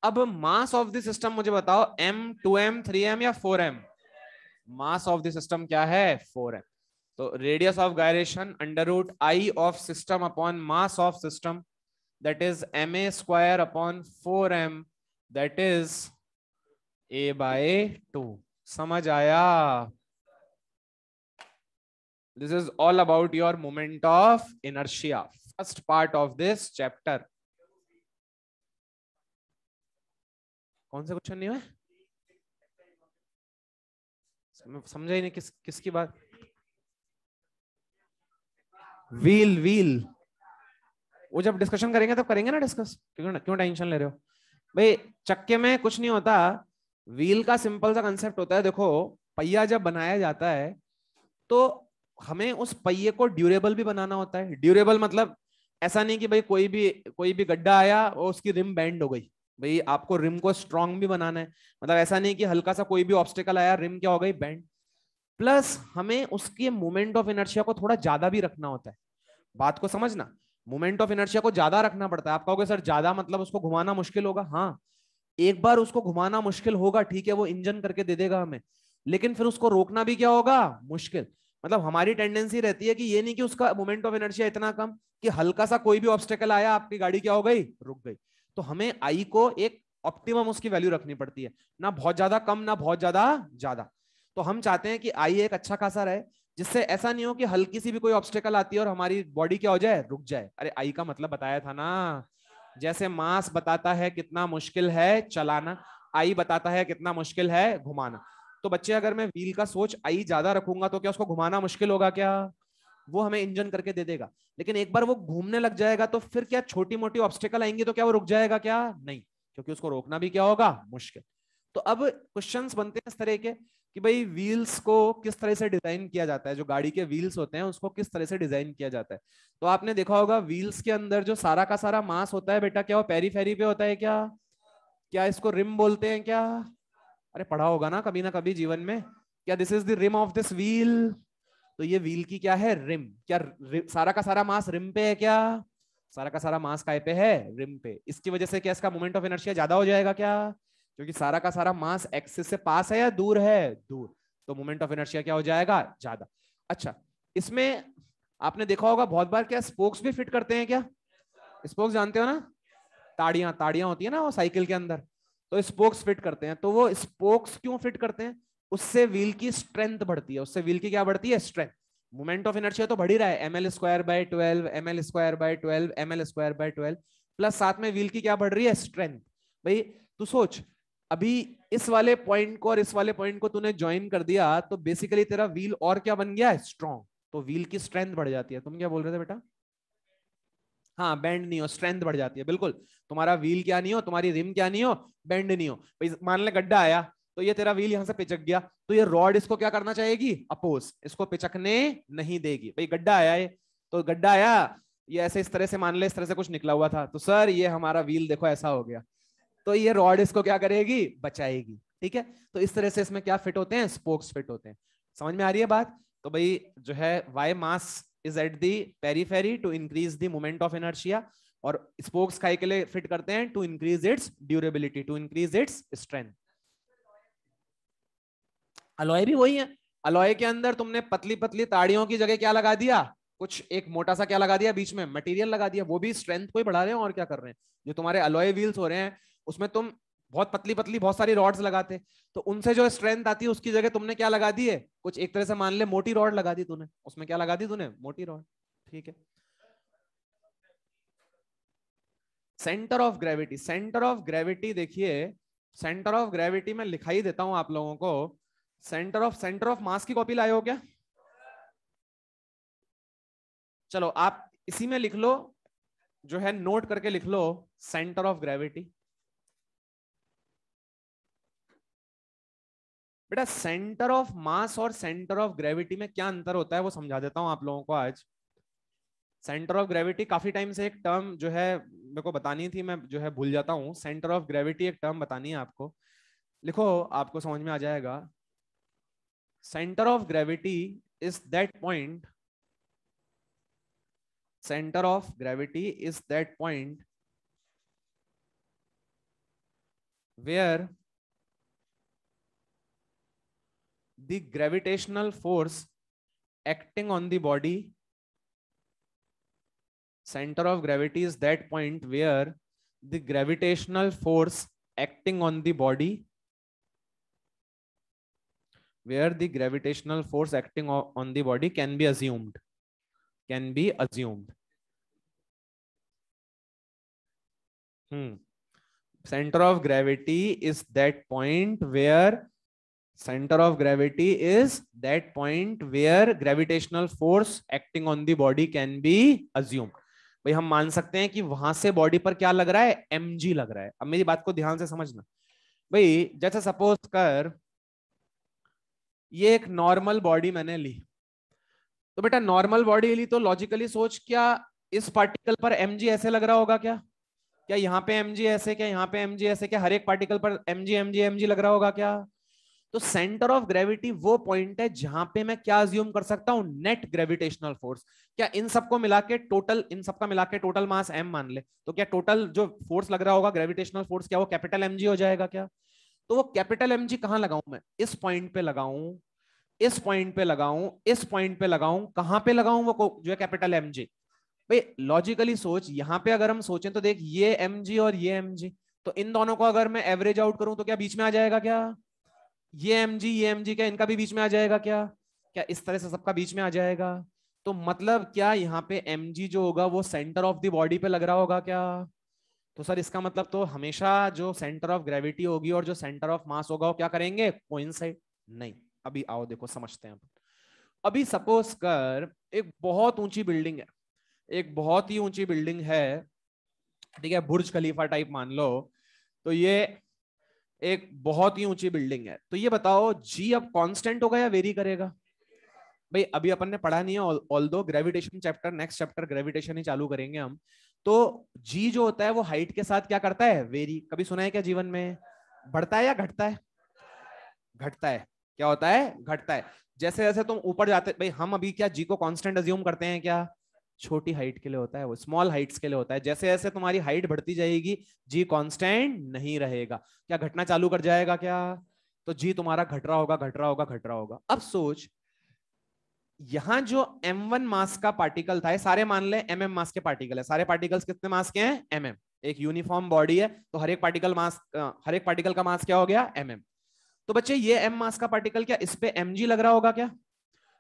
Speaker 1: अब मास ऑफ द सिस्टम मुझे बताओ, m, 2m, 3m या 4m? Mass of the system क्या है? 4m। तो radius of gyration √I of system upon mass of system, that is ma² upon 4m, that is a/2। समझ आया? This is all about your moment of inertia, first part of this chapter. कौन सा question नहीं हुआ? समझा ही नहीं, किसकी बात? व्हील, व्हील वो जब डिस्कशन करेंगे तब करेंगे ना डिस्कस, क्यों टेंशन ले रहे हो भाई? चक्के में कुछ नहीं होता, व्हील का सिंपल सा कंसेप्ट होता है। देखो, पहिया जब बनाया जाता है तो हमें उस पहिए को ड्यूरेबल भी बनाना होता है। ड्यूरेबल मतलब ऐसा नहीं कि भाई कोई भी गड्ढा आया और उसकी रिम बेंड हो गई। भाई आपको रिम को स्ट्रांग भी बनाना है, मतलब ऐसा नहीं कि हल्का सा कोई भी ऑब्स्टेकल आया, रिम क्या हो गई? बेंड। प्लस हमें उसके मोमेंट ऑफ इनर्शिया को थोड़ा ज्यादा भी रखना होता है। बात को समझना, मोमेंट ऑफ इनर्शिया को ज्यादा रखना पड़ता है। आप कहोगे सर ज्यादा मतलब उसको घुमाना मुश्किल होगा। हाँ, एक बार उसको घुमाना मुश्किल होगा, ठीक है, वो इंजन करके दे देगा हमें, लेकिन फिर उसको रोकना भी क्या होगा? मुश्किल। मतलब हमारी टेंडेंसी रहती है कि ये नहीं कि उसका मोमेंट ऑफ इनर्शिया इतना कम कि हल्का सा कोई भी ऑब्स्टेकल आया, आपकी गाड़ी क्या हो गई? रुक गई। तो हमें आई को एक ऑप्टिमम उसकी वैल्यू रखनी पड़ती है, ना बहुत ज्यादा कम ना बहुत ज्यादा ज्यादा। तो हम चाहते हैं कि आई एक अच्छा खासा रहे, जिससे ऐसा नहीं हो कि हल्की सी भी कोई ऑब्स्टेकल आती है और हमारी बॉडी क्या हो जाए? रुक जाए। अरे आई का मतलब बताया था ना, जैसे मास बताता है कितना मुश्किल है चलाना, आई बताता है कितना मुश्किल है घुमाना। तो बच्चे अगर मैं व्हील का सोच आई ज्यादा रखूंगा तो क्या उसको घुमाना मुश्किल होगा क्या? वो हमें इंजन करके दे देगा। लेकिन एक बार वो घूमने लग जाएगा तो फिर क्या छोटी मोटी ऑब्स्टेकल आएंगी तो क्या वो रुक जाएगा क्या? नहीं, क्योंकि उसको रोकना भी क्या होगा? मुश्किल। तो अब क्वेश्चंस बनते हैं इस तरह के कि भाई व्हील्स को किस तरह से डिजाइन किया जाता है, जो गाड़ी के व्हील्स होते हैं उसको किस तरह से डिजाइन किया जाता है। तो आपने देखा होगा व्हील्स के अंदर जो सारा का सारा मास होता है बेटा, क्या वो पेरीफेरी पे होता है क्या? क्या इसको रिम बोलते हैं क्या? अरे पढ़ा होगा ना कभी जीवन में। क्या this is the rim of this wheel? तो ये व्हील की क्या है, रिम। क्या सारा का सारा मास रिम पे है क्या? सारा का सारा मास काय पे है, रिम पे। इसकी वजह से क्या इसका मोमेंट ऑफ इनर्शिया ज्यादा हो जाएगा क्या? क्योंकि सारा का सारा मास एक्सिस से पास है या दूर है, दूर। तो मोमेंट ऑफ इनर्शिया क्या हो जाएगा, ज्यादा। अच्छा, इसमें आपने देखा होगा बहुत बार, क्या स्पोक्स भी फिट करते हैं क्या? स्पोक्स जानते हो ना, ताड़ियां ताड़ियां होती है ना वो साइकिल के अंदर, तो स्पोक्स फिट करते हैं। तो वो स्पोक्स क्यों फिट करते हैं? उससे व्हील की स्ट्रेंथ बढ़ती है। उससे व्हील की क्या बढ़ती है, स्ट्रेंथ। मोमेंट ऑफ इनर्शिया तो बढ़ ही रहा है, ml²/12 ml²/12 ml²/12, प्लस साथ में व्हील की क्या बढ़ रही है, स्ट्रेंथ। भाई तू सोच, अभी इस वाले पॉइंट को और इस वाले पॉइंट को तूने ज्वाइन कर दिया, तो बेसिकली तेरा व्हील और क्या बन गया, स्ट्रॉन्ग। तो व्हील की स्ट्रेंथ बढ़ जाती है। तुम क्या बोल रहे थे बेटा? हाँ, बेंड नहीं हो, स्ट्रेंथ बढ़ जाती है, बिल्कुल। तुम्हारा व्हील क्या नहीं हो, तुम्हारी रिम क्या नहीं हो, बेंड नहीं हो। भाई मान ले गड्ढा आया, तो ये तेरा व्हील यहां से पिचक गया, तो ये रॉड इसको क्या करना चाहेगी, अपोज, इसको पिचकने नहीं देगी। भाई गड्ढा आया है, तो गड्ढा आया, ये ऐसे इस तरह से मान ले, इस तरह से कुछ निकला हुआ था, तो सर ये हमारा व्हील देखो ऐसा हो गया, तो ये रॉड इसको क्या करेगी, बचाएगी। ठीक है, तो इस तरह से इसमें क्या फिट होते हैं, स्पोक्स फिट होते हैं। समझ में आ रही है बात? तो भाई जो है, Y mass is at the periphery to increase the moment of inertia, और स्पोक्स काय के लिए फिट करते हैं, to increase its durability, to increase its strength। Alloy भी वही है। अलॉय के अंदर तुमने पतली पतली ताड़ियों की जगह क्या लगा दिया, कुछ एक मोटा सा क्या लगा दिया, बीच में मटेरियल लगा दिया, वो भी स्ट्रेंथ को ही बढ़ा रहे हैं और क्या कर रहे हैं। जो तुम्हारे अलॉय व्हील्स हो रहे हैं, उसमें तुम बहुत पतली पतली बहुत सारी रॉड्स लगाते, तो उनसे जो स्ट्रेंथ आती है उसकी जगह तुमने क्या लगा दी है, कुछ एक तरह से मान ले मोटी रॉड लगा दी तूने, उसमें क्या लगा दी तूने, मोटी रॉड। ठीक है, centre of gravity. Centre of gravity देखिए, सेंटर ऑफ ग्रेविटी में लिखा ही देता हूं आप लोगों को। सेंटर ऑफ मास की कॉपी लाए हो क्या? चलो आप इसी में लिख लो, जो है नोट करके लिख लो, सेंटर ऑफ ग्रेविटी। बेटा सेंटर ऑफ मास और सेंटर ऑफ ग्रेविटी में क्या अंतर होता है वो समझा देता हूं आप लोगों को आज। सेंटर ऑफ ग्रेविटी काफी टाइम से एक टर्म जो है मेरे को बतानी थी, मैं जो है भूल जाता हूं। सेंटर ऑफ ग्रेविटी एक टर्म बतानी है आपको, लिखो, आपको समझ में आ जाएगा। Centre of gravity is that point, centre of gravity is that point where the gravitational force acting on the body, center of gravity is that point where the gravitational force acting on the body, where the gravitational force acting on the body can be assumed, can be assumed. Center of gravity is that point where, center of gravity is that point where gravitational force acting on the body can be assumed। भाई हम मान सकते हैं कि वहां से body पर क्या लग रहा है, mg लग रहा है। अब मेरी बात को ध्यान से समझना। भाई जैसे सपोज कर, ये एक नॉर्मल बॉडी मैंने ली, तो बेटा नॉर्मल बॉडी ली तो लॉजिकली सोच, क्या इस पार्टिकल पर mg ऐसे लग रहा होगा क्या? क्या यहाँ पे mg ऐसे, क्या यहाँ पे mg ऐसे, क्या हर एक पार्टिकल पर mg mg mg लग रहा होगा क्या? तो सेंटर ऑफ ग्रेविटी वो पॉइंट है जहां पे मैं क्या अज्यूम कर सकता हूं, नेट ग्रेविटेशनल फोर्स। क्या इन सबको मिला के टोटल, इन सबका मिला के टोटल मास m मान ले, तो क्या टोटल जो फोर्स लग रहा होगा ग्रेविटेशनल फोर्स, क्या वो कैपिटल mg हो जाएगा क्या? तो वो कैपिटल mg कहां लगाऊं मैं, इस पॉइंट पे लगाऊं, इस पॉइंट पे लगाऊं, इस पॉइंट पे लगाऊं, कहां पे लगाऊं वो जो है कैपिटल mg? भाई लॉजिकली सोच, यहां पे अगर हम सोचें तो देख, ये mg और ये mg, तो इन दोनों को अगर मैं एवरेज आउट करूं तो क्या बीच में आ जाएगा क्या? ये mg क्या इनका भी बीच में आ जाएगा क्या? क्या इस तरह से सबका बीच में आ जाएगा? तो मतलब क्या यहाँ पे mg जो होगा वो सेंटर ऑफ द बॉडी पे लग रहा होगा क्या? तो सर इसका मतलब तो हमेशा जो सेंटर ऑफ ग्रेविटी होगी और जो सेंटर ऑफ मास होगा वो क्या करेंगे, कोइंसाइड? नहीं। अभी आओ देखो समझते हैं। अभी सपोज कर एक बहुत ऊंची बिल्डिंग है, एक बहुत ही ऊंची बिल्डिंग है, ठीक है, बुर्ज खलीफा टाइप मान लो। तो ये एक बहुत ही ऊंची बिल्डिंग है, तो ये बताओ जी अब कांस्टेंट होगा या वेरी करेगा? भाई अभी अपन ने पढ़ा नहीं है, although gravitation chapter, next chapter gravitation ही चालू करेंगे हम। तो जी जो होता है वो हाइट के साथ क्या करता है, वेरी। कभी सुना है क्या जीवन में, बढ़ता है या घटता है? घटता है। क्या होता है, घटता है। जैसे जैसे तुम ऊपर जाते, भाई हम अभी क्या जी को कांस्टेंट अज्यूम करते हैं क्या, छोटी हाइट के लिए होता है वो, स्मॉल हाइट्स के लिए होता है। जैसे जैसे तुम्हारी हाइट बढ़ती जाएगी जी कांस्टेंट नहीं रहेगा, क्या घटना चालू कर जाएगा क्या, तो जी तुम्हारा घट रहा होगा, घट रहा होगा, घट रहा होगा। अब सोच, यहां जो m1 मास का पार्टिकल था, ये सारे मान ले mm मास के पार्टिकल है, सारे पार्टिकल्स कितने मास के हैं, mm। एक यूनिफॉर्म बॉडी है तो हर एक पार्टिकल का मास क्या हो गया, mm। तो बच्चे ये m मास का पार्टिकल, क्या इस पे mg लग रहा होगा क्या,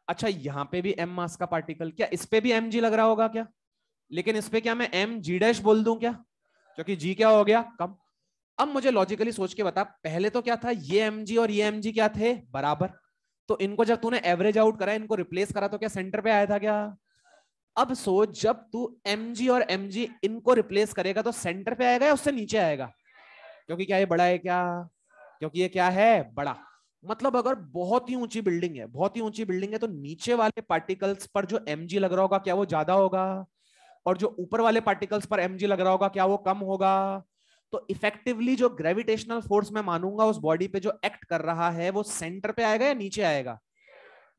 Speaker 1: अच्छा यहाँ पे भी m मास का पार्टिकल, क्या इस पे भी mg लग रहा होगा क्या, लेकिन इस पे क्या मैं mg डैश बोल दूं क्या, क्योंकि g क्या हो गया, कम। अब मुझे लॉजिकली सोच के बता, पहले तो क्या था, ये mg और ये mg क्या थे, बराबर। तो इनको जब तूने एवरेज आउट करा, इनको रिप्लेस करा, तो क्या सेंटर पे आया था क्या। अब सोच, जब तू mg और mg इनको रिप्लेस करेगा तो सेंटर पे आएगा या उससे नीचे आएगा, क्योंकि क्या ये बड़ा है क्या, क्योंकि ये क्या है, बड़ा। मतलब अगर बहुत ही ऊंची बिल्डिंग है, बहुत ही ऊंची बिल्डिंग है, तो नीचे वाले पार्टिकल्स पर जो mg लग रहा होगा क्या वो ज्यादा होगा, और जो ऊपर वाले पार्टिकल्स पर mg लग रहा होगा क्या वो कम होगा। तो इफेक्टिवली जो ग्रेविटेशनल फोर्स मैं मानूंगा उस बॉडी पे जो एक्ट कर रहा है, वो सेंटर पे आएगा या नीचे आएगा,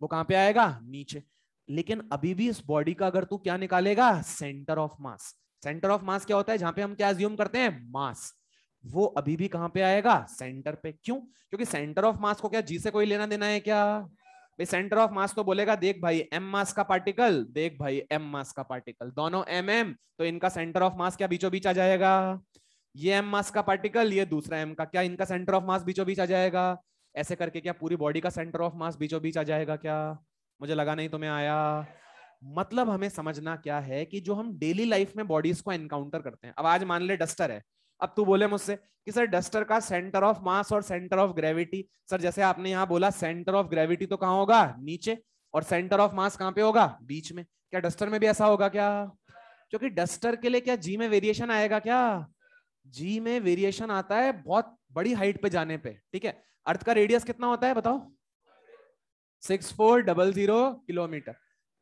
Speaker 1: वो कहां पे आएगा, नीचे। लेकिन अभी भी इस बॉडी का अगर तू क्या निकालेगा, centre of mass. Centre of mass क्या होता है, जहां पे हम क्या अज्यूम करते हैं, मास, वो अभी भी कहां पे आएगा, सेंटर पे। क्यों, क्योंकि सेंटर ऑफ मास को क्या जी से कोई लेना देना है क्या, भाई सेंटर ऑफ मास तो बोलेगा देख भाई एम मास का पार्टिकल, देख भाई एम मास का पार्टिकल, दोनों एम एम, तो इनका सेंटर ऑफ मास क्या बीचों बीच आ जाएगा, ये एम मास का पार्टिकल, ये दूसरा एम का, क्या इनका सेंटर ऑफ मास बीचों बीच आ जाएगा। ऐसे करके क्या पूरी बॉडी का सेंटर ऑफ मास बीचों बीच आ जाएगा क्या, मुझे लगा नहीं तुम्हें आया। मतलब हमें समझना क्या है कि जो हम डेली लाइफ में बॉडीज को एनकाउंटर करते हैं, अब आज मान ले डस्टर है, अब तू बोले मुझसे कि सर डस्टर का सेंटर ऑफ मास और सेंटर ऑफ ग्रेविटी, सर जैसे आपने यहां बोला सेंटर ऑफ ग्रेविटी तो कहां होगा, नीचे, और सेंटर ऑफ मास कहां पे होगा, बीच में, क्या डस्टर में भी ऐसा होगा क्या, क्योंकि डस्टर के लिए क्या जी में वेरिएशन आएगा क्या, जी में वेरिएशन आता है बहुत बड़ी हाइट पे जाने पे, ठीक है। अर्थ का रेडियस कितना होता है बताओ, 6400 kilometre.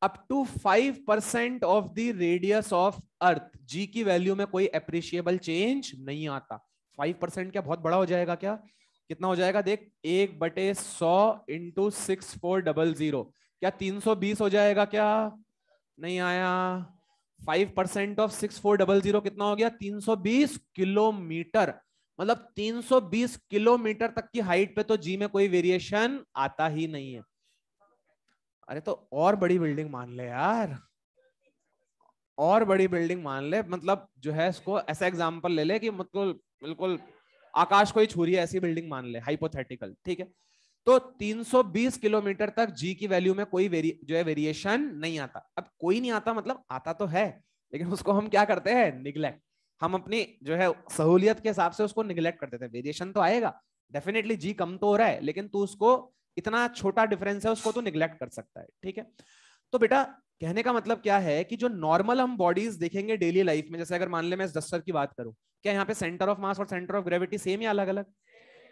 Speaker 1: Up to 5% of the radius of earth, G की वैल्यू में कोई अप्रिशिएबल चेंज नहीं आता। 5% क्या बहुत बड़ा हो जाएगा क्या, कितना हो जाएगा देख, 1/100 इंटू 6400, क्या 320 हो जाएगा क्या, नहीं आया। 5% ऑफ 6400 कितना हो गया, 320 किलोमीटर। मतलब 320 किलोमीटर तक की हाइट पे तो जी में कोई वेरिएशन आता ही नहीं है। अरे तो और बड़ी बिल्डिंग मान ले यार, और बड़ी बिल्डिंग मान ले, मतलब जो है इसको ऐसा एग्जांपल ले ले कि मतलब बिल्कुल आकाश को ही छू रही है, ऐसी बिल्डिंग मान ले, हाइपोथेटिकल, ठीक है। तो 320 किलोमीटर तक जी की वैल्यू में कोई जो है वेरिएशन नहीं आता। अब कोई नहीं आता मतलब आता तो है, लेकिन उसको हम क्या करते हैं, निग्लेक्ट। हम अपनी जो है सहूलियत के हिसाब से उसको निग्लेक्ट कर देते हैं। वेरिएशन तो आएगा डेफिनेटली, जी कम तो हो रहा है, लेकिन तू उसको, इतना छोटा डिफरेंस है उसको तो निग्लेक्ट कर सकता है, ठीक है। तो बेटा कहने का मतलब क्या है कि जो नॉर्मल हम बॉडीज देखेंगे डेली लाइफ में, जैसे अगर मान ले मैं इस डस्टर की बात करूं, क्या यहाँ पे सेंटर ऑफ मास और सेंटर ऑफ ग्रेविटी सेम या अलग अलग,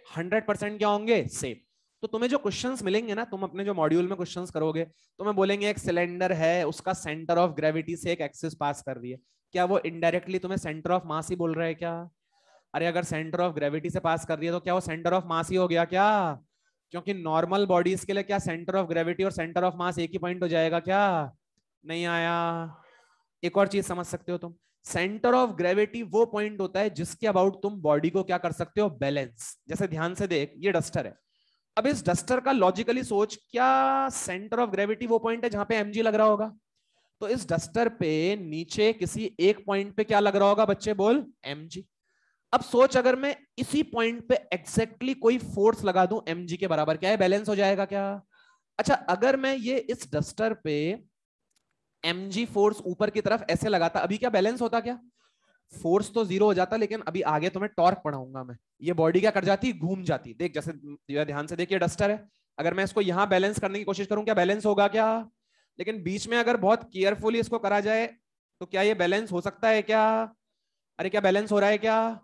Speaker 1: 100% क्या होंगे, सेम। तो तुम्हें जो क्वेश्चंस मिलेंगे ना, तुम अपने जो मॉड्यूल में क्वेश्चंस करोगे, तुम्हें बोलेंगे एक सिलेंडर है, उसका सेंटर ऑफ ग्रेविटी से एक एक्सिस पास कर रही है, क्या वो इनडायरेक्टली तुम्हें सेंटर ऑफ मास ही बोल रहा है क्या, अरे अगर सेंटर ऑफ ग्रेविटी से पास कर रही है तो क्या वो सेंटर ऑफ मास ही हो गया क्या, क्योंकि नॉर्मल बॉडीज के लिए क्या सेंटर ऑफ ग्रेविटी और सेंटर ऑफ मास एक ही पॉइंट हो जाएगा क्या, नहीं आया। एक और चीज समझ सकते हो तुम, सेंटर ऑफ ग्रेविटी वो पॉइंट होता है जिसके अबाउट तुम बॉडी को क्या कर सकते हो, बैलेंस। जैसे ध्यान से देख, ये डस्टर है, अब इस डस्टर का लॉजिकली सोच, क्या सेंटर ऑफ ग्रेविटी वो पॉइंट है जहां पे एमजी लग रहा होगा, तो इस डस्टर पे नीचे किसी एक पॉइंट पे क्या लग रहा होगा बच्चे, बोल, एमजी। अब सोच अगर मैं इसी पॉइंट पे एग्जैक्टली कोई फोर्स लगा दूं एमजी के बराबर, क्या है, बैलेंस हो जाएगा क्या। अच्छा अगर मैं ये इस डस्टर पे mg फोर्स ऊपर की तरफ ऐसे लगाता, अभी क्या बैलेंस होता क्या, फोर्स तो जीरो हो जाता, लेकिन अभी आगे तुम्हें टॉर्क पढ़ाऊंगा मैं, ये बॉडी क्या कर जाती, घूम जाती। देख जैसे ध्यान से देखिए, डस्टर है, अगर मैं इसको यहां बैलेंस करने की कोशिश करूं, क्या बैलेंस होगा क्या, लेकिन बीच में अगर बहुत केयरफुली इसको करा जाए तो क्या ये बैलेंस हो सकता है क्या, अरे क्या बैलेंस हो रहा है क्या,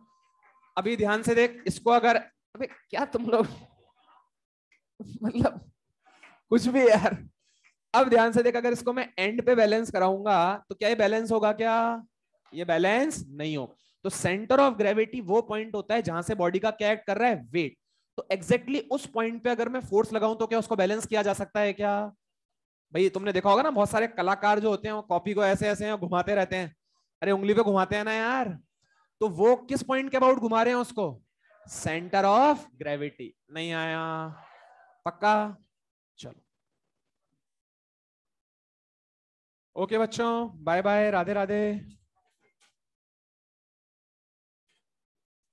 Speaker 1: अभी ध्यान से देख इसको, अगर, अबे क्या तुम लोग मतलब कुछ भी यार। अब ध्यान से देख, अगर इसको मैं एंड पे बैलेंस कराऊंगा तो क्या ये बैलेंस होगा क्या, ये बैलेंस नहीं हो। तो सेंटर ऑफ ग्रेविटी वो पॉइंट होता है जहां से बॉडी का क्या एक्ट कर रहा है, वेट। तो एग्जैक्टली उस पॉइंट पे अगर मैं फोर्स लगाऊं तो क्या उसको बैलेंस किया जा सकता है क्या? भाई तुमने देखा होगा ना, बहुत सारे कलाकार जो होते हैं वो कॉपी को ऐसे ऐसे घुमाते रहते हैं। अरे उंगली पे घुमाते हैं ना यार। तो वो किस पॉइंट के अबाउट घुमा रहे हैं उसको? Centre of gravity. नहीं आया? पक्का? चलो, ओके बच्चों, बाय बाय, राधे राधे।